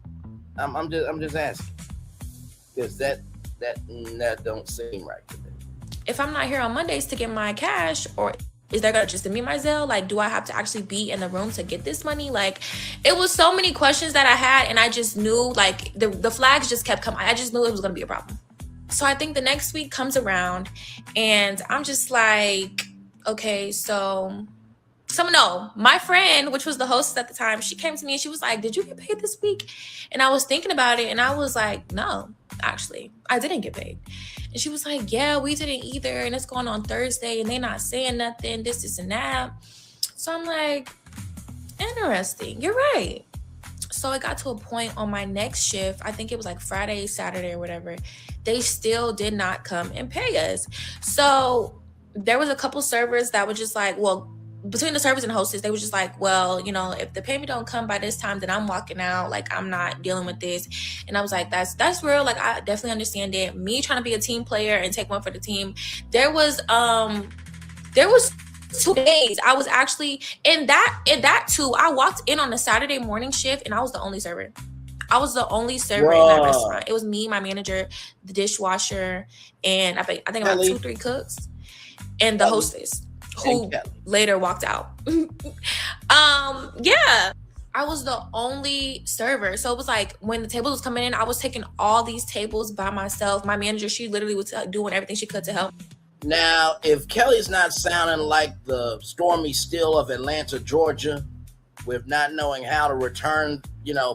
I'm just asking, because that don't seem right to me. If I'm not here on Mondays to get my cash, or is there gonna just send me my Zelle? Do I have to actually be in the room to get this money? It was so many questions that I had, and I just knew the flags just kept coming. I just knew it was gonna be a problem. So I think the next week comes around, and I'm just like, okay, so. No, my friend, which was the hostess at the time, she came to me and she was like, did you get paid this week? And I was thinking about it and I was like, no, actually, I didn't get paid. And she was like, yeah, we didn't either. And it's going on Thursday and they're not saying nothing, this and that. So I'm like, interesting. You're right. So it got to a point on my next shift, I think it was Friday, Saturday or whatever, they still did not come and pay us. So there was a couple servers that were just between the servers and hostess, they were just well, if the payment don't come by this time, then I'm walking out. I'm not dealing with this. And I was like, that's real. I definitely understand it. Me trying to be a team player and take one for the team. There was 2 days I was actually in that too. I walked in on a Saturday morning shift and I was the only server. I was the only server in that restaurant. It was me, my manager, the dishwasher, and I think about 2-3 cooks, and the hostess, who later walked out. Yeah, I was the only server. So it was when the tables was coming in, I was taking all these tables by myself. My manager, she literally was doing everything she could to help. Now, if Kelly's not sounding like the Stormy Steele of Atlanta, Georgia, with not knowing how to return,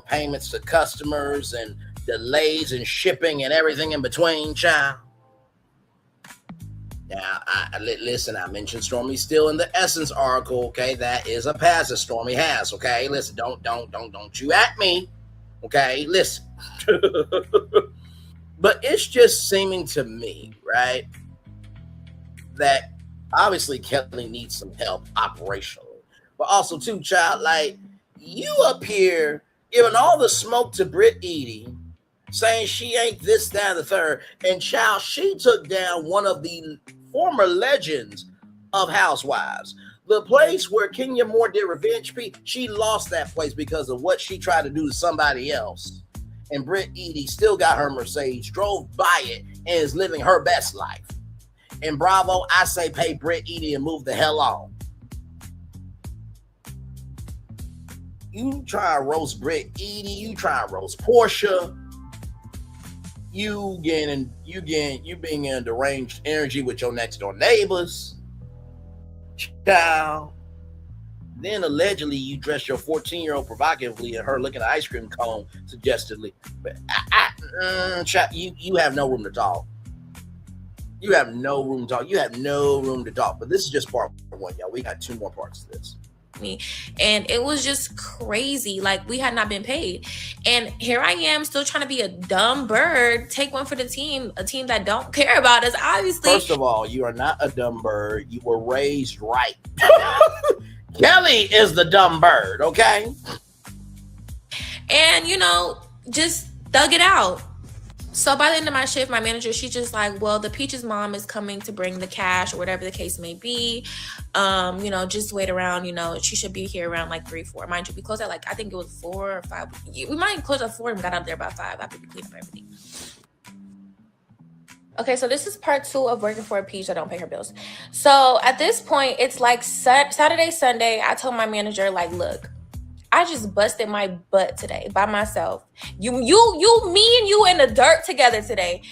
payments to customers and delays in shipping and everything in between, child. Now, listen, I mentioned Stormy still in the Essence article, okay? That is a pass that Stormy has, okay? Listen, don't you at me, okay? Listen. But it's just seeming to me, right, that obviously Kelli needs some help operationally. But also, too, child, like, you up here giving all the smoke to Britt Edie, saying she ain't this, that, and the third. And child, she took down one of the former legends of Housewives. The place where Kenya Moore did Revenge P, she lost that place because of what she tried to do to somebody else. And Britt Edie still got her Mercedes, drove by it, and is living her best life. And bravo, I say pay Britt Edie and move the hell on. You try to roast Britt Edie, you try to roast Portia. You being in deranged energy with your next door neighbors. Child. Then allegedly you dress your 14-year-old provocatively and her looking at ice cream cone suggestively. But child, you have no room to talk. You have no room to talk. You have no room to talk. But this is just part one, y'all. We got 2 more parts to this. Me, and it was just crazy. Like, we had not been paid, and here I am still trying to be a dumb bird, take one for the team, a team that don't care about us, obviously. First of all, you are not a dumb bird. You were raised right. Kelli is the dumb bird, okay? And just thug it out. So by the end of my shift, my manager, she's just like, well, the Peaches mom is coming to bring the cash or whatever the case may be. Just wait around, she should be here around like 3, 4. Mind you, we closed at I think it was 4 or 5. We might close at 4 and got out there by 5 after we cleaned up everything. Okay, so this is part 2 of working for a Peach that don't pay her bills. So at this point, it's like Saturday, Sunday. I told my manager, like, look, I just busted my butt today by myself. Me and you in the dirt together today.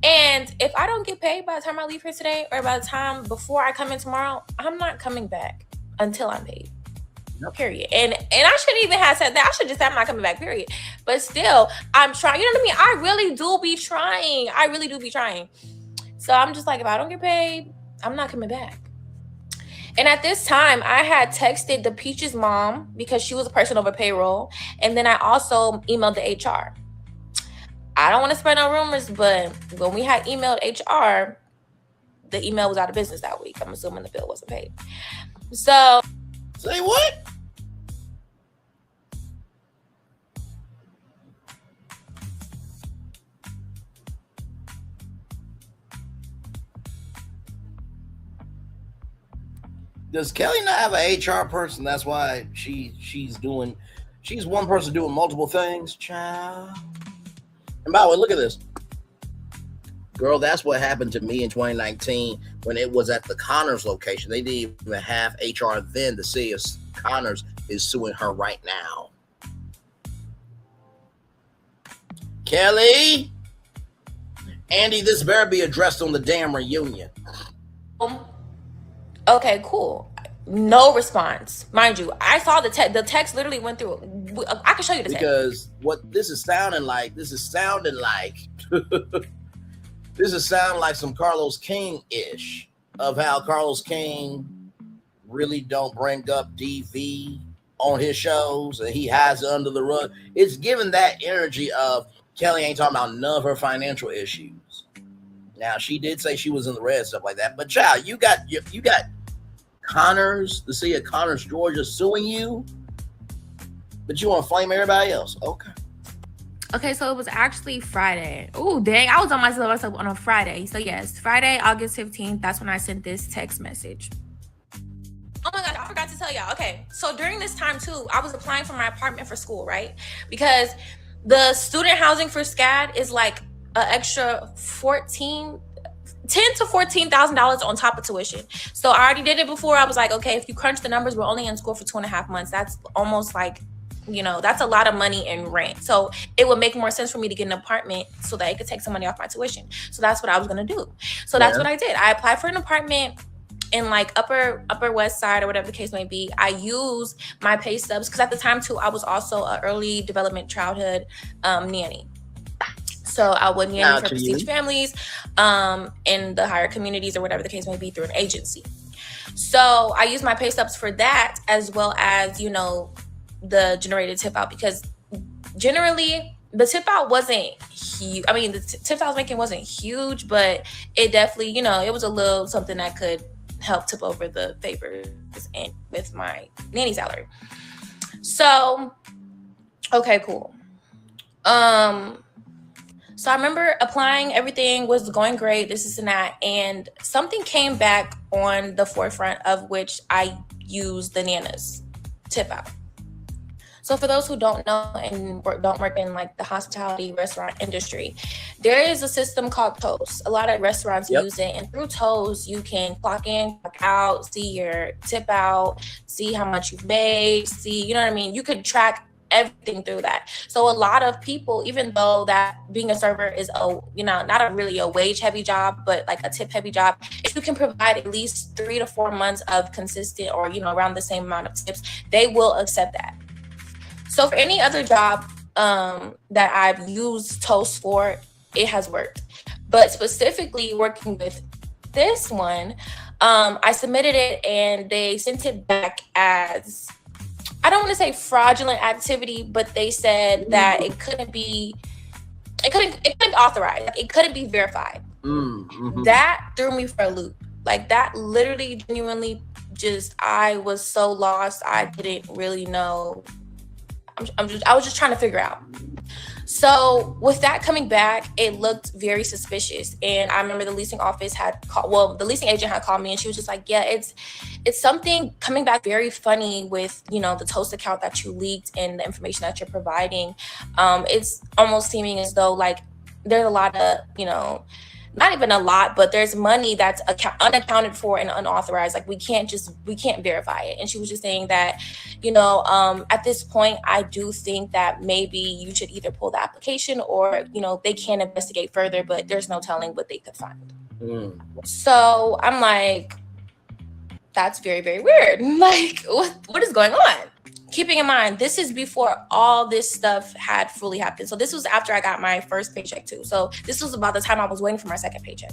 And if I don't get paid by the time I leave here today or by the time before I come in tomorrow, I'm not coming back until I'm paid. Yep. Period. And I shouldn't even have said that. I should just say I'm not coming back, period. But still, I'm trying. You know what I mean? I really do be trying. So I'm just like, if I don't get paid, I'm not coming back. And at this time, I had texted the Peaches mom because she was a person over payroll. And then I also emailed the HR. I don't want to spread no rumors, but when we had emailed HR, the email was out of business that week. I'm assuming the bill wasn't paid. So... Say what? Does Kelli not have an HR person? That's why she's one person doing multiple things, child. And by the way, look at this. Girl, that's what happened to me in 2019 when it was at the Connors location. They didn't even have HR then. The city of Connors is suing her right now. Kelli, Andy, this better be addressed on the damn reunion. Okay, cool. No response. Mind you, I saw the text literally went through. I can show you the text. Because what this is sounding like, this is sounding like some Carlos King-ish of how Carlos King really don't bring up DV on his shows and he hides it under the rug. It's giving that energy of Kelli ain't talking about none of her financial issues. Now, she did say she was in the red, stuff like that. But child, you got Connors, the city of Connors, Georgia, suing you, but you want to flame everybody else. Okay, so it was actually Friday. Oh, dang. I was on myself on a Friday. So, yes, Friday, August 15th, that's when I sent this text message. Oh, my God, I forgot to tell y'all. Okay, so during this time, too, I was applying for my apartment for school, right? Because the student housing for SCAD is like an extra $10,000 to $14,000 on top of tuition. So I already did it before. I was like, okay, if you crunch the numbers, we're only in school for 2.5 months. That's almost like, that's a lot of money in rent. So it would make more sense for me to get an apartment so that I could take some money off my tuition. So that's what I was going to do. So that's what I did. I applied for an apartment in like upper west side or whatever the case may be. I used my pay stubs because at the time too, I was also an early development childhood nanny. So I would nanny Now for to prestige you. families in the higher communities or whatever the case may be through an agency. So I use my pay stubs for that, as well as, you know, the generated tip out, because generally the tip out wasn't huge. I mean, the tip I was making wasn't huge, but it definitely, you know, it was a little something that could help tip over the favors and with my nanny salary. So, okay, cool. So I remember applying, everything was going great, this and that, and something came back on the forefront of which I used the Nana's tip out. So for those who don't know and don't work in like the hospitality restaurant industry, there is a system called Toast. A lot of restaurants use it, and through Toast, you can clock in, clock out, see your tip out, see how much you've made, see, you know what I mean? You could track everything through that. So a lot of people, even though that being a server is not a really a wage heavy job, but like a tip heavy job, if you can provide at least 3 to 4 months of consistent or, you know, around the same amount of tips, they will accept that. So for any other job that I've used Toast for, it has worked. But specifically working with this one, I submitted it and they sent it back as, I don't want to say fraudulent activity, but they said that it couldn't be authorized. It couldn't be verified. That threw me for a loop. Like that literally, genuinely, I was so lost. I didn't really know. I was just trying to figure out. So with that coming back, it looked very suspicious. And I remember the leasing office the leasing agent had called me and she was just like, yeah, it's something coming back very funny with, you know, the Toast account that you leaked and the information that you're providing. It's almost seeming as though like there's a lot of, you know, not even a lot, but there's money that's unaccounted for and unauthorized. Like we can't verify it. And she was just saying that, you know, at this point, I do think that maybe you should either pull the application or, you know, they can investigate further, but there's no telling what they could find. So I'm like, that's very, very weird. Like, what is going on? Keeping in mind, this is before all this stuff had fully happened. So this was after I got my first paycheck too. So this was about the time I was waiting for my second paycheck.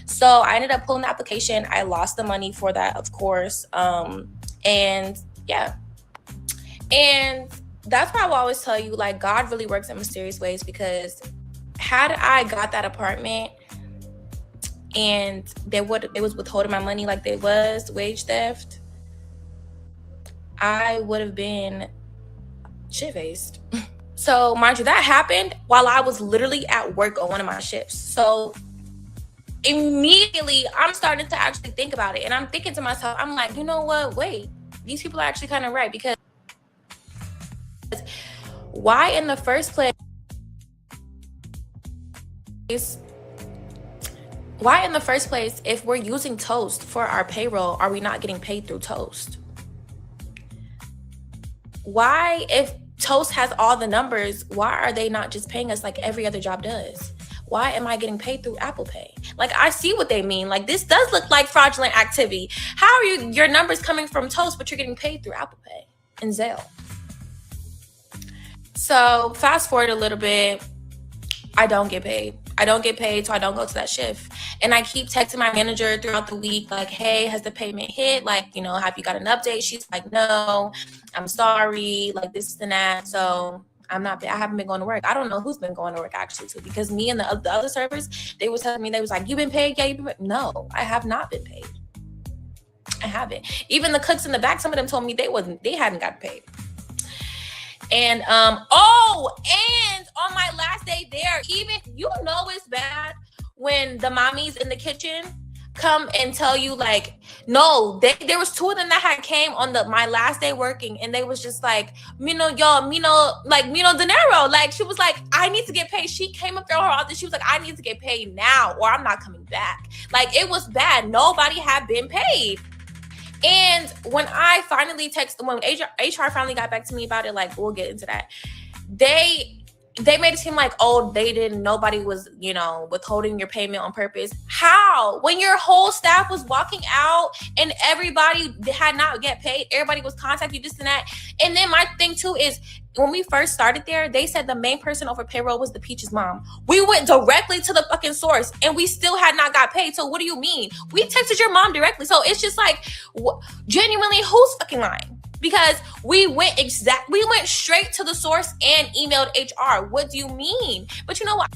So I ended up pulling the application. I lost the money for that, of course. And yeah. And that's why I will always tell you, like, God really works in mysterious ways, because had I got that apartment and it was withholding my money like they was wage theft, I would have been shit-faced. So mind you, that happened while I was literally at work on one of my shifts. So immediately I'm starting to actually think about it. And I'm thinking to myself, I'm like, you know what? Wait, these people are actually kind of right. Because why in the first place, if we're using Toast for our payroll, are we not getting paid through Toast? Why, if Toast has all the numbers, why are they not just paying us like every other job does? Why am I getting paid through Apple Pay? Like, I see what they mean. Like, this does look like fraudulent activity. How are your numbers coming from Toast, but you're getting paid through Apple Pay and Zelle? So fast forward a little bit, I don't get paid. So I don't go to that shift. And I keep texting my manager throughout the week, like, hey, has the payment hit? Like, you know, have you got an update? She's like, no, I'm sorry, like this and that. So I haven't been going to work. I don't know who's been going to work actually too, because me and the other servers, they was telling me, they was like, you been paid? Yeah, you been paid? No, I have not been paid. I haven't. Even the cooks in the back, some of them told me they hadn't got paid. And and on my last day there, even, you know, it's bad when the mommies in the kitchen come and tell you, like, no, there was 2 of them that had came on my last day working, and they was just like, dinero. Like, she was like, I need to get paid. She came up there her office. She was like, I need to get paid now or I'm not coming back. Like, it was bad. Nobody had been paid. And when I finally when HR finally got back to me about it, like, we'll get into that, they they made it seem like, oh, nobody was, you know, withholding your payment on purpose. How? When your whole staff was walking out and everybody had not get paid, everybody was contacting you, this and that. And then my thing too is, when we first started there, they said the main person over payroll was the Peach's mom. We went directly to the fucking source and we still had not got paid. So what do you mean? We texted your mom directly. So it's just like, genuinely, who's fucking lying? Because we went straight to the source and emailed HR. What do you mean? But you know what?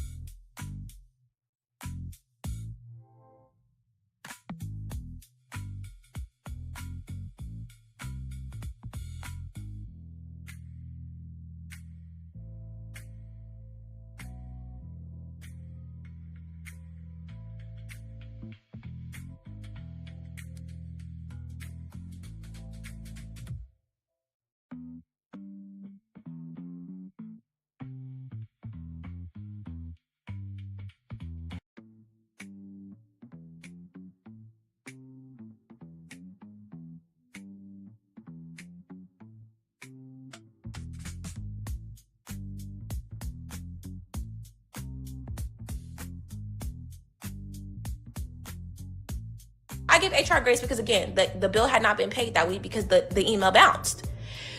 I give HR grace because, again, the bill had not been paid that week because the email bounced.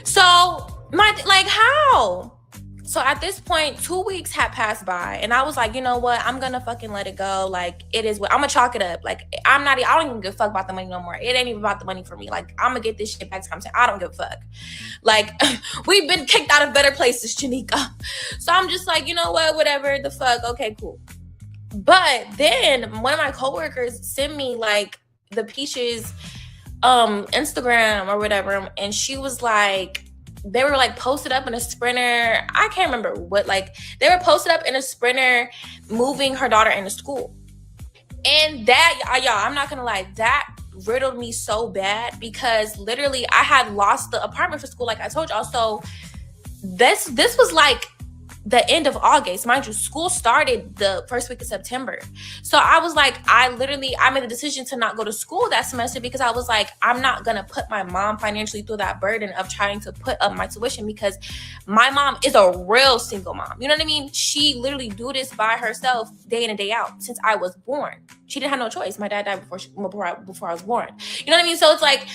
So, how? So at this point, 2 weeks had passed by, and I was like, you know what? I'm gonna fucking let it go. Like, it is what I'm gonna chalk it up. Like, I don't even give a fuck about the money no more. It ain't even about the money for me. Like, I'm gonna get this shit back to Compton. I don't give a fuck. Like, we've been kicked out of better places, Janika. So I'm just like, you know what? Whatever the fuck. Okay, cool. But then one of my coworkers sent me like the Peaches Instagram or whatever, and she was like, they were like posted up in a Sprinter. I can't remember what, like they were posted up in a Sprinter moving her daughter into school. And that, y'all, I'm not gonna lie, that riddled me so bad because literally I had lost the apartment for school, like I told y'all. So this was like the end of August. Mind you, school started the first week of September. So I was like, I made the decision to not go to school that semester because I was like, I'm not going to put my mom financially through that burden of trying to put up my tuition because my mom is a real single mom. You know what I mean? She literally do this by herself day in and day out since I was born. She didn't have no choice. My dad died before I was born. You know what I mean? So it's like,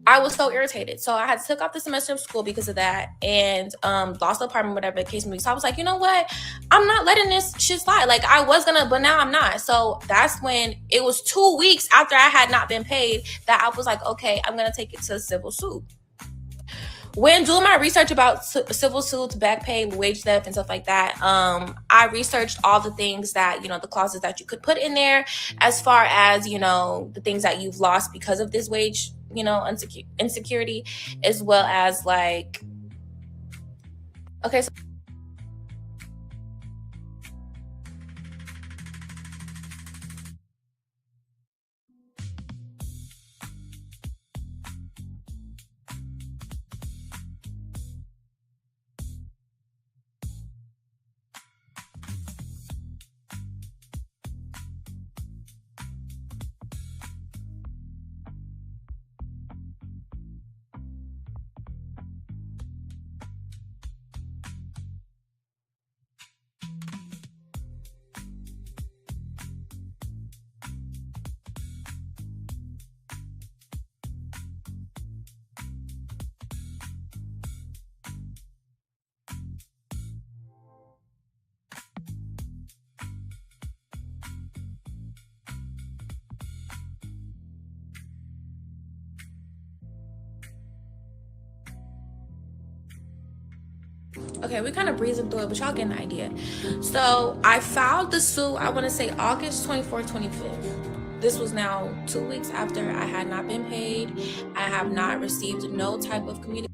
I was so irritated. So I had took off the semester of school because of that and lost the apartment, whatever the case may be. So I was like, you know what? I'm not letting this shit slide. Like I was gonna, but now I'm not. So that's when it was 2 weeks after I had not been paid that I was like, okay, I'm gonna take it to civil suit. When doing my research about civil suits, back pay, wage theft, and stuff like that, I researched all the things that, you know, the clauses that you could put in there as far as, you know, the things that you've lost because of this wage, you know, insecurity, as well as like, okay, so okay, we kind of breezing through it, but y'all get an idea. So I filed the suit, I want to say August 24th, 25th. This was now 2 weeks after I had not been paid. I have not received no type of communication.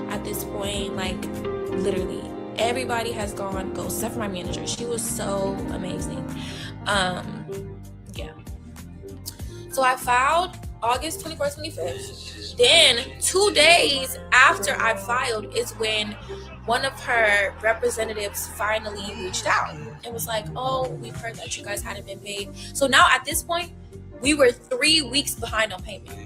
At this point, like literally everybody has gone ghost except for my manager. She was so amazing. Yeah. So I filed August 24th, 25th. Then 2 days after I filed is when one of her representatives finally reached out and was like, oh, we've heard that you guys hadn't been paid. So now at this point, we were 3 weeks behind on payment.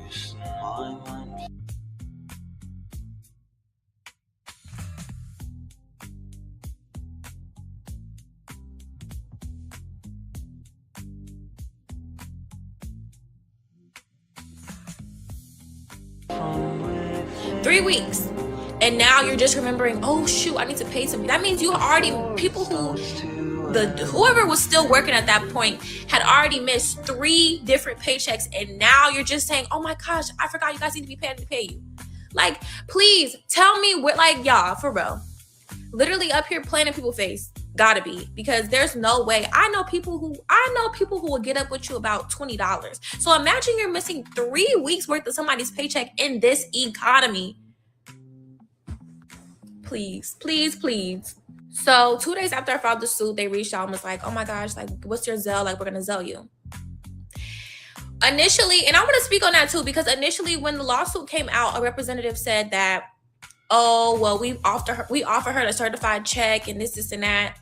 3 weeks. And now you're just remembering, oh shoot, I need to pay somebody. That means you already, people whoever was still working at that point had already missed 3 different paychecks, and now you're just saying, oh my gosh, I forgot you guys need to be paid to pay you. Like, please tell me what, like, y'all, for real. Literally up here playing in people's face. Gotta be, because there's no way. I know people who will get up with you about $20. So imagine you're missing 3 weeks worth of somebody's paycheck in this economy. Please, please, please. So 2 days after I filed the suit, they reached out and was like, oh my gosh, like, what's your Zelle? Like, we're gonna Zelle you. Initially, and I want to speak on that too, because initially when the lawsuit came out, a representative said that, oh, well, we offer her a certified check and this and that.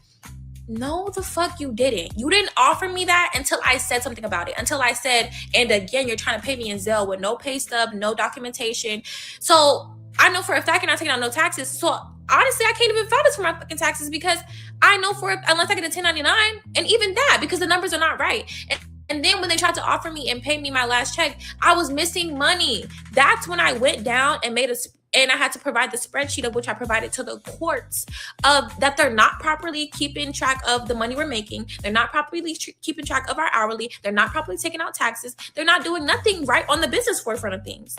No, the fuck you didn't. You didn't offer me that until I said something about it. Until I said, and again, you're trying to pay me in Zelle with no pay stub, no documentation. So I know for a fact you're not taking out no taxes. So honestly, I can't even file this for my fucking taxes, because I know unless I get a 1099, and even that, because the numbers are not right. And then when they tried to offer me and pay me my last check, I was missing money. That's when I went down and and I had to provide the spreadsheet, of which I provided to the courts, of that they're not properly keeping track of the money we're making. They're not properly keeping track of our hourly. They're not properly taking out taxes. They're not doing nothing right on the business forefront of things.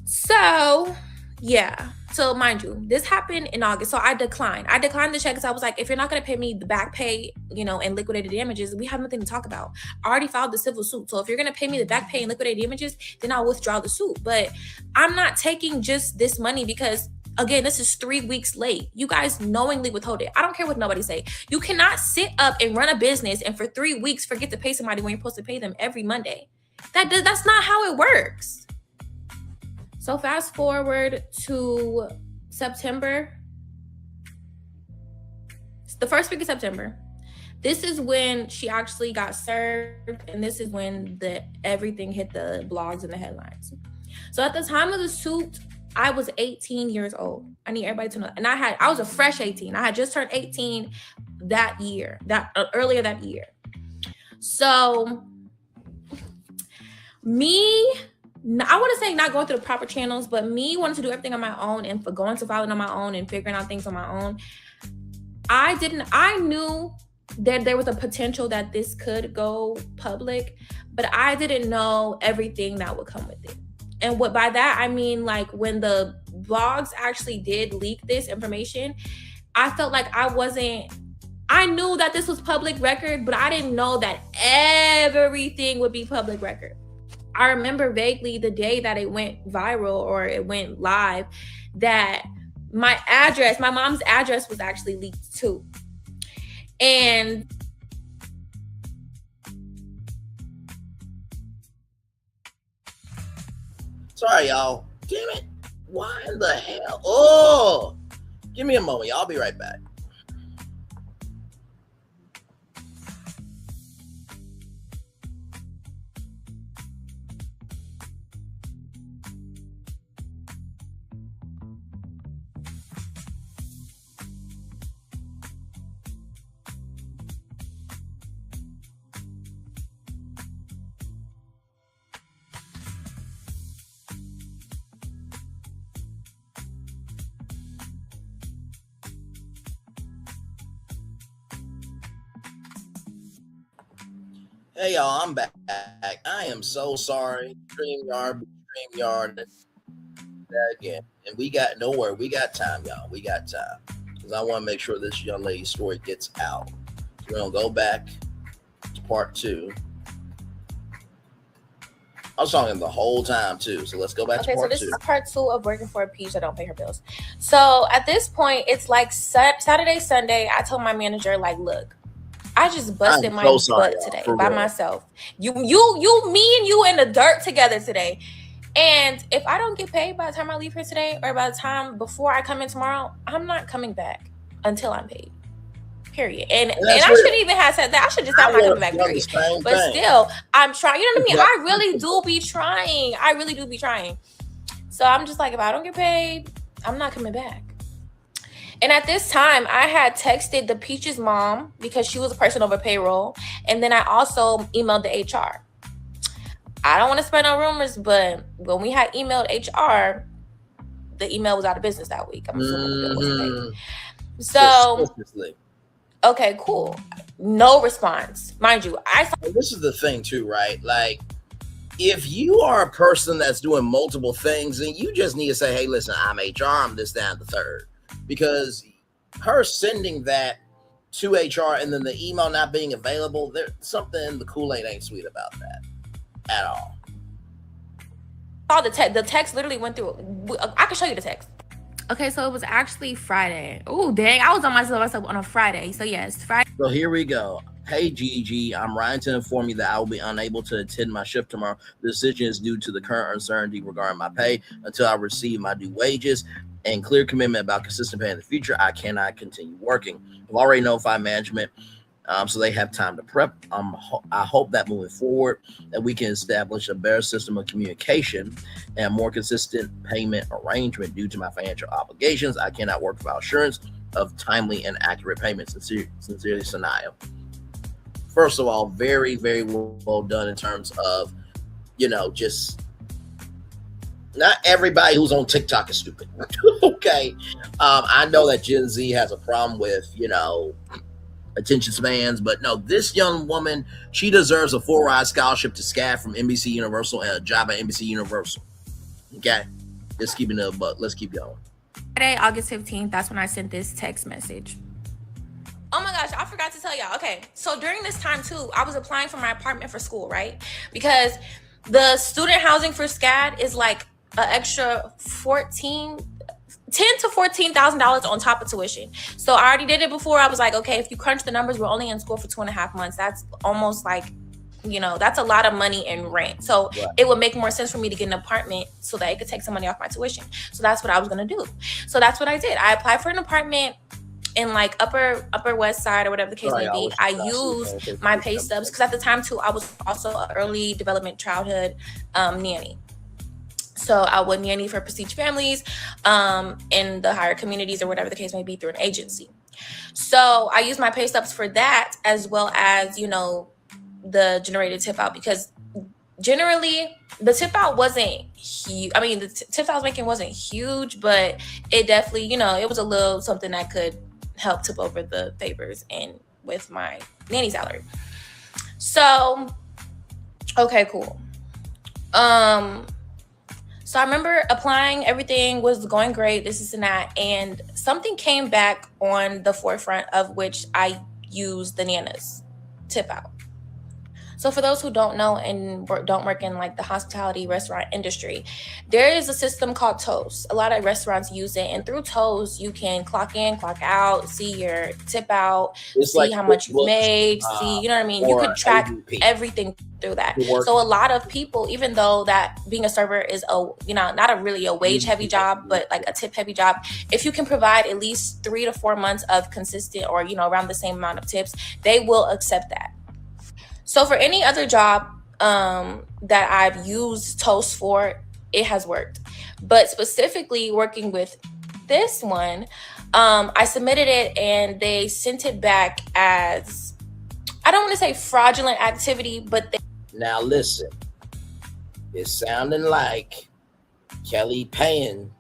So, yeah. So mind you, this happened in August. So I declined the check, because I was like, if you're not going to pay me the back pay, and liquidated damages, we have nothing to talk about. I already filed the civil suit. So if you're going to pay me the back pay and liquidated damages, then I'll withdraw the suit. But I'm not taking just this money, because again, this is 3 weeks late. You guys knowingly withhold it. I don't care what nobody say. You cannot sit up and run a business and for 3 weeks forget to pay somebody when you're supposed to pay them every Monday. That's not how it works. So fast forward to September, the first week of September. This is when she actually got served, and this is when everything hit the blogs and the headlines. So at the time of the suit, I was 18 years old. I need everybody to know. And I was a fresh 18. I had just turned 18 earlier that year. So I want to say not going through the proper channels, but me wanting to do everything on my own and for going to filing on my own and figuring out things on my own. I knew that there was a potential that this could go public, but I didn't know everything that would come with it. And by that, I mean, like, when the blogs actually did leak this information, I felt like I knew that this was public record, but I didn't know that everything would be public record. I remember vaguely the day that it went viral or it went live, that my mom's address was actually leaked too. And sorry, y'all. Damn it. Why in the hell? Oh, give me a moment, y'all. I'll be right back. Hey y'all, I'm back. I am so sorry. StreamYard again. And we got time, y'all. We got time. Because I want to make sure this young lady's story gets out. So we're gonna go back to part 2. I was talking the whole time too. So let's go back to part 2. Okay, so this is part 2 of working for a peach that don't pay her bills. So at this point, it's like Saturday, Sunday, I told my manager, like, look, I just busted my butt today by real. myself. You, me and you in the dirt together today. And if I don't get paid by the time I leave here today, or by the time before I come in tomorrow, I'm not coming back until I'm paid. Period. And I shouldn't even have said that. I should just say I'm not coming back, period. But still, I'm trying. You know what I mean? I really do be trying. I really do be trying. So I'm just like, if I don't get paid, I'm not coming back. And at this time, I had texted the Peach's mom because she was a person over payroll. And then I also emailed the HR. I don't want to spread no rumors, but when we had emailed HR, the email was out of business that week. I'm assuming the bill wasn't paid. So, okay, cool. No response. Mind you, this is the thing too, right? Like, if you are a person that's doing multiple things, then you just need to say, hey, listen, I'm HR, I'm this, that, and the third. Because her sending that to HR and then the email not being available, there's something in the Kool-Aid ain't sweet about that at all. The text literally went through. I can show you the text. Okay, so it was actually Friday. Oh, dang. I was on myself on a Friday. So, yes, Friday. So here we go. Hey, Gigi, I'm writing to inform you that I will be unable to attend my shift tomorrow. The decision is due to the current uncertainty regarding my pay until I receive my due wages and clear commitment about consistent pay in the future. I cannot continue working. I've already notified management, so they have time to prep. I hope that moving forward that we can establish a better system of communication and a more consistent payment arrangement due to my financial obligations. I cannot work without assurance of timely and accurate payments. Sincerely, Sanaya. First of all, very, very well done in terms of, just not everybody who's on TikTok is stupid. Okay. I know that Gen Z has a problem with, attention spans, but no, this young woman, she deserves a full ride scholarship to SCAD from NBC Universal and a job at NBC Universal. Okay. Let's keep it up, but let's keep going. Friday, August 15th, that's when I sent this text message. Oh my gosh, I forgot to tell y'all. Okay, so during this time too, I was applying for my apartment for school, right? Because the student housing for SCAD is like an extra $10,000 to $14,000 on top of tuition. So I already did it before. I was like, okay, if you crunch the numbers, we're only in school for 2.5 months. That's almost like, that's a lot of money in rent. So it would make more sense for me to get an apartment so that it could take some money off my tuition. So that's what I was gonna do. So that's what I did. I applied for an apartment in like upper west side or whatever the case may be. I used my pay stubs because at the time too, I was also an early development childhood nanny. So I would nanny for prestige families in the higher communities or whatever the case may be through an agency. So I used my pay stubs for that as well as, the generated tip out, because generally the tip out wasn't huge. I mean, the tips I was making wasn't huge, but it definitely, it was a little something that could help tip over the favors and with my nanny salary. So, okay, cool. So I remember applying, everything was going great, this and that, and something came back on the forefront of which I used the Nana's tip out. So for those who don't know and don't work in like the hospitality restaurant industry, there is a system called Toast. A lot of restaurants use it, and through Toast, you can clock in, clock out, see your tip out, see like how much you made, see, you know what I mean? You could track everything through that. So a lot of people, even though that being a server is not a really a wage heavy job, but like a tip heavy job, if you can provide at least 3 to 4 months of consistent or, around the same amount of tips, they will accept that. So for any other job that I've used Toast for, it has worked. But specifically working with this one, I submitted it and they sent it back as, I don't want to say fraudulent activity, but now listen, it's sounding like Kelli paying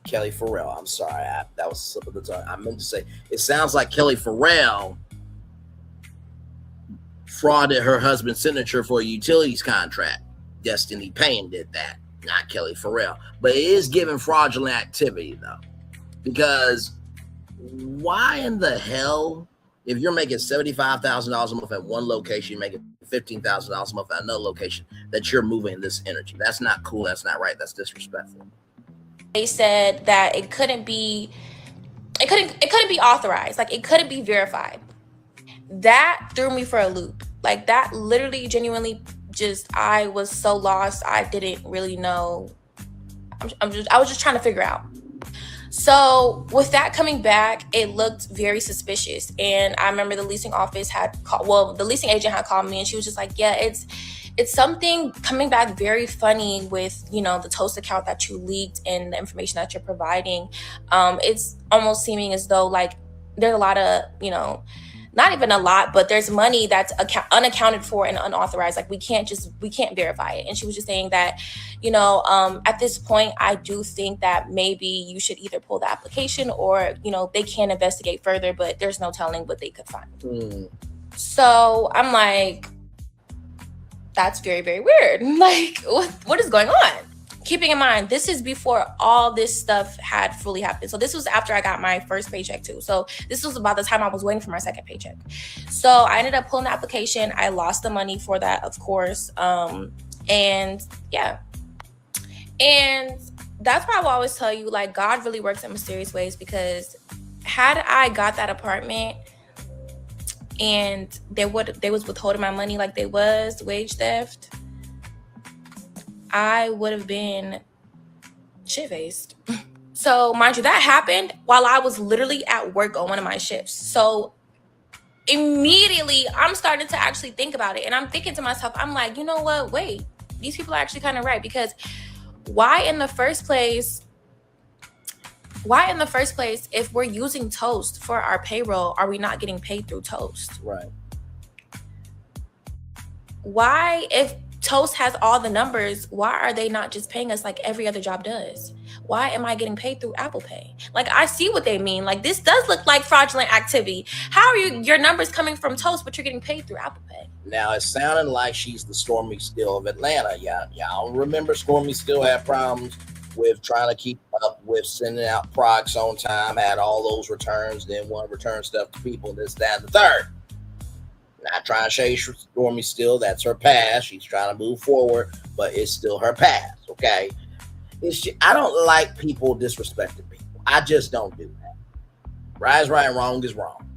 Kelly Farrell. I'm sorry, that was a slip of the tongue. I meant to say, it sounds like Kelly Farrell frauded her husband's signature for a utilities contract. Destiny Payne did that, not Kelly Farrell. But it is giving fraudulent activity though, because why in the hell, if you're making $75,000 a month at one location, you're making $15,000 a month at another location, that you're moving this energy? That's not cool. That's not right. That's disrespectful. They said that it couldn't be authorized, like it couldn't be verified. that threw me for a loop. Like that literally, genuinely, I was so lost. I didn't really know. I was just trying to figure out. So with that coming back, it looked very suspicious. And I remember the leasing office the leasing agent had called me, and she was just like, yeah, it's something coming back very funny with, the Toast account that you leaked and the information that you're providing. It's almost seeming as though like there's a lot of, not even a lot, but there's money that's unaccounted for and unauthorized. Like we can't verify it. And she was just saying that, at this point, I do think that maybe you should either pull the application or, they can investigate further, but there's no telling what they could find. So I'm like, that's very, very weird. Like, what is going on? Keeping in mind, this is before all this stuff had fully happened. So this was after I got my first paycheck too. So this was about the time I was waiting for my second paycheck. So I ended up pulling the application. I lost the money for that, of course. And yeah. And that's why I will always tell you, like, God really works in mysterious ways, because had I got that apartment and they was withholding my money like they was wage theft, I would have been shit-faced. So mind you, that happened while I was literally at work on one of my shifts. So immediately I'm starting to actually think about it. And I'm thinking to myself, I'm like, you know what? Wait, these people are actually kind of right. Because why in the first place, if we're using Toast for our payroll, are we not getting paid through Toast? Right. Why, if Toast has all the numbers, why are they not just paying us like every other job does? Why am I getting paid through Apple Pay? Like, I see what they mean. Like, this does look like fraudulent activity. How are your numbers coming from Toast, but you're getting paid through Apple Pay? Now, it's sounding like she's the Stormy Steele of Atlanta. Y'all remember Stormy Steele had problems with trying to keep up with sending out products on time, had all those returns, then want to return stuff to people, this, that, and the third. Not trying to shade Stormy Steele. That's her past. She's trying to move forward, but it's still her past, okay? I don't like people disrespecting people. I just don't do that. Right is right and wrong is wrong,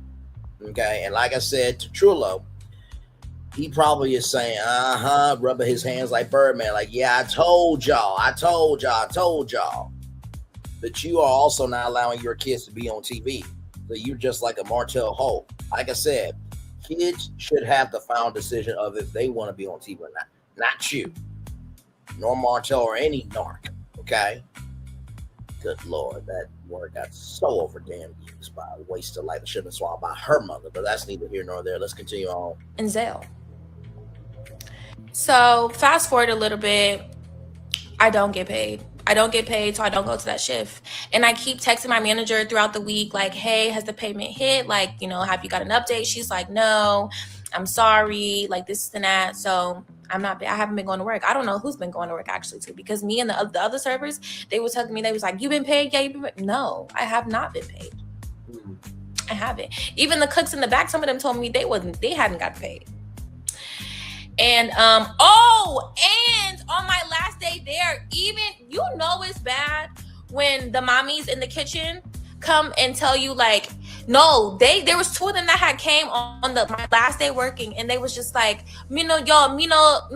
okay? And like I said to Trullo, he probably is saying, rubbing his hands like Birdman, like, yeah, I told y'all. But you are also not allowing your kids to be on TV. So you're just like a Martell Holt. Like I said, kids should have the final decision of if they want to be on TV or not you, nor Martell or any narc, okay? Good Lord, that word got so over damn used by a waste of life. It should have been swallowed by her mother, but that's neither here nor there. Let's continue on. And Zale. So fast forward a little bit, I don't get paid, so I don't go to that shift. And I keep texting my manager throughout the week, like, hey, has the payment hit? Like, have you got an update? She's like, no, I'm sorry, like this and that. So I haven't been going to work. I don't know who's been going to work actually too, because me and the other servers, they was telling me, they was like, you been paid? Yeah, you been paid? No, I have not been paid. I haven't. Even the cooks in the back, some of them told me they hadn't got paid. And and on my last day there, even it's bad when the mommies in the kitchen come and tell you, like, no, there was two of them that had came on my last day working, and they was just like, Mino dinero.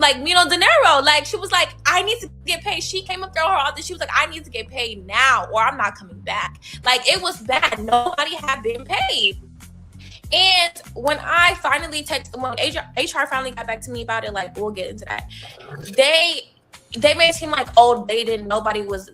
Like, she was like, I need to get paid. She came up through her office. She was like, I need to get paid now or I'm not coming back. Like, it was bad. Nobody had been paid. And when I finally when HR finally got back to me about it, like, we'll get into that, they made it seem like, nobody was,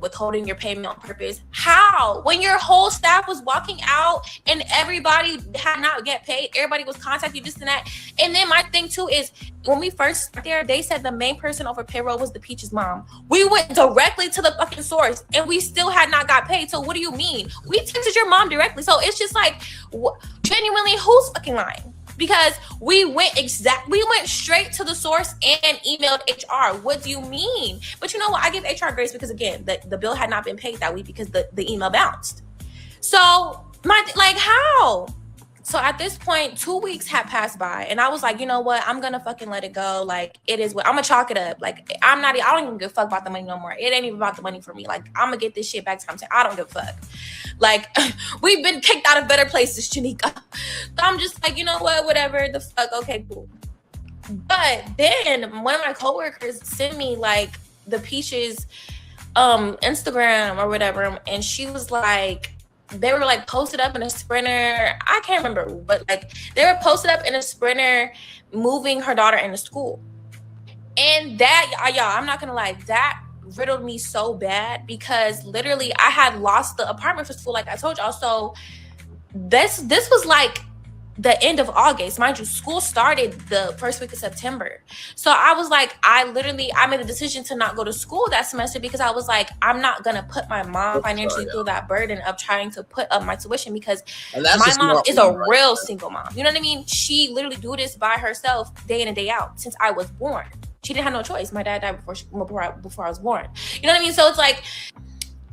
withholding your payment on purpose. How? When your whole staff was walking out and everybody had not get paid, everybody was contacting you, this and that. And then my thing too is, when we first started there, they said the main person over payroll was the Peach's mom. We went directly to the fucking source and we still had not got paid. So what do you mean? We texted your mom directly. So it's just like, genuinely, who's fucking lying? Because we went straight to the source and emailed HR. What do you mean? But you know what? I give HR grace because, again, the bill had not been paid that week because the email bounced. So how? So at this point, 2 weeks had passed by, and I was like, you know what? I'm gonna fucking let it go. Like, it is what I'm gonna chalk it up. Like, I don't even give a fuck about the money no more. It ain't even about the money for me. Like, I'm gonna get this shit back to I don't give a fuck. Like, we've been kicked out of better places, Janika. So I'm just like, you know what? Whatever the fuck. Okay, cool. But then one of my coworkers sent me like the Peaches Instagram or whatever, and she was like, they were like posted up in a Sprinter. I can't remember, but like they were posted up in a Sprinter moving her daughter into school. And that, y'all, I'm not gonna lie, that riddled me so bad because literally I had lost the apartment for school, like I told y'all. So this was like the end of August. Mind you, school started the first week of September. So I was like, I made the decision to not go to school that semester because I was like, I'm not going to put my mom financially through that burden of trying to put up my tuition because my mom is a real single mom. You know what I mean? She literally do this by herself day in and day out since I was born. She didn't have no choice. My dad died before I was born. You know what I mean? So it's like,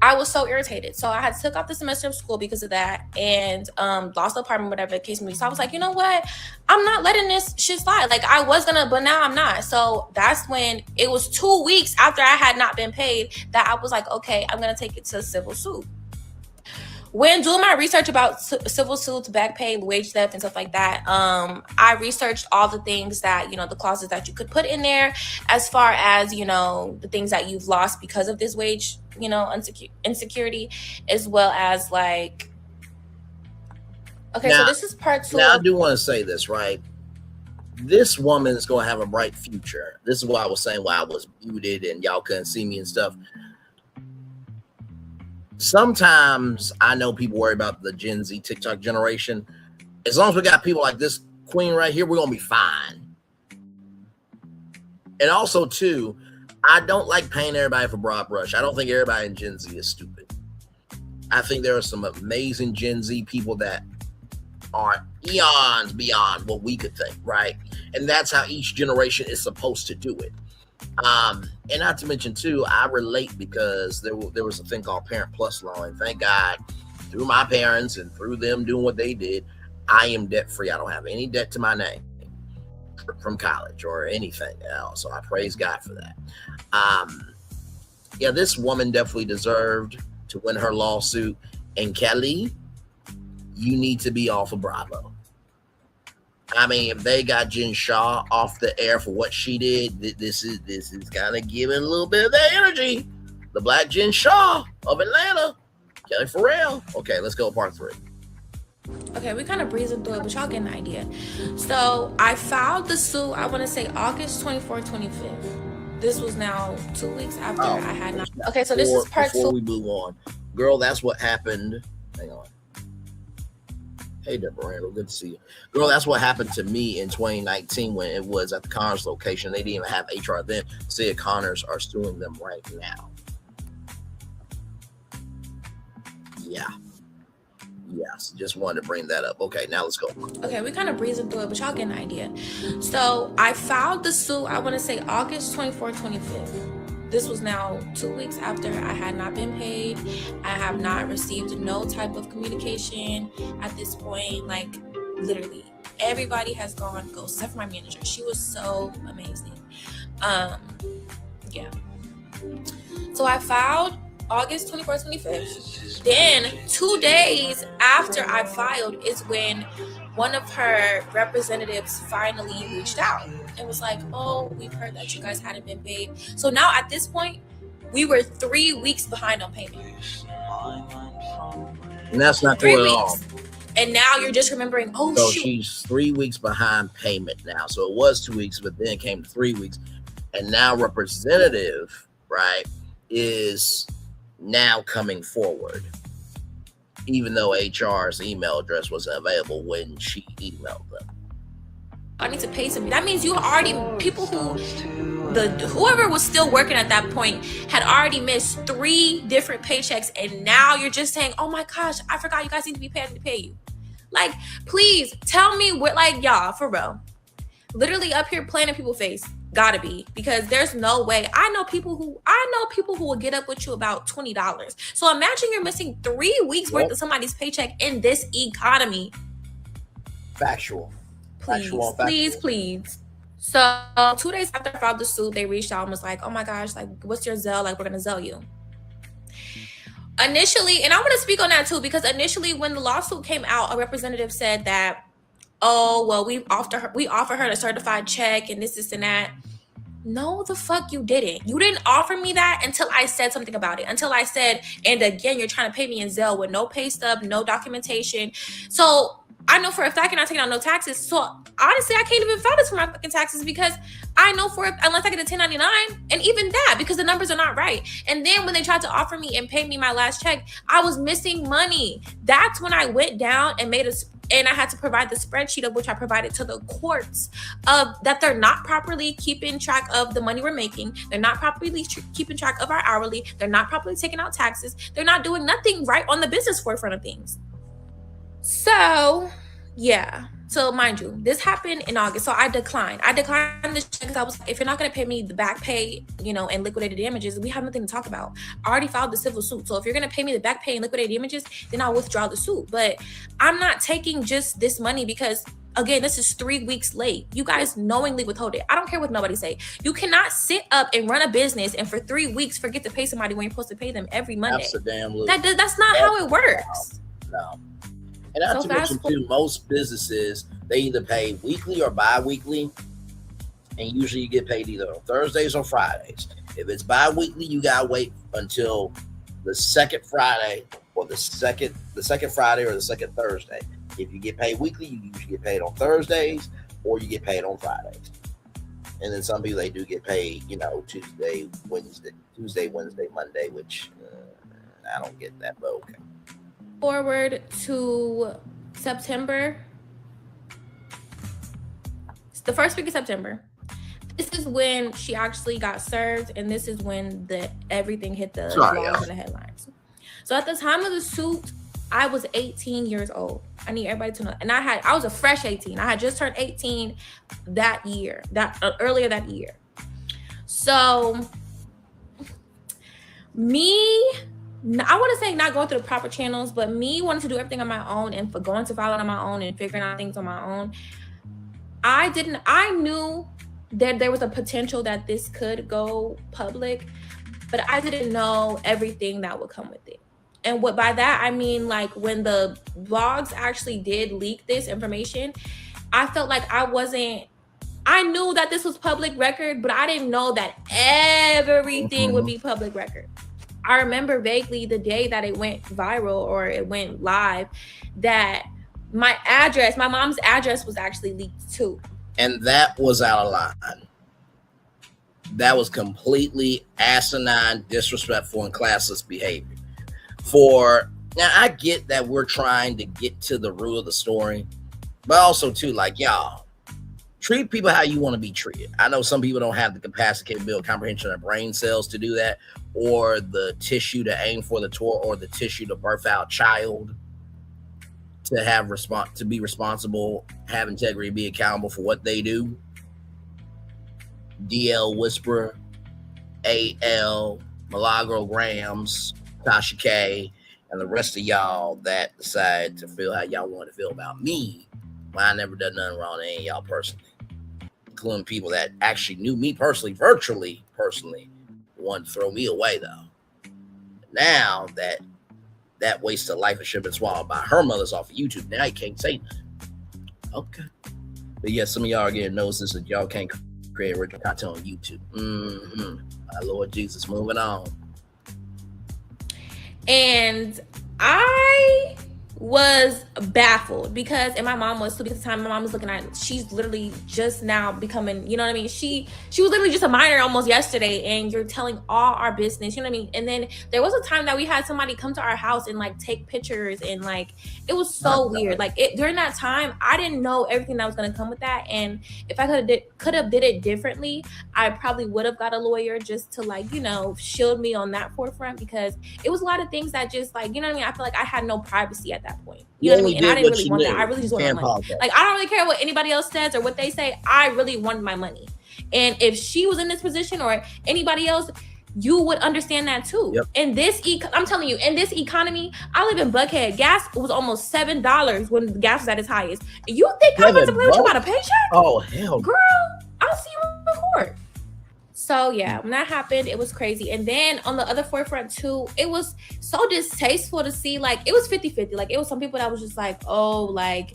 I was so irritated. So I had took off the semester of school because of that and lost the apartment, whatever the case may be. So I was like, you know what? I'm not letting this shit slide. Like I was gonna, but now I'm not. So that's when it was 2 weeks after I had not been paid that I was like, okay, I'm gonna take it to civil suit. When doing my research about civil suits, back pay, wage theft, and stuff like that, I researched all the things that, you know, the clauses that you could put in there as far as, you know, the things that you've lost because of this wage, you know, insecurity, as well as like, okay, now, so this is part 2. Now, I do want to say this, right? This woman is going to have a bright future. This is why I was saying why I was muted and y'all couldn't see me and stuff. Sometimes I know people worry about the Gen Z TikTok generation. As long as we got people like this queen right here, we're going to be fine. And also, too, I don't like painting everybody for broad brush. I don't think everybody in Gen Z is stupid. I think there are some amazing Gen Z people that are eons beyond what we could think, right? And that's how each generation is supposed to do it. And not to mention too, I relate because there was a thing called Parent Plus law, and thank God through my parents and through them doing what they did, I am debt free. I don't have any debt to my name from college or anything else. So I praise God for that. Yeah, this woman definitely deserved to win her lawsuit. And Kelli, you need to be off of Bravo. I mean, if they got Jen Shaw off the air for what she did, this is kind of giving a little bit of that energy. The Black Jen Shaw of Atlanta, Kelly Farrell. Okay, let's go to part 3. Okay, we kind of breezing through it, but y'all get an idea. So I filed the suit, I want to say August 24th, 25th. This was now 2 weeks after I had not. Okay, so this is part 2. Before we move on, girl, that's what happened. Hang on. Hey, Deborah Randall, good to see you. Girl, that's what happened to me in 2019 when it was at the Connors location. They didn't even have HR then. Sia Connors are suing them right now. Yeah. Yes, just wanted to bring that up. Okay, now let's go. Okay, we kind of breezing through it, but y'all get an idea. So I filed the suit, I want to say August 24th, 25th. This was now 2 weeks after I had not been paid. I have not received no type of communication at this point. Like, literally, everybody has gone ghost, except for my manager. She was so amazing. Yeah. So I filed August 24th, 25th. Then 2 days after I filed is when one of her representatives finally reached out and was like, oh, we've heard that you guys hadn't been paid. So now at this point, we were 3 weeks behind on payment. And that's not cool at all. And now you're just remembering, oh, so shoot. She's 3 weeks behind payment now. So it was 2 weeks, but then it came to 3 weeks. And now representative, right, is now coming forward, even though HR's email address wasn't available when she emailed them. I need to pay somebody. That means you already, people whoever was still working at that point had already missed 3 different paychecks, and now you're just saying, oh my gosh, I forgot you guys need to be paid to pay you. Like, please tell me what, like, y'all, for real. Literally up here playing in people's face. Gotta be, because there's no way. I know people who will get up with you about $20. So imagine you're missing 3 weeks worth of somebody's paycheck in this economy. Factual. Please. So 2 days after I filed the suit, they reached out and was like, oh my gosh, like, what's your Zelle? Like, we're going to Zelle you. Initially, and I want to speak on that too, because initially when the lawsuit came out, a representative said that, oh, well, we offered her a certified check and this and that. No, the fuck you didn't. You didn't offer me that until I said something about it. Until I said, and again, you're trying to pay me in Zelle with no pay stub, no documentation. So I know for a fact you're not taking out no taxes. So honestly, I can't even file this for my fucking taxes because I know unless I get a 1099, and even that, because the numbers are not right. And then when they tried to offer me and pay me my last check, I was missing money. That's when I went down and and I had to provide the spreadsheet of which I provided to the courts of that they're not properly keeping track of the money we're making. They're not properly keeping track of our hourly. They're not properly taking out taxes. They're not doing nothing right on the business forefront of things. So, yeah. So mind you, this happened in August. So I declined this check because I was, if you're not going to pay me the back pay, and liquidated damages, we have nothing to talk about. I already filed the civil suit. So if you're going to pay me the back pay and liquidated damages, then I'll withdraw the suit. But I'm not taking just this money because, again, this is 3 weeks late. You guys knowingly withhold it. I don't care what nobody say. You cannot sit up and run a business and for 3 weeks forget to pay somebody when you're supposed to pay them every Monday. That's not how it works. No. And not to mention, too, most businesses, they either pay weekly or bi-weekly, and usually you get paid either on Thursdays or Fridays. If it's bi-weekly, you gotta wait until the second Friday or the second Friday or the second Thursday. If you get paid weekly, you usually get paid on Thursdays or you get paid on Fridays. And then some people, they do get paid, Tuesday, Wednesday, Monday, which I don't get that, but okay. Forward to September, the first week of September. This is when she actually got served, and this is when everything hit the blogs and the headlines. So at the time of the suit, I was 18 years old. I need everybody to know, and I was a fresh 18. I had just turned 18 that year, earlier that year. So I want to say not going through the proper channels, but me wanting to do everything on my own and for going to file it on my own and figuring out things on my own. I knew that there was a potential that this could go public, but I didn't know everything that would come with it. And by that, I mean, like, when the blogs actually did leak this information, I felt like I knew that this was public record, but I didn't know that everything would be public record. I remember vaguely the day that it went viral or it went live, that my mom's address was actually leaked too. And that was out of line. That was completely asinine, disrespectful, and classless behavior. Now, I get that we're trying to get to the root of the story, but also too, like, y'all, treat people how you want to be treated. I know some people don't have the capacity, capability, comprehension of brain cells to do that, or the tissue to aim for the tour, or the tissue to birth out child, to be responsible, have integrity, be accountable for what they do. DL Whisperer, AL, Milagro Grams, Tasha K, and the rest of y'all that decide to feel how y'all want to feel about me. Well, I never done nothing wrong to any of y'all personally, including people that actually knew me personally, virtually personally, wanted to throw me away though. Now that waste of life should have been swallowed by her mothers off of YouTube. Now you can't say nothing. Okay. But yeah, some of y'all are getting notices that y'all can't create original content on YouTube. My Lord Jesus, moving on. And I was baffled because, and my mom was too, because at the time my mom was looking at, she's literally just now becoming, you know what I mean? She was literally just a minor almost yesterday, and you're telling all our business, you know what I mean? And then there was a time that we had somebody come to our house and like take pictures, and like, it was so weird. Like during that time, I didn't know everything that was going to come with that. And if I could have did it differently, I probably would have got a lawyer just to, like, shield me on that forefront, because it was a lot of things that just, like, you know what I mean? I feel like I had no privacy at that point. You know what I mean? And I didn't really want that. I really just wanted my money. Like, I don't really care what anybody else says or what they say. I really wanted my money. And if she was in this position or anybody else, you would understand that too. Yep. In this, I'm telling you, in this economy, I live in Buckhead. Gas was almost $7 when gas was at its highest. You think I'm about to play with you about a paycheck? Oh hell, girl, I'll see you in court. So yeah, when that happened, it was crazy. And then on the other forefront too, it was so distasteful to see. Like it was 50-50. Like it was some people that was just like, oh, like,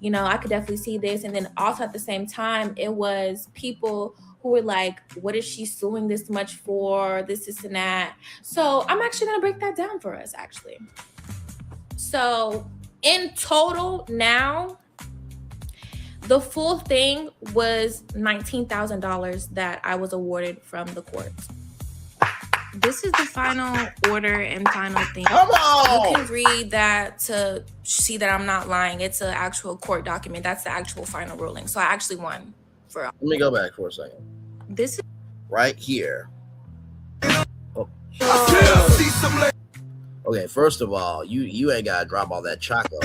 you know, I could definitely see this. And then also at the same time, it was people who were like, what is she suing this much for? This and that. So I'm actually gonna break that down for us, actually. So in total now, the full thing was $19,000 that I was awarded from the court. This is the final order and final thing. Come on! You can read that to see that I'm not lying. It's an actual court document. That's the actual final ruling. So I actually won. Let me go back for a second. This is right here. Oh. Okay, first of all, you ain't gotta drop all that chocolate.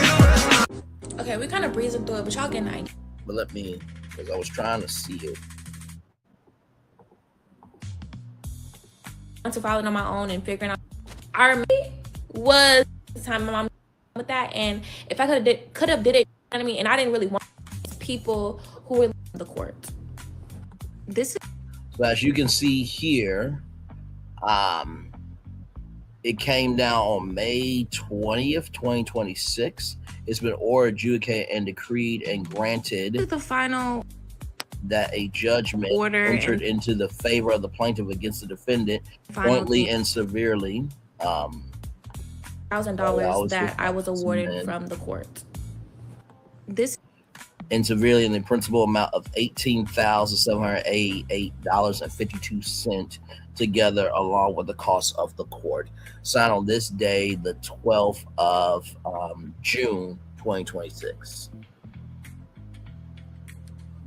okay. We kind of breezing through it, but y'all getting idea. But let me, because I was trying to see it. To follow it on my own and figuring out. I remember was the time my mom with that, and if I could have did it, you know what I mean. And I didn't really want people who were in the court. This is. So as you can see here, it came down on May 20th, 2026. It's been ordered, adjudicated, and decreed and granted. This is the final that a judgment order entered into the favor of the plaintiff against the defendant, jointly and severely. $1,000 that I was awarded from the court. This. And severely in the principal amount of $18,788.52 together, along with the cost of the court. Signed on this day, the 12th of June, 2026.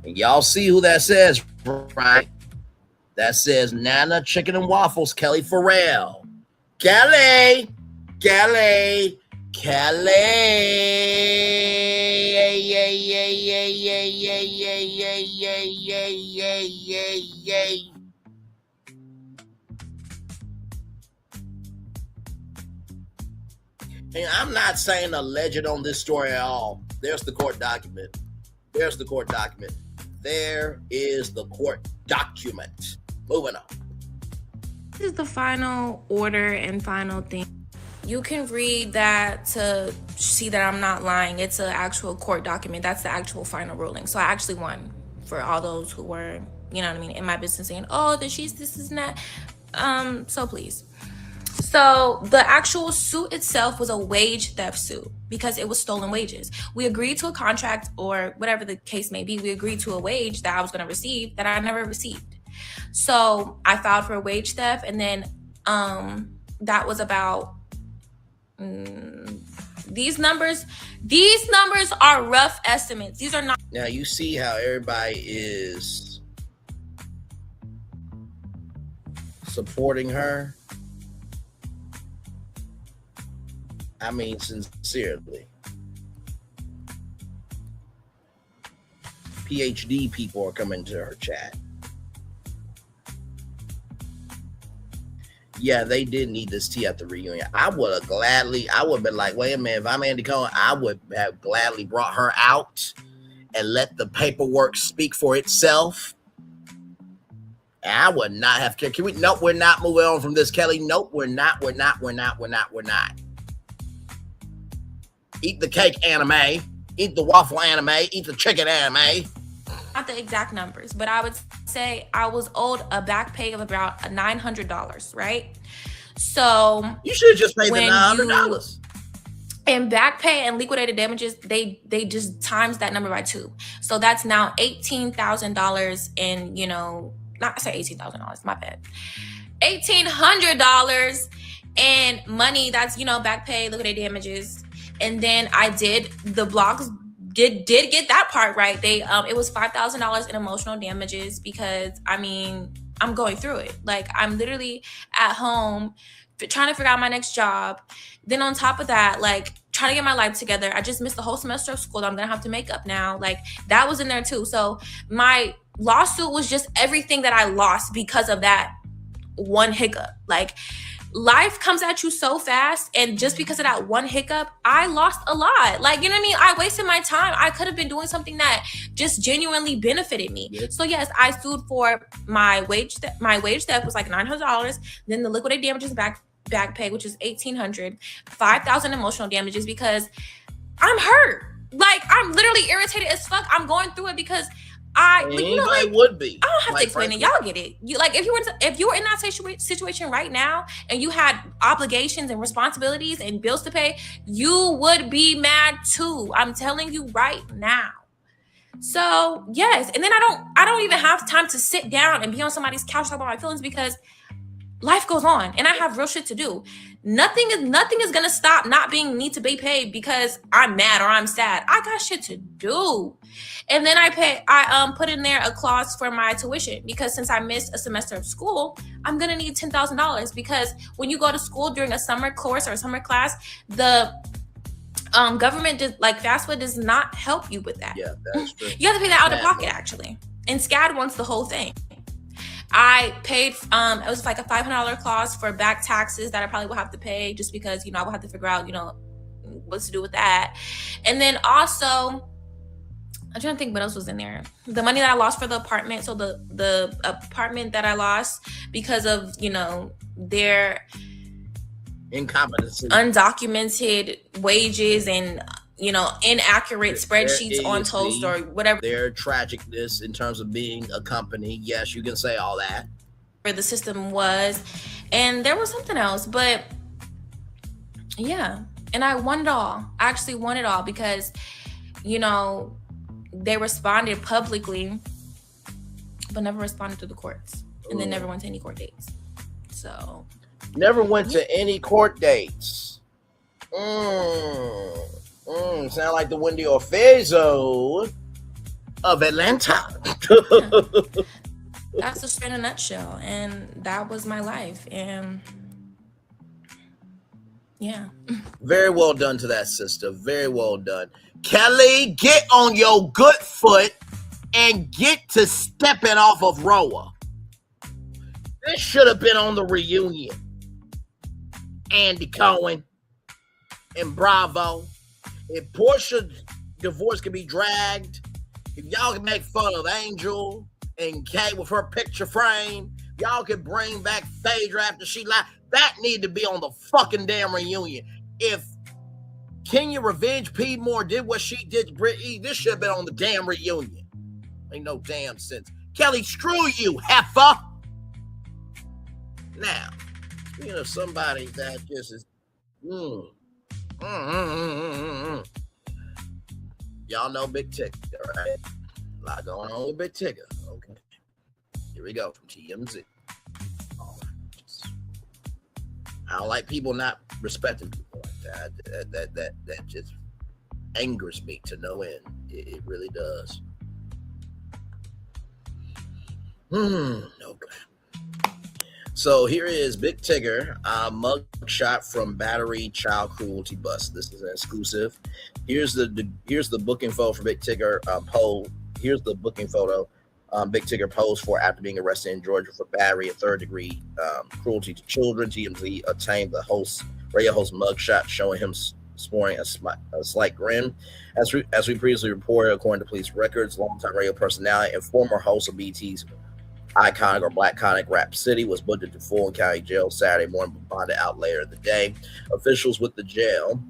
And y'all see who that says, right? That says Nana Chicken and Waffles, Kelli Farrell. Kelli! Kelli! And I'm not saying alleged on this story at all. There's the court document. There's the court document. There is the court document. Moving on. This is the final order and final thing. You can read that to see that I'm not lying. It's an actual court document. That's the actual final ruling. So I actually won for all those who were, you know what I mean, in my business saying, oh, that she's this and that. So please. So the actual suit itself was a wage theft suit because it was stolen wages. We agreed to a contract, or whatever the case may be. We agreed to a wage that I was going to receive that I never received. So I filed for a wage theft, and then that was about these numbers are rough estimates. These are not. Now you see how everybody is supporting her. I mean, sincerely. PhD people are coming to her chat. Yeah, they did need this tea at the reunion. I would have been like, wait a minute, if I'm Andy Cohen, I would have gladly brought her out and let the paperwork speak for itself. And I would not have cared. Nope, we're not moving on from this, Kelli. Nope, we're not. Eat the cake anime, eat the waffle anime, eat the chicken anime. Not the exact numbers, but I would say I was owed a back pay of about $900, right? So you should have just paid the $900. And back pay and liquidated damages, they just times that number by 2. So that's now $18,000 in, not say $18,000, my bad. $1,800 in money. That's, back pay, liquidated damages. And then I did, the blogs did get that part right. They it was $5,000 in emotional damages because I'm going through it. Like I'm literally at home trying to figure out my next job. Then on top of that, like trying to get my life together. I just missed the whole semester of school that I'm gonna have to make up now. Like that was in there too. So my lawsuit was just everything that I lost because of that one hiccup. Like, life comes at you so fast, and just because of that one hiccup, I lost a lot. Like, you know what I mean? I wasted my time. I could have been doing something that just genuinely benefited me. So yes, I sued for my wage theft was like $900. Then the liquidated damages back pay, which is $1,800, $5,000 emotional damages because I'm hurt. Like, I'm literally irritated as fuck. I'm going through it because Anybody would be. I don't have to explain it. Y'all get it. You like if you were in that situation right now and you had obligations and responsibilities and bills to pay, you would be mad too. I'm telling you right now. So yes, and then I don't even have time to sit down and be on somebody's couch talking about my feelings because life goes on and I have real shit to do. Nothing is gonna stop not being need to be paid because I'm mad or I'm sad. I got shit to do. And then I put in there a clause for my tuition because since I missed a semester of school, I'm gonna need $10,000 because when you go to school during a summer course or a summer class, the government FAFSA does not help you with that. Yeah, that's true. You have to pay that out of pocket actually. And SCAD wants the whole thing. I paid, it was like a $500 clause for back taxes that I probably will have to pay just because, I will have to figure out, what to do with that. And then also, I'm trying to think what else was in there. The money that I lost for the apartment. So the apartment that I lost because of, their incompetency, undocumented wages and, inaccurate spreadsheets on Toast or whatever. Their tragicness in terms of being a company. Yes, you can say all that. Where the system was. And there was something else, but yeah. And I won it all. I actually won it all because, they responded publicly, but never responded to the courts. And then never went to any court dates. So. Never went to any court dates. Sound like the Wendy Orfezzo of Atlanta. That's just in a nutshell. And that was my life. And yeah. Very well done to that sister. Very well done. Kelli, get on your good foot and get to stepping off of Roa. This should have been on the reunion. Andy Cohen and Bravo. If Portia's divorce can be dragged, if y'all can make fun of Angel and Kay with her picture frame, y'all can bring back Phaedra after she lied. That need to be on the fucking damn reunion. If Kenya Revenge P. Moore did what she did to Britt E, this should have been on the damn reunion. Ain't no damn sense. Kelli, screw you, heifer. Now, speaking of somebody that just is, y'all know Big Tigger, right? A lot going on with Big Tigger. Okay, here we go from TMZ. I don't like people not respecting people like that. That just angers me to no end. It really does. Okay. So here is Big Tigger, mug shot from Battery Child Cruelty Bust. This is an exclusive. Here's the booking photo for Big Tigger poll. Here's the booking photo Big Tigger posed for after being arrested in Georgia for battery and third-degree cruelty to children. TMZ obtained the radio host mugshot showing him sporting a slight grin. As we previously reported, according to police records, longtime radio personality and former host of BET's Iconic or Black Conic Rap City was booked into Fulton County Jail Saturday morning, but bonded out later in the day. Officials with the jail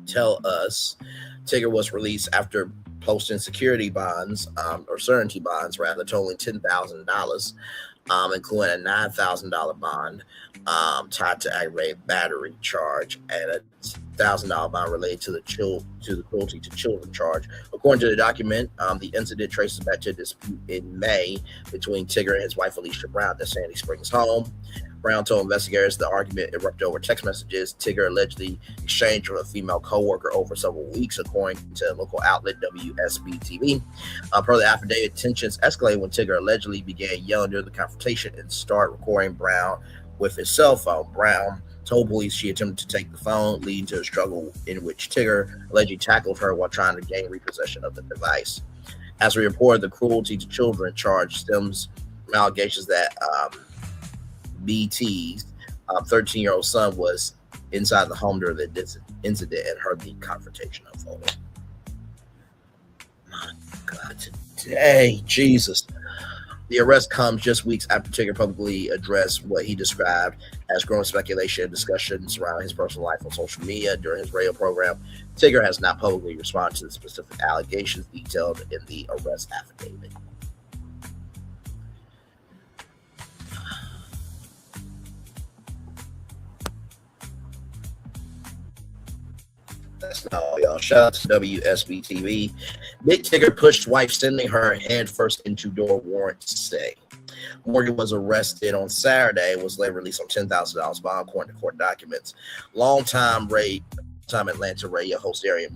tell us Tigger was released after posting security bonds, or certainty bonds rather, totaling $10,000, including a $9,000 bond tied to aggravated battery charge and a $1,000 bond related to the cruelty to children charge. According to the document, the incident traces back to a dispute in May between Tigger and his wife Alicia Brown at the Sandy Springs home. Brown told investigators the argument erupted over text messages Tigger allegedly exchanged with a female co-worker over several weeks, according to a local outlet WSB-TV. Per the affidavit, tensions escalated when Tigger allegedly began yelling during the confrontation and started recording Brown with his cell phone. Brown told police she attempted to take the phone, leading to a struggle in which Tigger allegedly tackled her while trying to gain repossession of the device. As we reported, the cruelty to children charge stems from allegations that BT's 13-year-old son was inside the home during the incident and heard the confrontation unfold. My God, today, Jesus. The arrest comes just weeks after Tigger publicly addressed what he described as growing speculation and discussion surrounding his personal life on social media during his radio program. Tigger has not publicly responded to the specific allegations detailed in the arrest affidavit. That's not all, y'all. Shout out to WSB TV. Big Tigger pushed wife, sending her hand first into door, warrants say. Morgan was arrested on Saturday and was later released on $10,000 bond, according to court documents. Longtime Atlanta radio host Arian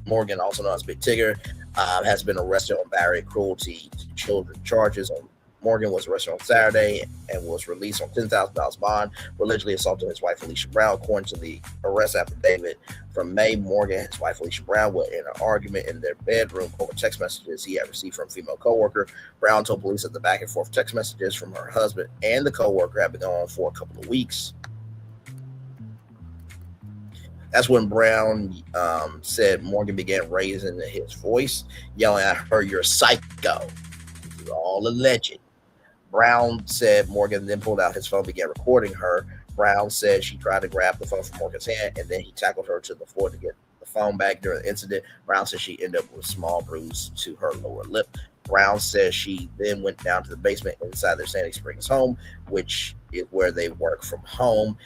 Morgan, also known as Big Tigger, has been arrested on battery, cruelty to children charges. Morgan was arrested on Saturday and was released on $10,000 bond for allegedly assaulting his wife, Alicia Brown. According to the arrest affidavit from May, Morgan and his wife, Alicia Brown, were in an argument in their bedroom over text messages he had received from a female coworker. Brown told police that the back and forth text messages from her husband and the coworker had been going on for a couple of weeks. That's when Brown said Morgan began raising his voice, yelling at her, "You're a psycho." This is all alleged. Brown said Morgan then pulled out his phone, began recording her. Brown said she tried to grab the phone from Morgan's hand, and then he tackled her to the floor to get the phone back during the incident. Brown said she ended up with a small bruise to her lower lip. Brown says she then went down to the basement inside their Sandy Springs home, which is where they work from home.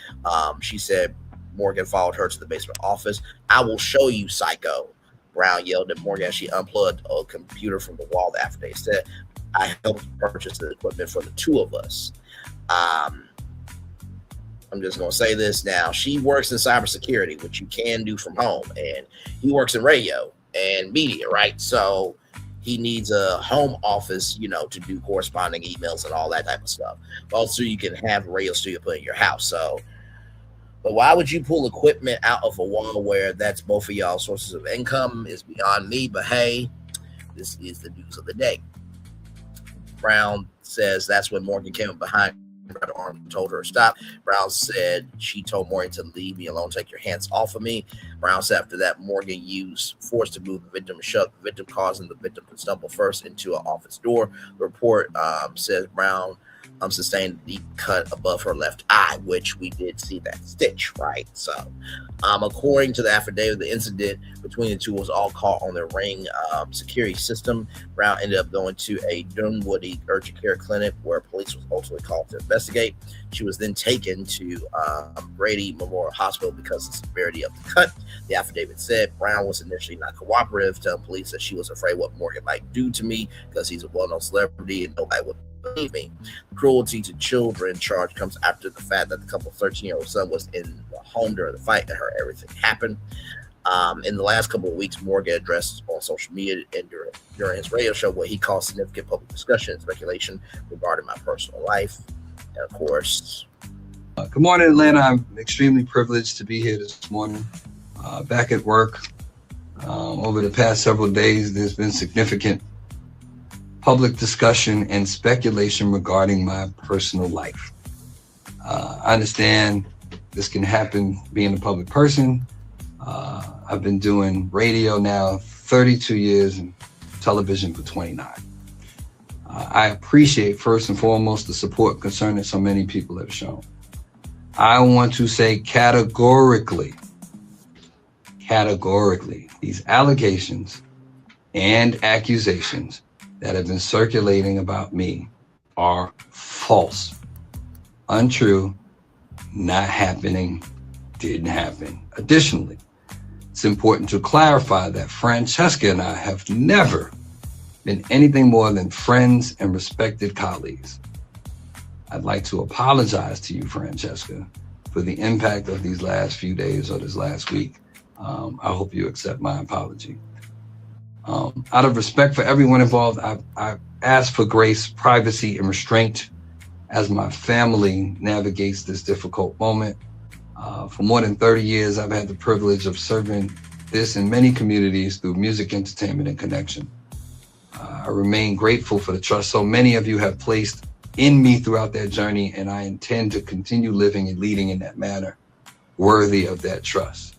She said Morgan followed her to the basement office. "I will show you, psycho," Brown yelled at Morgan as she unplugged a computer from the wall. The affidavit said, "I helped purchase the equipment for the two of us." I'm just going to say this now. She works in cybersecurity, which you can do from home, and he works in radio and media, right? So he needs a home office, to do corresponding emails and all that type of stuff. Also, you can have a radio studio put in your house. So, but why would you pull equipment out of a wall where that's both of y'all sources of income is beyond me. But hey, this is the news of the day. Brown says that's when Morgan came up behind her arm and told her to stop. Brown said she told Morgan to leave me alone, take your hands off of me. Brown said after that, Morgan used force to move the victim shut, the victim causing the victim to stumble first into an office door. The report says Brown sustained a deep cut above her left eye, which we did see that stitch, right? So, according to the affidavit, the incident between the two was all caught on their Ring security system. Brown ended up going to a Dunwoody urgent care clinic where police was ultimately called to investigate. She was then taken to Grady Memorial Hospital because of the severity of the cut. The affidavit said Brown was initially not cooperative, telling police that she was afraid what Morgan might do to me because he's a well-known celebrity and nobody would believe me. The cruelty to children charge comes after the fact that the couple's 13-year-old son was in the home during the fight and heard everything happen. In the last couple of weeks, Morgan addressed on social media and during his radio show what he called significant public discussion and speculation regarding my personal life. And of course, good morning, Atlanta. I'm extremely privileged to be here this morning. Back at work. Over the past several days, there's been significant public discussion and speculation regarding my personal life. I understand this can happen being a public person. I've been doing radio now 32 years and television for 29. I appreciate first and foremost the support concerning so many people have shown. I want to say categorically, these allegations and accusations that have been circulating about me are false, untrue, not happening, didn't happen. Additionally, it's important to clarify that Francesca and I have never been anything more than friends and respected colleagues. I'd like to apologize to you, Francesca, for the impact of these last few days or this last week. I hope you accept my apology. Out of respect for everyone involved, I ask for grace, privacy, and restraint as my family navigates this difficult moment. For more than 30 years, I've had the privilege of serving this in many communities through music, entertainment, and connection. I remain grateful for the trust so many of you have placed in me throughout that journey, and I intend to continue living and leading in that manner, worthy of that trust.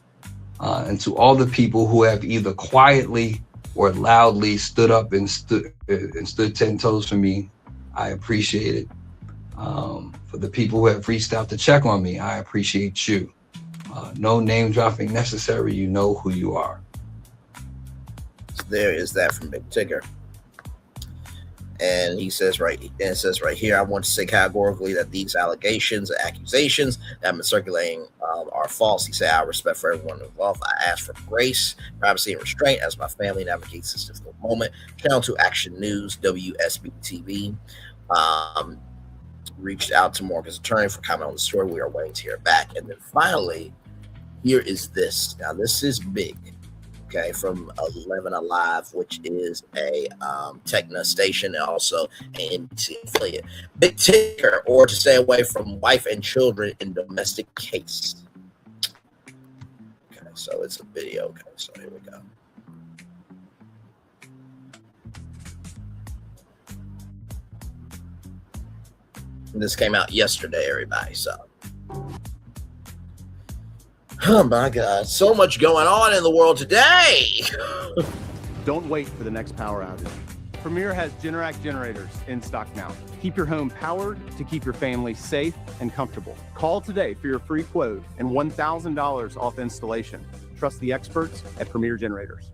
And to all the people who have either quietly or loudly stood up and stood 10 toes for me, I appreciate it. For the people who have reached out to check on me, I appreciate you. No name dropping necessary, you know who you are. There is that from Big Tigger. And it says right here, I want to say categorically that these allegations and accusations that have been circulating are false. He said, I have respect for everyone involved. I ask for grace, privacy, and restraint as my family navigates this difficult moment. Channel 2 Action News, WSB TV, reached out to Morgan's attorney for comment on the story. We are waiting to hear back. And then finally, here is this. Now, this is big. Okay, from 11 Alive, which is a Techno station and also an NBC affiliate. Big Tigger, or to stay away from wife and children in domestic case. Okay, so it's a video. Okay, so here we go. And this came out yesterday, everybody, so. Oh my God, so much going on in the world today. Don't wait for the next power outage. Premier has Generac generators in stock now. Keep your home powered to keep your family safe and comfortable. Call today for your free quote and $1,000 off installation. Trust the experts at Premier Generators.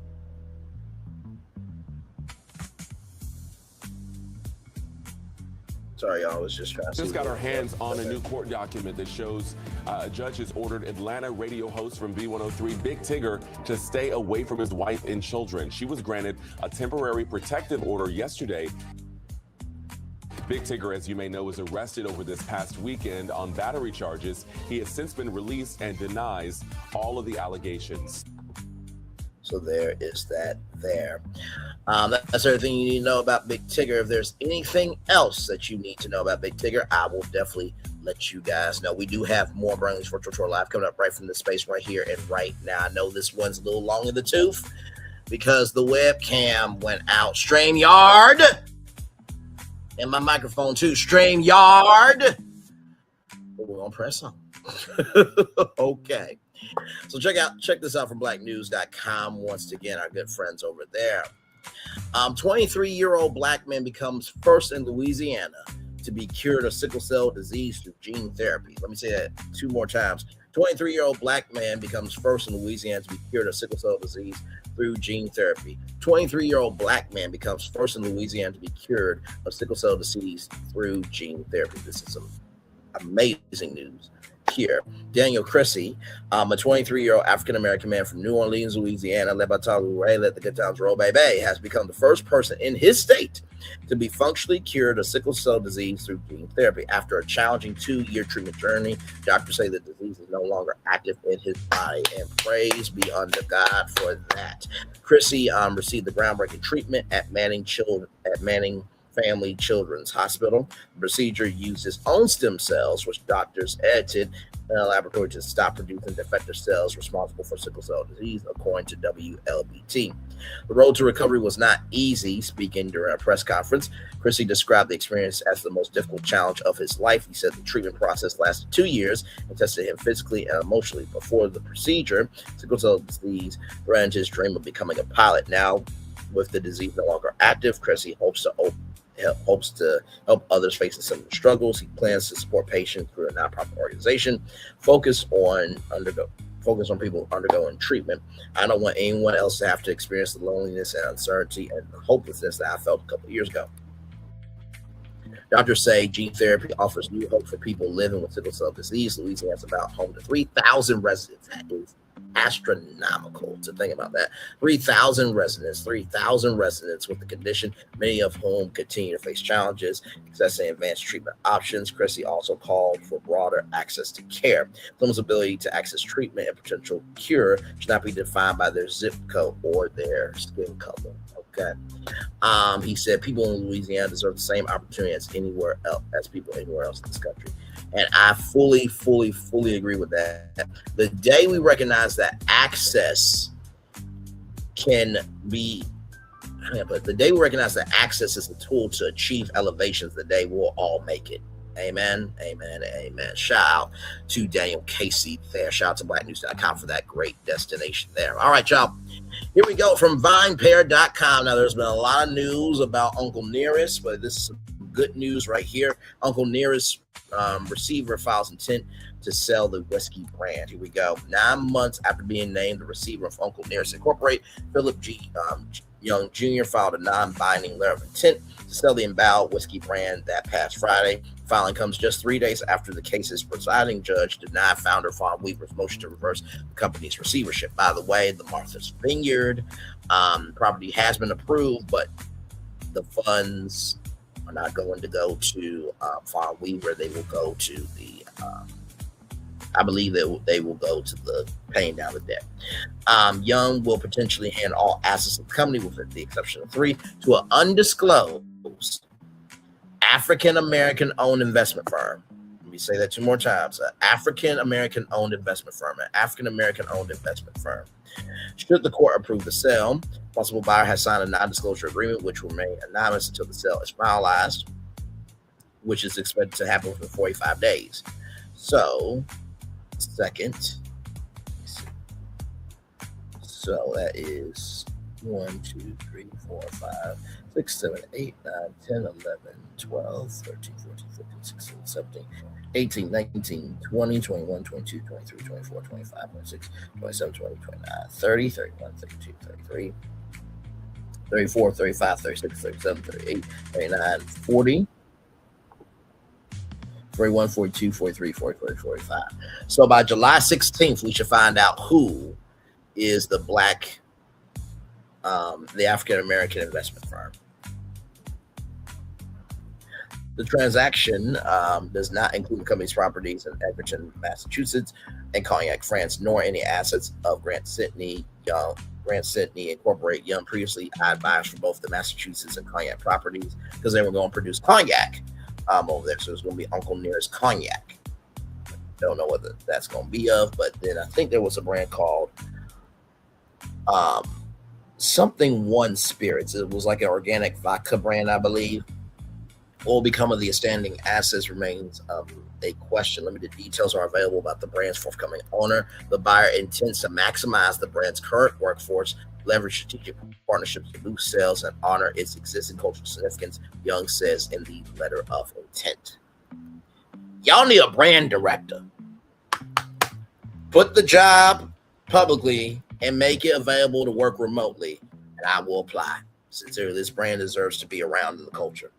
Sorry, y'all, I was just trying to Just got our hands on a new court document that shows a judge has ordered Atlanta radio host from B103, Big Tigger, to stay away from his wife and children. She was granted a temporary protective order yesterday. Big Tigger, as you may know, was arrested over this past weekend on battery charges. He has since been released and denies all of the allegations. So there is that there. That's everything you need to know about Big Tigger. If there's anything else that you need to know about Big Tigger, I will definitely let you guys know. We do have more Burnley's Virtual Tour Live coming up right from this space right here and right now. I know this one's a little long in the tooth because the webcam went out. StreamYard. And my microphone too. StreamYard. But we're going to press on. Okay. So check this out from blacknews.com. Once again, our good friends over there. 23-year-old black man becomes first in Louisiana to be cured of sickle cell disease through gene therapy. Let me say that 2 more times. 23-year-old black man becomes first in Louisiana to be cured of sickle cell disease through gene therapy. 23-year-old black man becomes first in Louisiana to be cured of sickle cell disease through gene therapy. This is some amazing news here. Daniel Chrissy, a 23-year-old African-American man from New Orleans, Louisiana, led by Tyler Ray, let the good times roll, baby, has become the first person in his state to be functionally cured of sickle cell disease through gene therapy. After a challenging 2-year treatment journey, doctors say the disease is no longer active in his body, and praise be unto God for that. Chrissy received the groundbreaking treatment at Manning Family Children's Hospital. The procedure used his own stem cells, which doctors edited in a laboratory to stop producing defective cells responsible for sickle cell disease, according to WLBT. The road to recovery was not easy. Speaking during a press conference, Chrissy described the experience as the most difficult challenge of his life. He said the treatment process lasted 2 years and tested him physically and emotionally. Before the procedure, sickle cell disease threatened his dream of becoming a pilot. Now, with the disease no longer active, Chrissy hopes to help others facing similar struggles. He plans to support patients through a nonprofit organization, focus on people undergoing treatment. I don't want anyone else to have to experience the loneliness and uncertainty and hopelessness that I felt a couple of years ago. Doctors say gene therapy offers new hope for people living with sickle cell disease. Louisiana is about home to 3,000 residents. That is astronomical to think about that. 3,000 residents with the condition, many of whom continue to face challenges, accessing advanced treatment options. Chrissy also called for broader access to care. Someone's ability to access treatment and potential cure should not be defined by their zip code or their skin color. Okay. He said people in Louisiana deserve the same opportunity as people anywhere else in this country. And I fully agree with that. The day we recognize that access can be But the day we recognize that access is a tool to achieve elevations, the day we'll all make it. Amen. Amen. Amen. Shout out to Daniel Casey there. Shout out to blacknews.com for that great destination there. All right, y'all. Here we go from vinepair.com. Now, there's been a lot of news about Uncle Nearest, but this is some good news right here. Uncle Nearest receiver files intent to sell the whiskey brand. Here we go. 9 months after being named the receiver of Uncle Nearest Incorporated, Philip G. Young Jr. filed a non-binding letter of intent to sell the Embowed whiskey brand that past Friday. Filing comes just 3 days after the case's presiding judge denied founder Fawn Weaver's motion to reverse the company's receivership. By the way, the Martha's Vineyard property has been approved, but the funds are not going to go to Fawn Weaver. They will go to the I believe they will go to the paying down the debt. Young will potentially hand all assets of the company, with the exception of 3, to an undisclosed African-American owned investment firm. Let me say that 2 more times. An African-American owned investment firm. An African-American owned investment firm. Should the court approve the sale, possible buyer has signed a non-disclosure agreement, which will remain anonymous until the sale is finalized, which is expected to happen within 45 days. So, second. So that is 1, 2, 3, 4, 5, 6, 7, 8, 9, 10, 11, 12, 13, 14, 15, 16, 17, 18, 19, 20, 21, 22, 23, 24, 25, 26, 27, 28, 29, 30, 31, 32, 33, 34, 35, 36, 37, 38, 39, 40. 41, 42, 43, 44, 45. So by July 16th, we should find out who is the the African-American investment firm. The transaction does not include the company's properties in Edgerton, Massachusetts, and Cognac, France, nor any assets of Grant Sidney Incorporated. Young previously eyed buyers for both the Massachusetts and Cognac properties because they were going to produce cognac over there. So it's going to be Uncle Nearest Cognac. Don't know what that's going to be of, but then I think there was a brand called something One Spirits. It was like an organic vodka brand, I believe. What will become of the outstanding assets remains a question. Limited details are available about the brand's forthcoming owner. The buyer intends to maximize the brand's current workforce, leverage strategic partnerships to boost sales, and honor its existing cultural significance, Young says in the letter of intent. Y'all need a brand director. Put the job publicly and make it available to work remotely, and I will apply. Sincerely, this brand deserves to be around in the culture.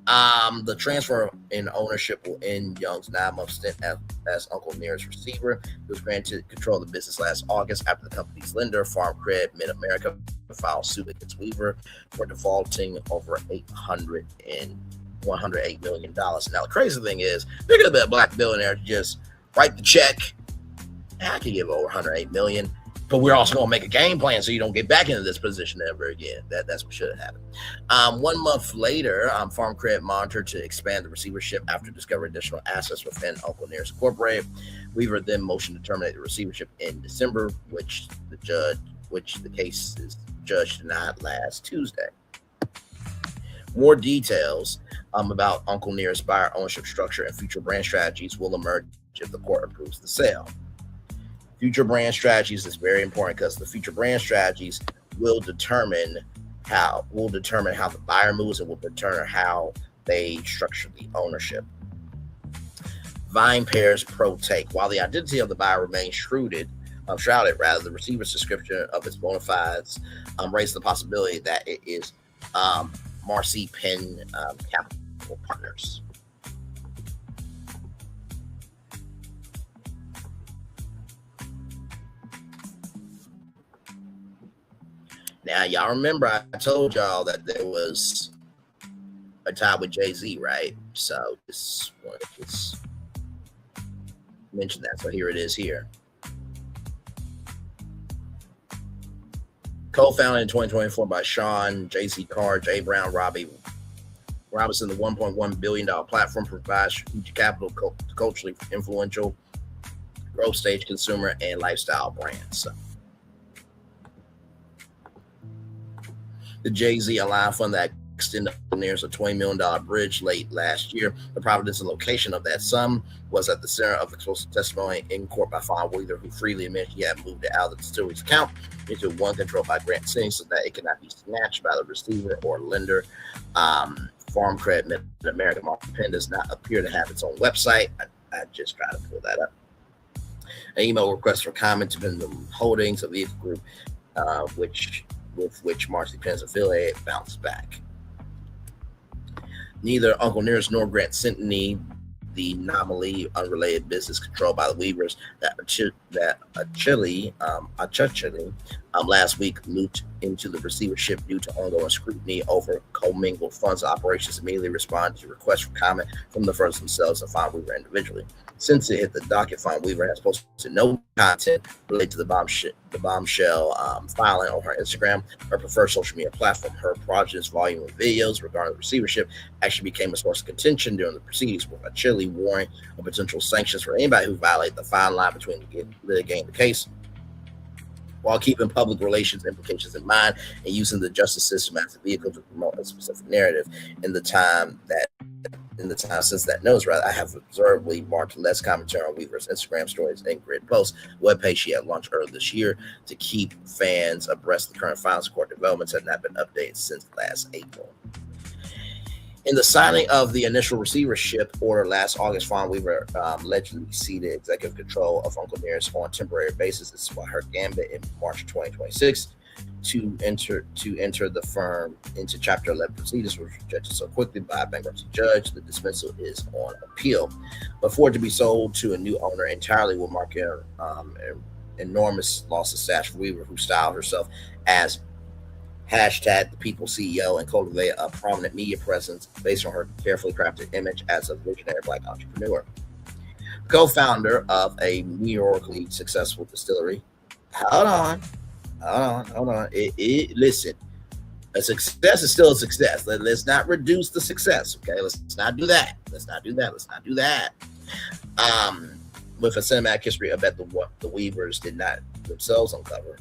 The transfer in ownership will end Young's 9-month stint as Uncle Nearest receiver. He was granted control of the business last August after the company's lender, Farm Cred Mid-America, filed suit against Weaver for defaulting over $108 million. Now, the crazy thing is, they're going to be a black billionaire to just write the check. I could give over $108 million. But we're also going to make a game plan so you don't get back into this position ever again. That's what should have happened. 1 month later, Farm Credit monitored to expand the receivership after discovering additional assets within Uncle Nearest Incorporated. Weaver then motioned to terminate the receivership in December, which the case's judge denied last Tuesday. More details about Uncle Nearest buyer ownership structure and future brand strategies will emerge if the court approves the sale. Future brand strategies is very important because the future brand strategies will determine how the buyer moves and will determine how they structure the ownership. VinePair's pro take: while the identity of the buyer remains shrouded, the receiver's description of its bona fides raised the possibility that it is Marcy Penn Capital Partners. Now, y'all remember I told y'all that there was a tie with Jay-Z, right? So just wanted to just mention that. So here it is here. Co-founded in 2024 by Sean, Jay-Z Carr, Jay Brown, Robbie Robinson, the $1.1 billion platform provides strategic capital to culturally influential growth stage consumer and lifestyle brands. So the Jay-Z Alliance Fund that extended nears a $20 million bridge late last year. The providence and location of that sum was at the center of explosive testimony in court by Fawn Wheeler, who freely admitted he had moved it out of the distillery's account into one controlled by Grant Singh so that it could not be snatched by the receiver or lender. Farm Credit Mid-America Market Pen does not appear to have its own website. I just tried to pull that up. An email request for comment to Pendulum Holdings, a vehicle group with which Marcy Penn's affiliate, bounced back. Neither Uncle Nearest nor Grant Sintony, the nominally unrelated business controlled by the Weavers that Achille last week moved into the receivership due to ongoing scrutiny over commingled funds operations, immediately responded to requests for comment from the firms themselves and Fawn Weaver individually. Since it hit the docket, Fawn Weaver has posted no content related to the bombshell filing on her Instagram, her preferred social media platform. Her project's volume of videos regarding the receivership actually became a source of contention during the proceedings, with Achille warning of potential sanctions for anybody who violated the fine line between litigating the case, while keeping public relations implications in mind and using the justice system as a vehicle to promote a specific narrative. In the time since that notice, I have observably marked less commentary on Weaver's Instagram stories and grid posts. The webpage she had launched earlier this year to keep fans abreast of the current files court developments had not been updated since last April. In the signing of the initial receivership order last August, Fawn Weaver allegedly ceded executive control of Uncle Nearest on a temporary basis. This is why her gambit in March 2026 to enter the firm into Chapter 11 proceedings was rejected so quickly by a bankruptcy judge. The dismissal is on appeal. But for it to be sold to a new owner entirely will mark an enormous loss of stature for Weaver, who styled herself as hashtag the people CEO and cultivate a prominent media presence based on her carefully crafted image as a visionary Black entrepreneur. Co-founder of a meteorically successful distillery. Hold on. Listen, a success is still a success. Let's not reduce the success, okay? Let's not do that. With a cinematic history, I bet the Weavers did not themselves uncover.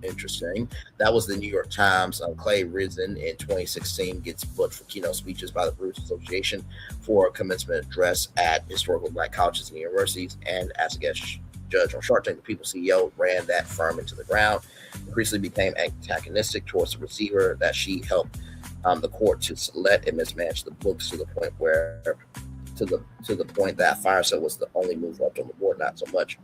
Interesting. That was the New York Times. Clay Risen in 2016 gets booked for keynote speeches by the Brewers Association for a commencement address at historical Black colleges and universities, and as a guest judge on Shark Tank, the People CEO ran that firm into the ground, increasingly became antagonistic towards the receiver that she helped the court to select and mismanage the books to the point that fire sale was the only move left on the board, not so much.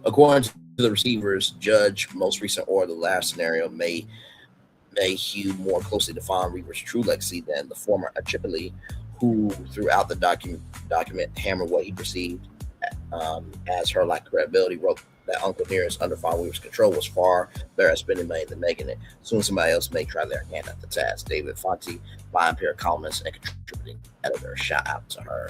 According to the receiver's judge, most recent order, the last scenario may hew more closely to Fawn Weaver's true legacy than the former Achille, who throughout the document hammered what he perceived as her lack of credibility, wrote that Uncle Nearest under Fawn Weaver's control was far better at spending money than making it. Soon somebody else may try their hand at the task. David Fonte, Lion Pair columnist and contributing editor, shout out to her.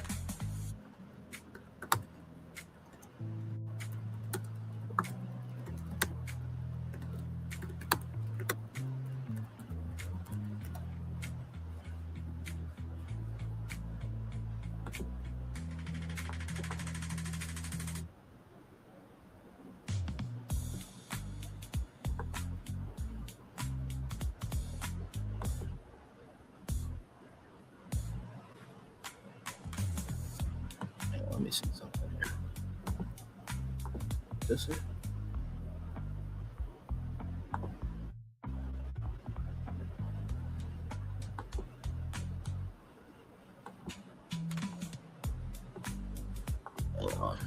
Let me see something here. This is hold on.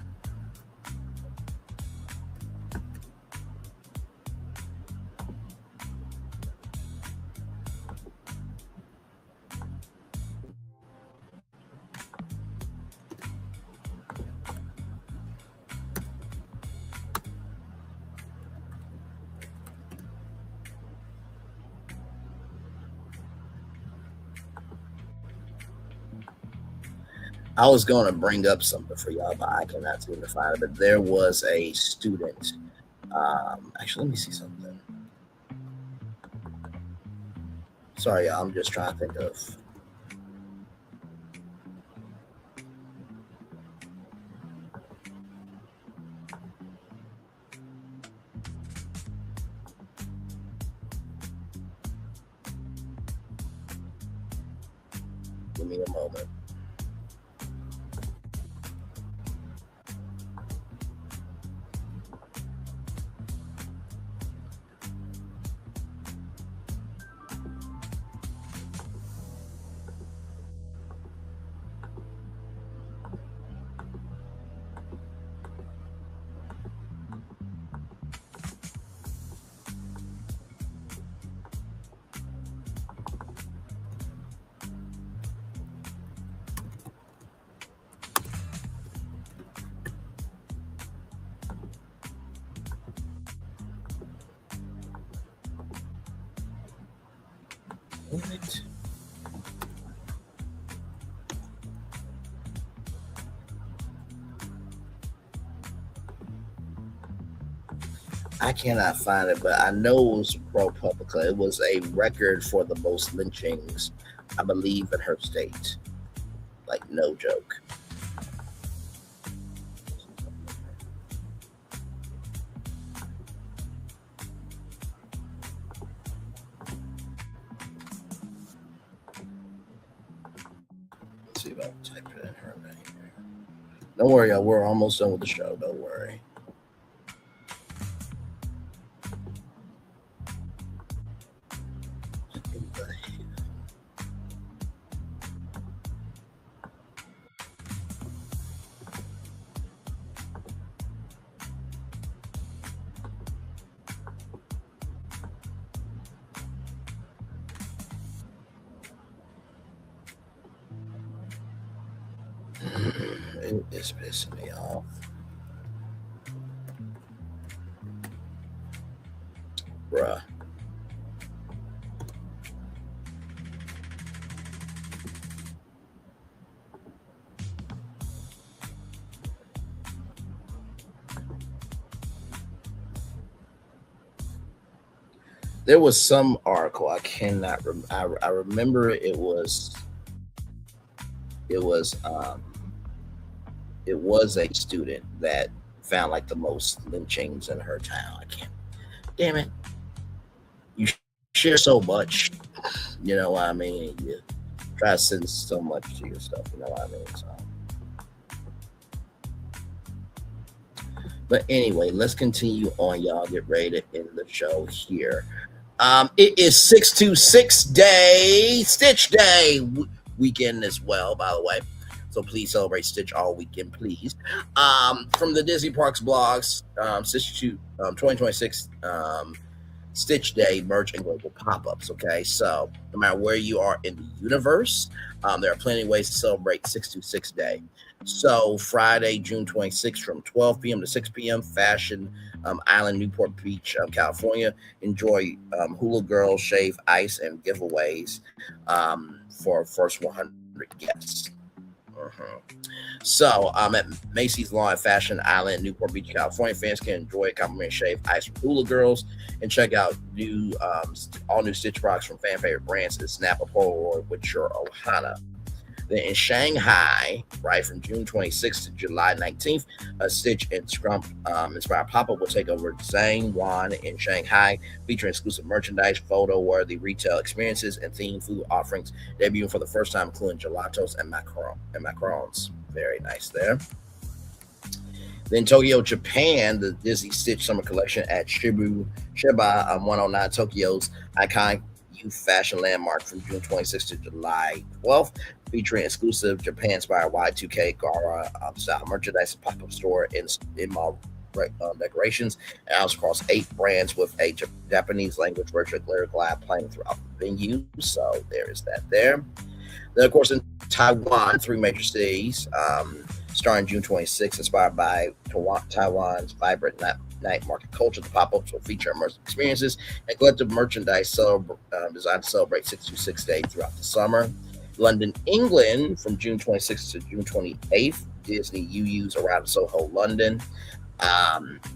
I was going to bring up something for y'all, but I cannot seem to find it. But there was a student. Actually, let me see something. Sorry, y'all. I'm just trying to think of. Give me a moment. Right. I cannot find it, but I know it was ProPublica. It was a record for the most lynchings, I believe, in her state. Like, no joke. Let's see if I can type it in her name. Don't worry, y'all. We're almost done with the show. Don't worry. It's pissing me off. Bruh. There was some article I cannot remember. I remember it was a student that found like the most lynchings in her town. I can't. Damn it! You share so much, you know what I mean. You try to send so much to your stuff, you know what I mean. So. But anyway, let's continue on, y'all. Get ready to end the show here. It is 626 day, Stitch Day weekend as well, by the way. So please celebrate Stitch all weekend, please. From the Disney Parks blogs, Stitch 2026 Stitch Day merch and global pop-ups, okay? So no matter where you are in the universe, there are plenty of ways to celebrate 626 Day. So Friday, June 26th from 12 p.m. to 6 p.m., Fashion Island, Newport Beach, California. Enjoy Hula Girls, Shave Ice, and giveaways for first 100 guests. So at Macy's Lawn and Fashion Island, Newport Beach, California, fans can enjoy complimentary Shave Ice from Hula Girls and check out all new Stitch products from fan favorite brands and snap a Polaroid with your Ohana. Then in Shanghai, right, from June 26th to July 19th, a Stitch and Scrump inspired pop-up will take over Zhang Wan in Shanghai, featuring exclusive merchandise, photo-worthy retail experiences, and themed food offerings, debuting for the first time, including gelatos and macarons. Very nice there. Then Tokyo, Japan, the Disney Stitch Summer Collection at Shiba 109, Tokyo's iconic youth fashion landmark from June 26th to July 12th, featuring exclusive Japan-inspired Y2K Gara style merchandise, pop-up store in mall decorations, and also across 8 brands with a Japanese language virtual glitter glide playing throughout the venue. So there is that there. Then, of course, in Taiwan, 3 major cities, starting June 26th, inspired by Taiwan's vibrant night market culture. The pop-ups will feature immersive experiences and collective merchandise designed to celebrate 626 Day throughout the summer. London, England, from June 26th to June 28th, Disney UU's around Soho, London.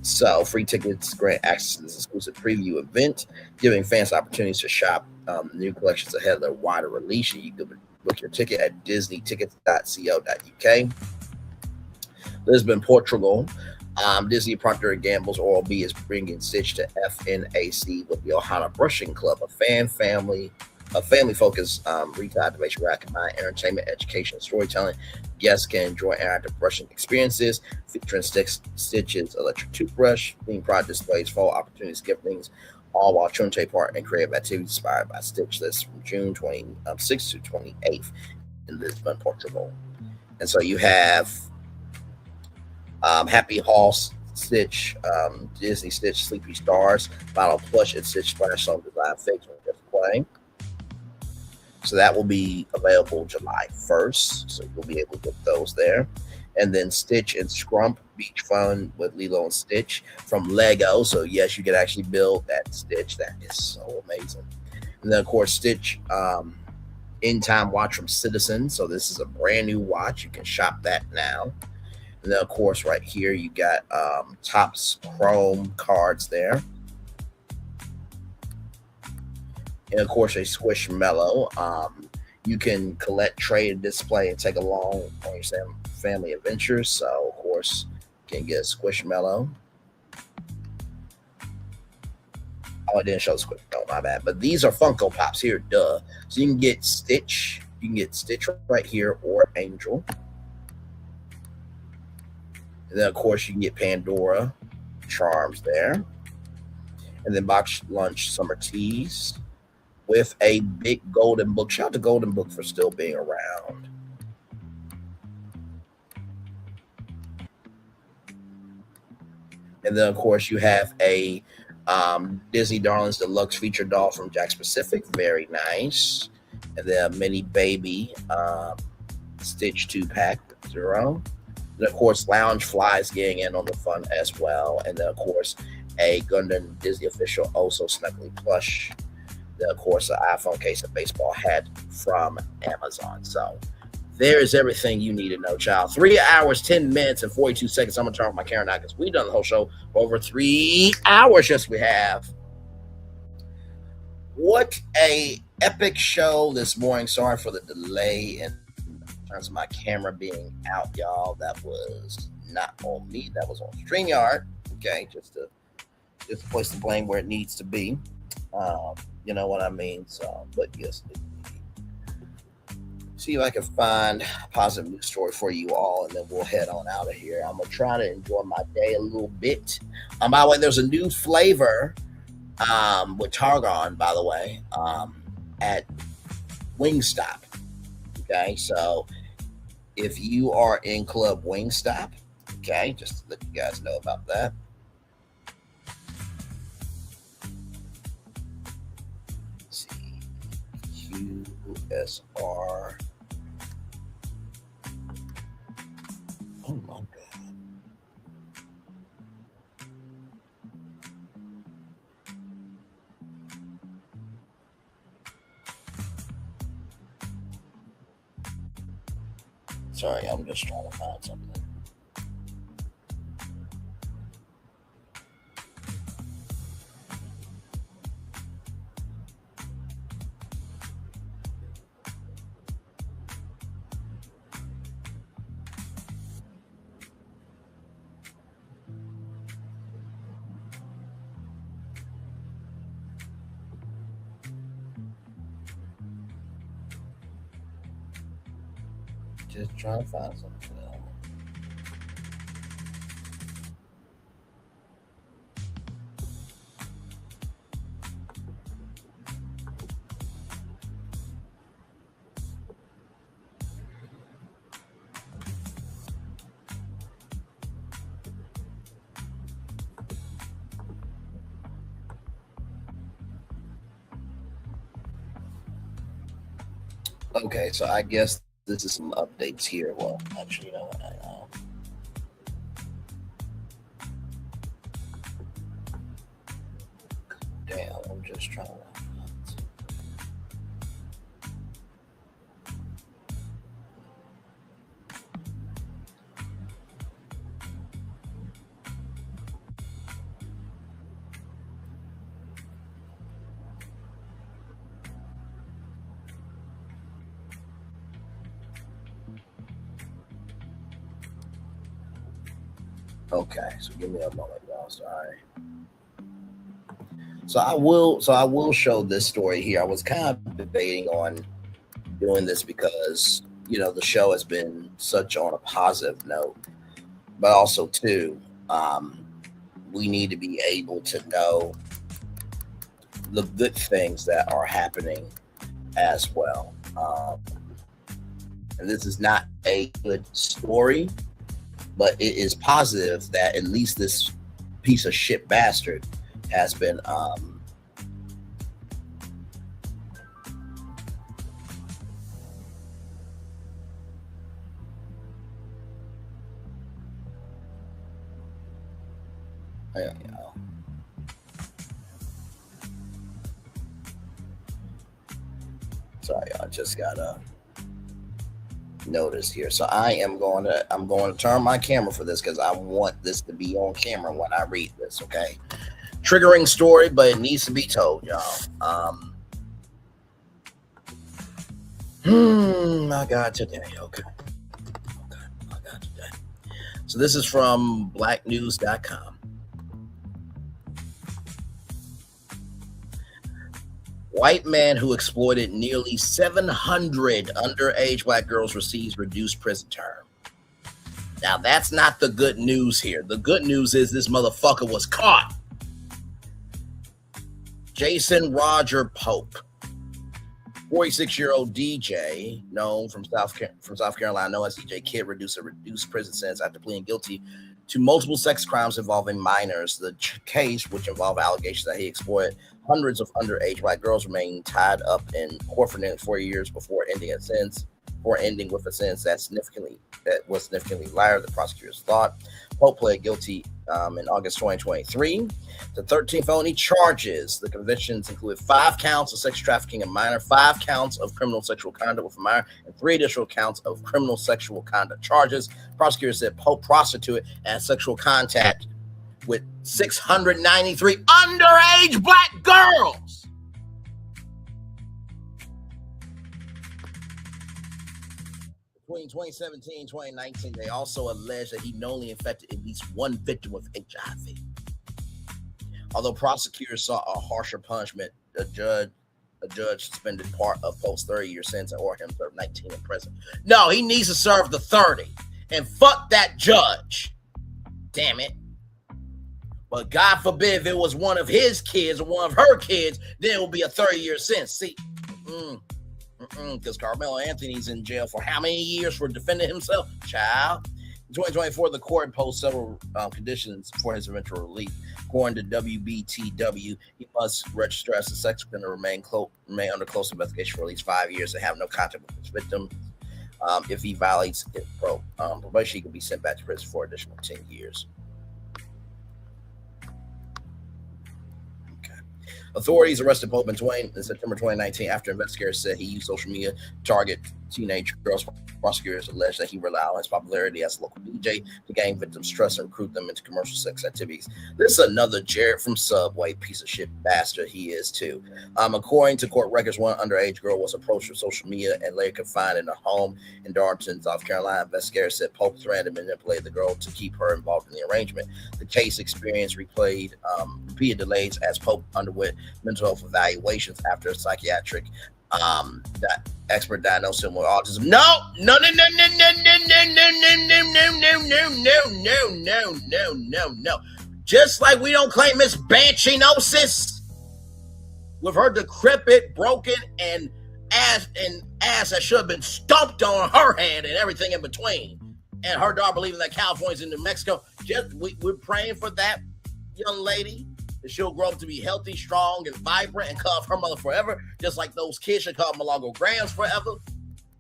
So free tickets grant access to this exclusive preview event, giving fans opportunities to shop new collections ahead of their wider release. You can book your ticket at disneytickets.co.uk. Lisbon, Portugal. Disney Procter & Gamble's Oral B is bringing Stitch to FNAC with the Ohana Brushing Club, a fan-family a family-focused retail activation where I combine entertainment, education, and storytelling. Guests can enjoy interactive brushing experiences featuring Stitch's electric toothbrush, theme product displays, fall opportunities, giftings, all while children take part in creative activities inspired by Stitch. This from June 26th to 28th in Lisbon, Portugal. And so you have Happy Hall Stitch, Disney Stitch Sleepy Stars, Vinyl Plush, and Stitch Splash Song Design Fix when just playing. So that will be available July 1st. So you'll be able to get those there. And then Stitch and Scrump Beach Fun with Lilo and Stitch from Lego. So yes, you can actually build that Stitch. That is so amazing. And then of course Stitch In Time Watch from Citizen. So this is a brand new watch. You can shop that now. And then of course right here you got Topps Chrome cards there. And of course, a Squishmallow. You can collect, trade, display, and take along on your family adventures. So, of course, you can get a Squishmallow. Oh, I didn't show the Squishmallow, my bad. But these are Funko Pops here, duh. So you can get Stitch. You can get Stitch right here or Angel. And then, of course, you can get Pandora charms there. And then Box Lunch Summer Teas with a big golden book. Shout out to Golden Book for still being around. And then, of course, you have a Disney Darlings Deluxe feature doll from Jack's Pacific. Very nice. And then a mini baby Stitch 2-pack, 0. And, of course, Lounge Flies getting in on the fun as well. And then, of course, a Gundam Disney official Also Snuggly plush. Then, of course, an iPhone case and baseball hat from Amazon. So there is everything you need to know, child. 3 hours, 10 minutes, and 42 seconds. I'm going to turn off my camera now because we've done the whole show for over 3 hours. Yes, we have. What a epic show this morning. Sorry for the delay in terms of my camera being out, y'all. That was not on me. That was on StreamYard. Okay, just to place the blame where it needs to be. You know what I mean? So, but yes, see if I can find a positive news story for you all, and then we'll head on out of here. I'm gonna try to enjoy my day a little bit. By the way, there's a new flavor with Targon, by the way, at Wingstop. Okay, so if you are in Club Wingstop, okay, just to let you guys know about that. QSR. Oh my God. Sorry, I'm just trying to find something. Just trying to find something. Okay, so I guess this is some updates here. Well, actually, you know what? I know. Damn, I'm just trying to. Okay, so give me a moment, y'all. Sorry. So I will show this story here. I was kind of debating on doing this because, you know, the show has been such on a positive note, but also too, we need to be able to know the good things that are happening as well. And this is not a good story, but it is positive that at least this piece of shit bastard has been sorry, I just got a notice here. So I'm going to turn my camera for this because I want this to be on camera when I read this, okay? Triggering story, but it needs to be told, y'all. My God, today, okay. My God, today. So this is from blacknews.com. White man who exploited nearly 700 underage black girls receives reduced prison term. Now, that's not the good news here. The good news is this motherfucker was caught. Jason Roger Pope, 46-year-old DJ, known from South Carolina, known as DJ Kid, reduced prison sentence after pleading guilty to multiple sex crimes involving minors. The case, which involved allegations that he exploited hundreds of underage black girls, remained tied up in court for nearly 4 years before ending with a sentence that was significantly lighter than prosecutors thought. Pope pled guilty in August 2023 to 13 felony charges. The convictions included 5 counts of sex trafficking a minor, 5 counts of criminal sexual conduct with a minor, and 3 additional counts of criminal sexual conduct charges. Prosecutors said Pope prostituted and had sexual contact with 693 underage black girls. Between 2017 and 2019, they also alleged that he knowingly infected at least one victim with HIV. Although prosecutors saw a harsher punishment, a judge suspended part of Pope's 30-year sentence and ordered him to serve 19 in prison. No, he needs to serve the 30. And fuck that judge. Damn it. But God forbid if it was one of his kids or one of her kids, then it will be a 30-year sentence. See, because Carmelo Anthony's in jail for how many years for defending himself? Child. In 2024, the court imposed several conditions for his eventual release. According to WBTW, he must register as a sex offender, remain under close investigation for at least 5 years, and have no contact with his victim. If he violates probation, he can be sent back to prison for an additional 10 years. Authorities arrested Pope in September 2019 after investigators said he used social media to target teenage girls. Prosecutors alleged that he relied on his popularity as a local DJ to gain victims' trust and recruit them into commercial sex activities. This is another Jared from Subway piece of shit bastard he is too. According to court records, one underage girl was approached through social media and later confined in a home in Darlington, South Carolina. Investigators said Pope threatened and manipulated the girl to keep her involved in the arrangement. The case experienced repeated delays as Pope underwent mental health evaluations after a psychiatric that expert diagnosed him with autism. No. Just like we don't claim Miss Banshee-nosis with her decrepit, broken, and ass that should have been stomped on her head and everything in between. And her daughter believing that California's in New Mexico. We're praying for that young lady. She'll grow up to be healthy, strong, and vibrant and love her mother forever, just like those kids should call Malago Grams forever.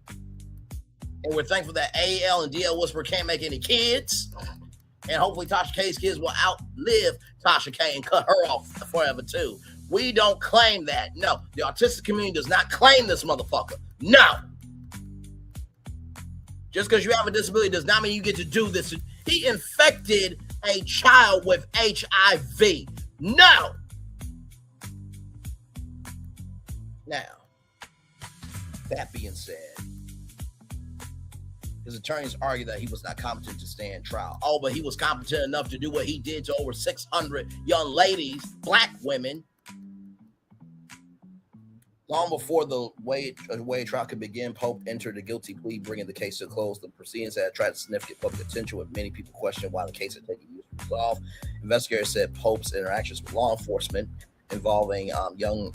And we're thankful that AL and DL Whisper can't make any kids. And hopefully Tasha K's kids will outlive Tasha K and cut her off forever too. We don't claim that. No, the autistic community does not claim this motherfucker. No. Just because you have a disability does not mean you get to do this. He infected a child with HIV. No. Now, that being said, his attorneys argue that he was not competent to stand trial. Oh, but he was competent enough to do what he did to over 600 young ladies, black women, Long before the Wade trial could begin, Pope entered a guilty plea, bringing the case to a close. The proceedings had attracted significant public attention, with many people questioning why the case had taken years to resolve. Investigators said Pope's interactions with law enforcement involving young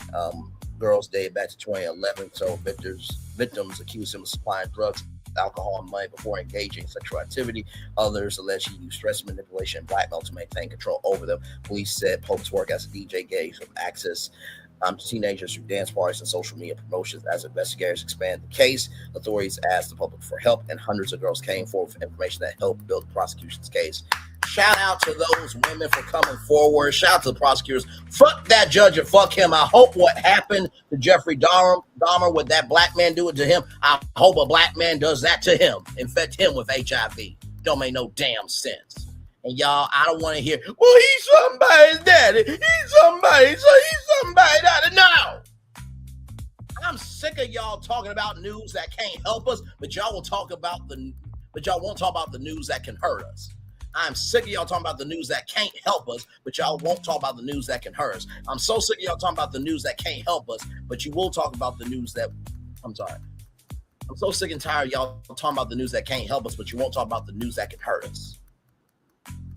girls dated back to 2011. So victims accused him of supplying drugs, alcohol, and money before engaging in sexual activity. Others alleged he used stress manipulation and blackmail to maintain control over them. Police said Pope's work as a DJ gave him access to teenagers through dance parties and social media promotions. As investigators expand the case, authorities asked the public for help, and hundreds of girls came forward with information that helped build the prosecution's case. Shout out to those women for coming forward. Shout out to the prosecutors. Fuck that judge and fuck him. I hope what happened to Jeffrey Dahmer, with that black man do it to him, I hope a black man does that to him, infect him with HIV. Don't make no damn sense. And y'all, I don't want to hear, well, he's somebody's daddy. He's somebody's daddy. No. I'm sick of y'all talking about news that can't help us, but y'all won't talk about the news that can hurt us. I'm sick of y'all talking about the news that can't help us, but y'all won't talk about the news that can hurt us. I'm so sick of y'all talking about the news that can't help us, but you will talk about the news that, I'm so sick and tired of y'all talking about the news that can't help us, but you won't talk about the news that can hurt us.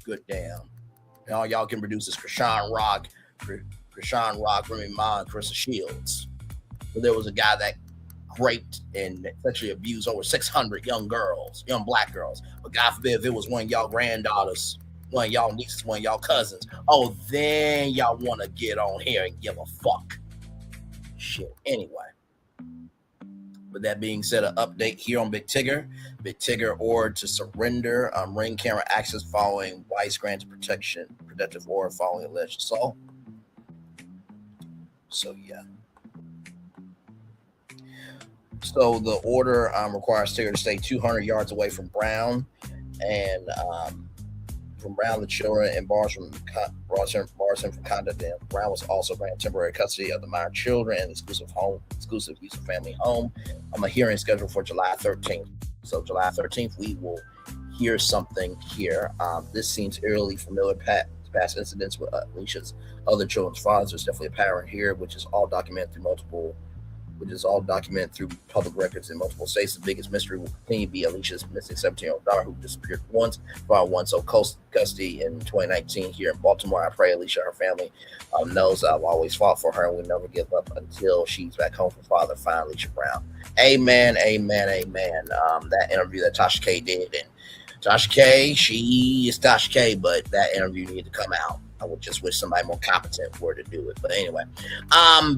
Good damn. And all y'all can produce is Krishan Rock, Remy Ma, and Carissa Shields. But there was a guy that raped and sexually abused over 600 young black girls. But God forbid if it was one of y'all granddaughters, one of y'all nieces, one of y'all cousins. Oh, then y'all want to get on here and give a fuck. Shit. Anyway. With that being said, an update here on Big Tigger. Big Tigger ordered to surrender ring camera access following Weiss granted protective order following alleged assault. So, yeah. So, the order requires Tigger to stay 200 yards away from Brown and from Brown, the children, and bars him from conduct. Brown was also granted temporary custody of the minor children and exclusive use of family home. A hearing scheduled for July 13th. So July 13th, we will hear something here. This seems eerily familiar past incidents with Alicia's other children's fathers. There's definitely a pattern here, which is all documented through public records in multiple states. The biggest mystery will continue to be Alicia's missing 17-year-old daughter, who disappeared once, custody in 2019 here in Baltimore. I pray Alicia and her family knows I've always fought for her and will never give up until she's back home for father. Find Alicia Brown. Amen, amen, amen. That interview that Tasha K did, and Tasha K, she is Tasha K, but that interview needed to come out. I would just wish somebody more competent were to do it. But anyway,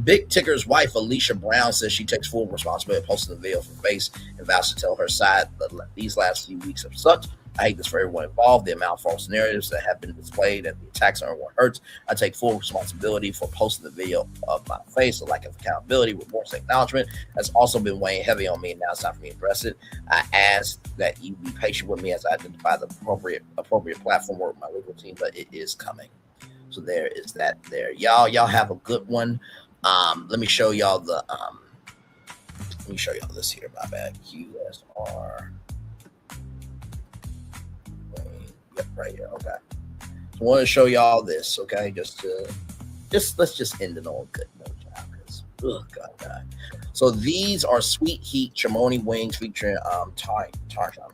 Big Tigger's wife, Alicia Brown, says she takes full responsibility for posting the video from face and vows to tell her side. But these last few weeks have sucked. I hate this for everyone involved. The amount of false narratives that have been displayed and the attacks on everyone hurts. I take full responsibility for posting the video of my face. The lack of accountability, remorse, and acknowledgement has also been weighing heavy on me, and now it's time for me to address it. I ask that you be patient with me as I identify the appropriate platform work with my legal team, but it is coming. So there is that there. Y'all have a good one. Let me show y'all this here. My bad. QSR. Yep, right here. Okay. So I want to show y'all this, okay? Let's just end it on a good note, y'all, because God. So these are Sweet Heat Chimoni wings featuring Tarzan,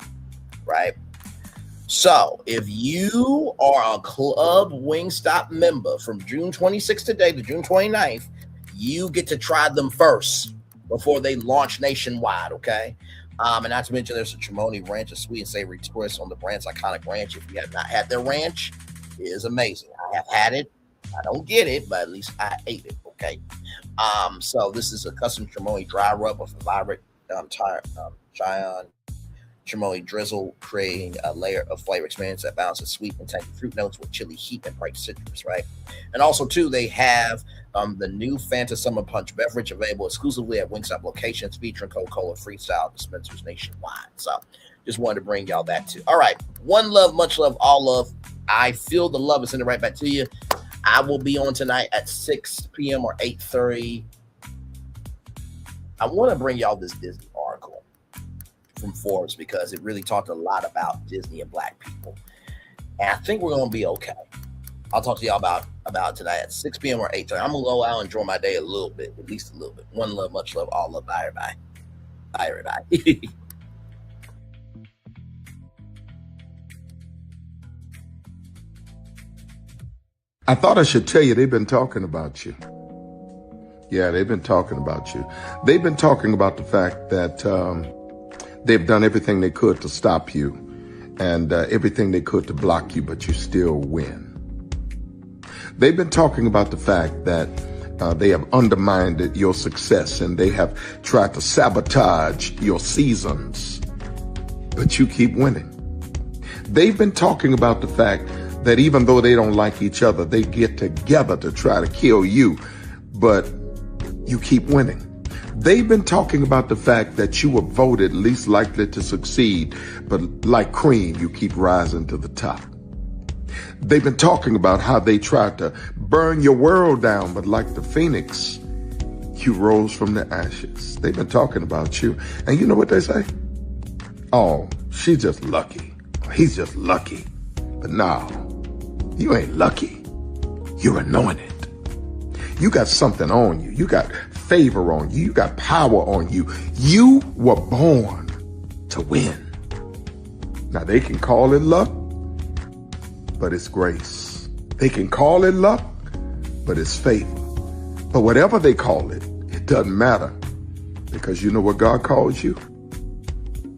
right? So if you are a Club Wingstop member from June 26th today to June 29th, you get to try them first before they launch nationwide, okay? And not to mention there's a Chimoni ranch, a sweet and savory twist on the brand's iconic ranch. If you have not had their ranch, it is amazing. I have had it. I don't get it, but at least I ate it, okay? So this is a custom Chimoni dry rub with a vibrant Cheyenne Chimoni drizzle, creating a layer of flavor experience that balances sweet and tangy fruit notes with chili heat and bright citrus, right? And also, too, they have the new Fanta Summer Punch beverage available exclusively at Wingstop locations, featuring Coca-Cola Freestyle dispensers nationwide. So just wanted to bring y'all that, too. All right. One love, much love, all love. I feel the love is sending right back to you. I will be on tonight at 6 p.m. or 8:30. I want to bring y'all this Disney article from Forbes because it really talked a lot about Disney and Black people. And I think we're going to be okay. I'll talk to y'all about tonight at 6 p.m. or 8:30. I'm going to go out and enjoy my day a little bit, at least a little bit. One love, much love, all love. Bye, everybody. Bye, everybody. I thought I should tell you, they've been talking about you. Yeah, they've been talking about you. They've been talking about the fact that they've done everything they could to stop you and everything they could to block you, but you still win. They've been talking about the fact that they have undermined your success and they have tried to sabotage your seasons, but you keep winning. They've been talking about the fact that even though they don't like each other, they get together to try to kill you, but you keep winning. They've been talking about the fact that you were voted least likely to succeed, but like cream, you keep rising to the top. They've been talking about how they tried to burn your world down, but like the phoenix, you rose from the ashes. They've been talking about you. And you know what they say? Oh, she's just lucky. He's just lucky. But no, you ain't lucky. You're anointed. You got something on you. You got favor on you. You got power on you. You were born to win. Now they can call it luck, but it's grace. They can call it luck, but it's favor. But whatever they call it, it doesn't matter, because you know what God calls you?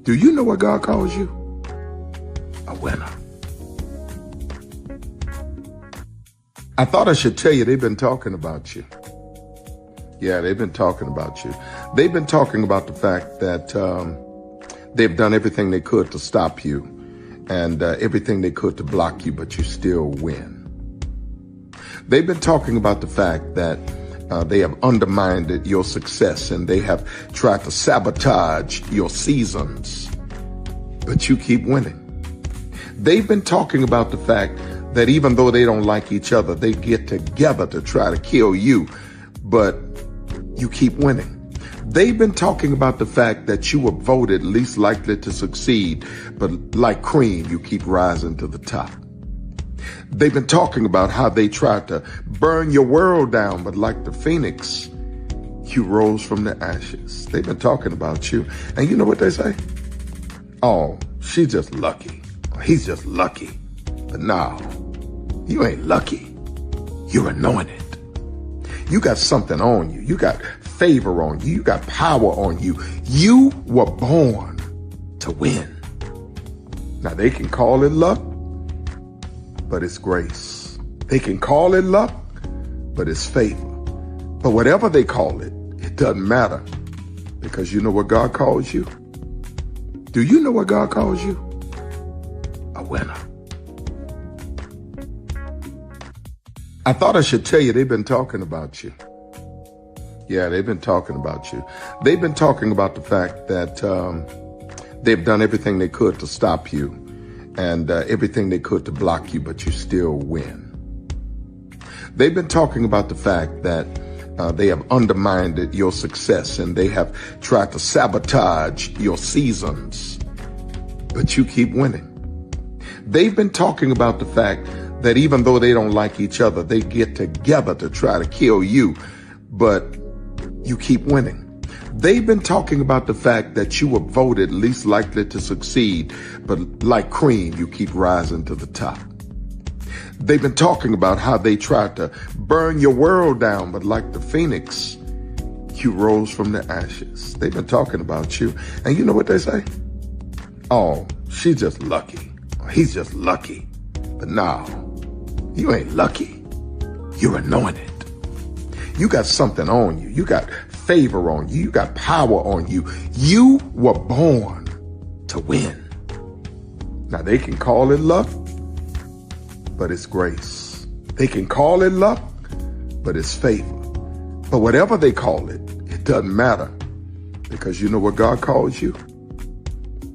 Do you know what God calls you? A winner. I thought I should tell you, they've been talking about you. Yeah, they've been talking about you. They've been talking about the fact that they've done everything they could to stop you and everything they could to block you, but you still win. They've been talking about the fact that they have undermined your success and they have tried to sabotage your seasons, but you keep winning. They've been talking about the fact that even though they don't like each other, they get together to try to kill you, but you keep winning. They've been talking about the fact that you were voted least likely to succeed, but like cream, you keep rising to the top. They've been talking about how they tried to burn your world down, but like the phoenix, you rose from the ashes. They've been talking about you. And you know what they say? Oh, she's just lucky. He's just lucky. But no, you ain't lucky. You're anointed. You got something on you. You got favor on you. You got power on you. You were born to win. Now they can call it luck, but it's grace. They can call it luck, but it's favor. But whatever they call it, it doesn't matter, because you know what God calls you? Do you know what God calls you? A winner. I thought I should tell you, they've been talking about you. Yeah, they've been talking about you. They've been talking about the fact that they've done everything they could to stop you and everything they could to block you, but you still win. They've been talking about the fact that they have undermined your success and they have tried to sabotage your seasons, but you keep winning. They've been talking about the fact that even though they don't like each other, they get together to try to kill you, but you keep winning. They've been talking about the fact that you were voted least likely to succeed, but like cream, you keep rising to the top. They've been talking about how they tried to burn your world down, but like the phoenix, you rose from the ashes. They've been talking about you. And you know what they say? Oh, she's just lucky. He's just lucky. But no, you ain't lucky. You're anointed. You got something on you. You got favor on you. You got power on you. You were born to win. Now they can call it luck, but it's grace. They can call it luck, but it's favor. But whatever they call it, it doesn't matter, because you know what God calls you?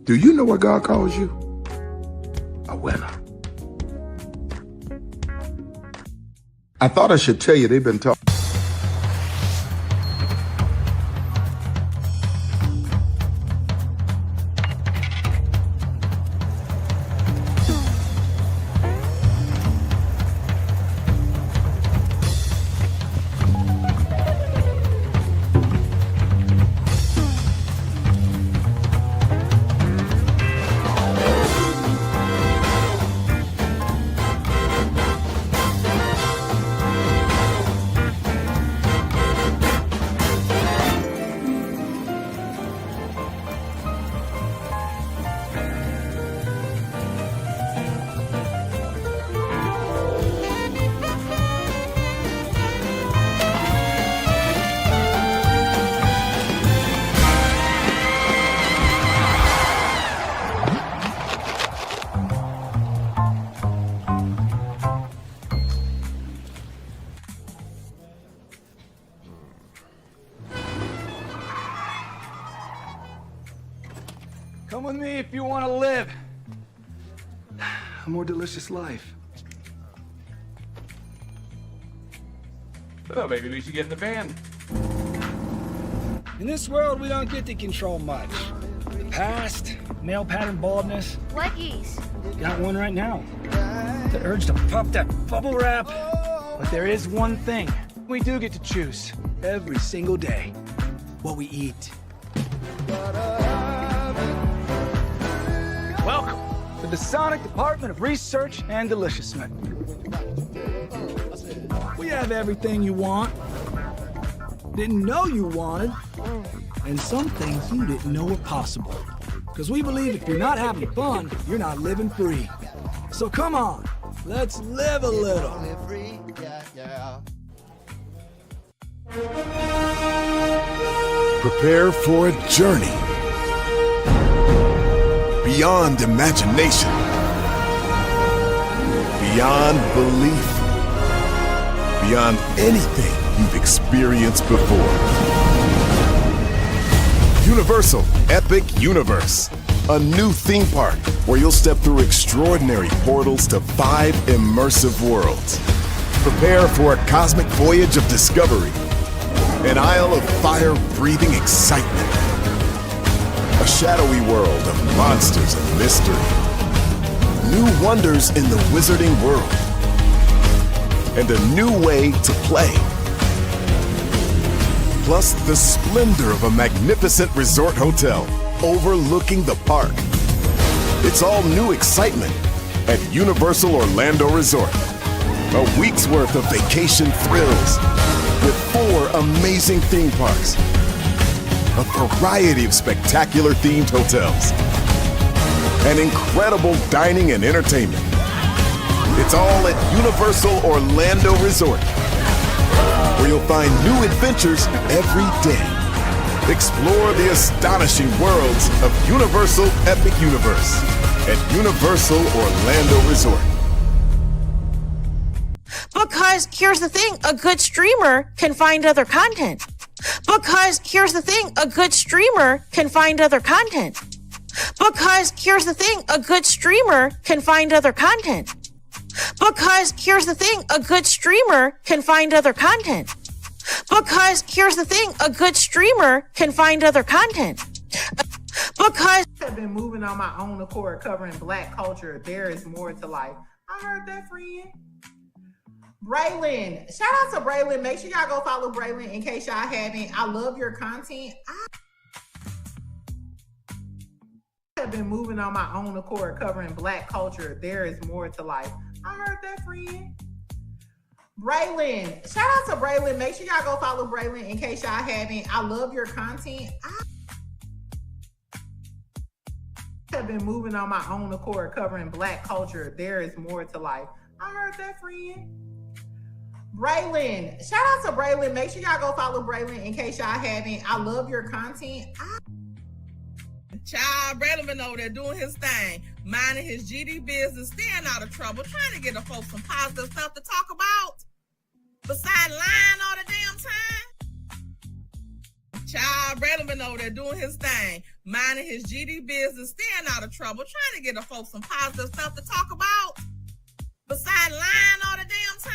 Do you know what God calls you? A winner. I thought I should tell you, they've been talking. with me if you want to live a more delicious life. So maybe we should get in the van. In this world, we don't get to control much. Past, male pattern baldness. Leggies. Got one right now. The urge to puff that bubble wrap. But there is one thing we do get to choose every single day. What we eat. Welcome to the Sonic Department of Research and Deliciousment. We have everything you want, didn't know you wanted, and some things you didn't know were possible. Because we believe if you're not having fun, you're not living free. So come on, let's live a little. Prepare for a journey beyond imagination, beyond belief, beyond anything you've experienced before. Universal Epic Universe, a new theme park where you'll step through extraordinary portals to 5 immersive worlds. Prepare for a cosmic voyage of discovery, an isle of fire-breathing excitement, a shadowy world of monsters and mystery, new wonders in the wizarding world, and a new way to play. Plus the splendor of a magnificent resort hotel overlooking the park. It's all new excitement at Universal Orlando Resort. A week's worth of vacation thrills with 4 amazing theme parks, a variety of spectacular themed hotels, and incredible dining and entertainment. It's all at Universal Orlando Resort, where you'll find new adventures every day. Explore the astonishing worlds of Universal Epic Universe at Universal Orlando Resort. Because here's the thing, a good streamer can find other content. Because here's the thing, a good streamer can find other content. Because here's the thing, a good streamer can find other content. Because here's the thing, a good streamer can find other content. Because here's the thing, a good streamer can find other content. Because I've been moving on my own accord, covering Black culture. There is more to life. I heard that, friend. Braylon, shout out to Braylon. Make sure y'all go follow Braylon in case y'all haven't. I love your content. I have been moving on my own accord, covering Black culture. There is more to life. I heard that, friend. Braylon, shout out to Braylon. Make sure y'all go follow Braylon in case y'all haven't. I love your content. I have been moving on my own accord, covering Black culture. There is more to life. I heard that, friend. Braylon, shout out to Braylon. Make sure y'all go follow Braylon in case y'all haven't. I love your content. Child, Braylon been over there doing his thing, minding his GD business, staying out of trouble, trying to get the folks some positive stuff to talk about. Besides lying all the damn time. Child, Braylon been over there doing his thing, minding his GD business, staying out of trouble, trying to get the folks some positive stuff to talk about. Besides lying all the damn time.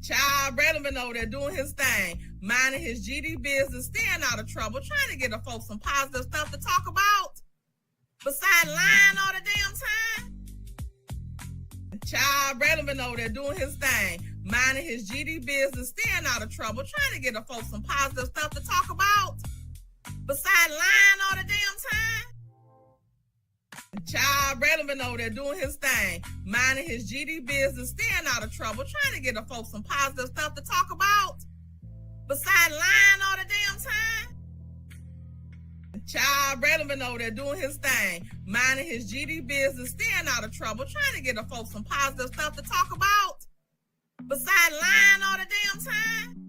Child, Braylon been over there doing his thing, minding his GD business, staying out of trouble, trying to get the folks some positive stuff to talk about. Besides lying all the damn time. Child, Braylon been over there doing his thing, minding his GD business, staying out of trouble, trying to get the folks some positive stuff to talk about. Besides lying all the damn time. Child, Braylon been over there doing his thing, minding his GD business, staying out of trouble, trying to get the folks some positive stuff to talk about. Besides lying all the damn time. Child, Braylon been over there doing his thing, minding his GD business, staying out of trouble, trying to get the folks some positive stuff to talk about. Besides lying all the damn time.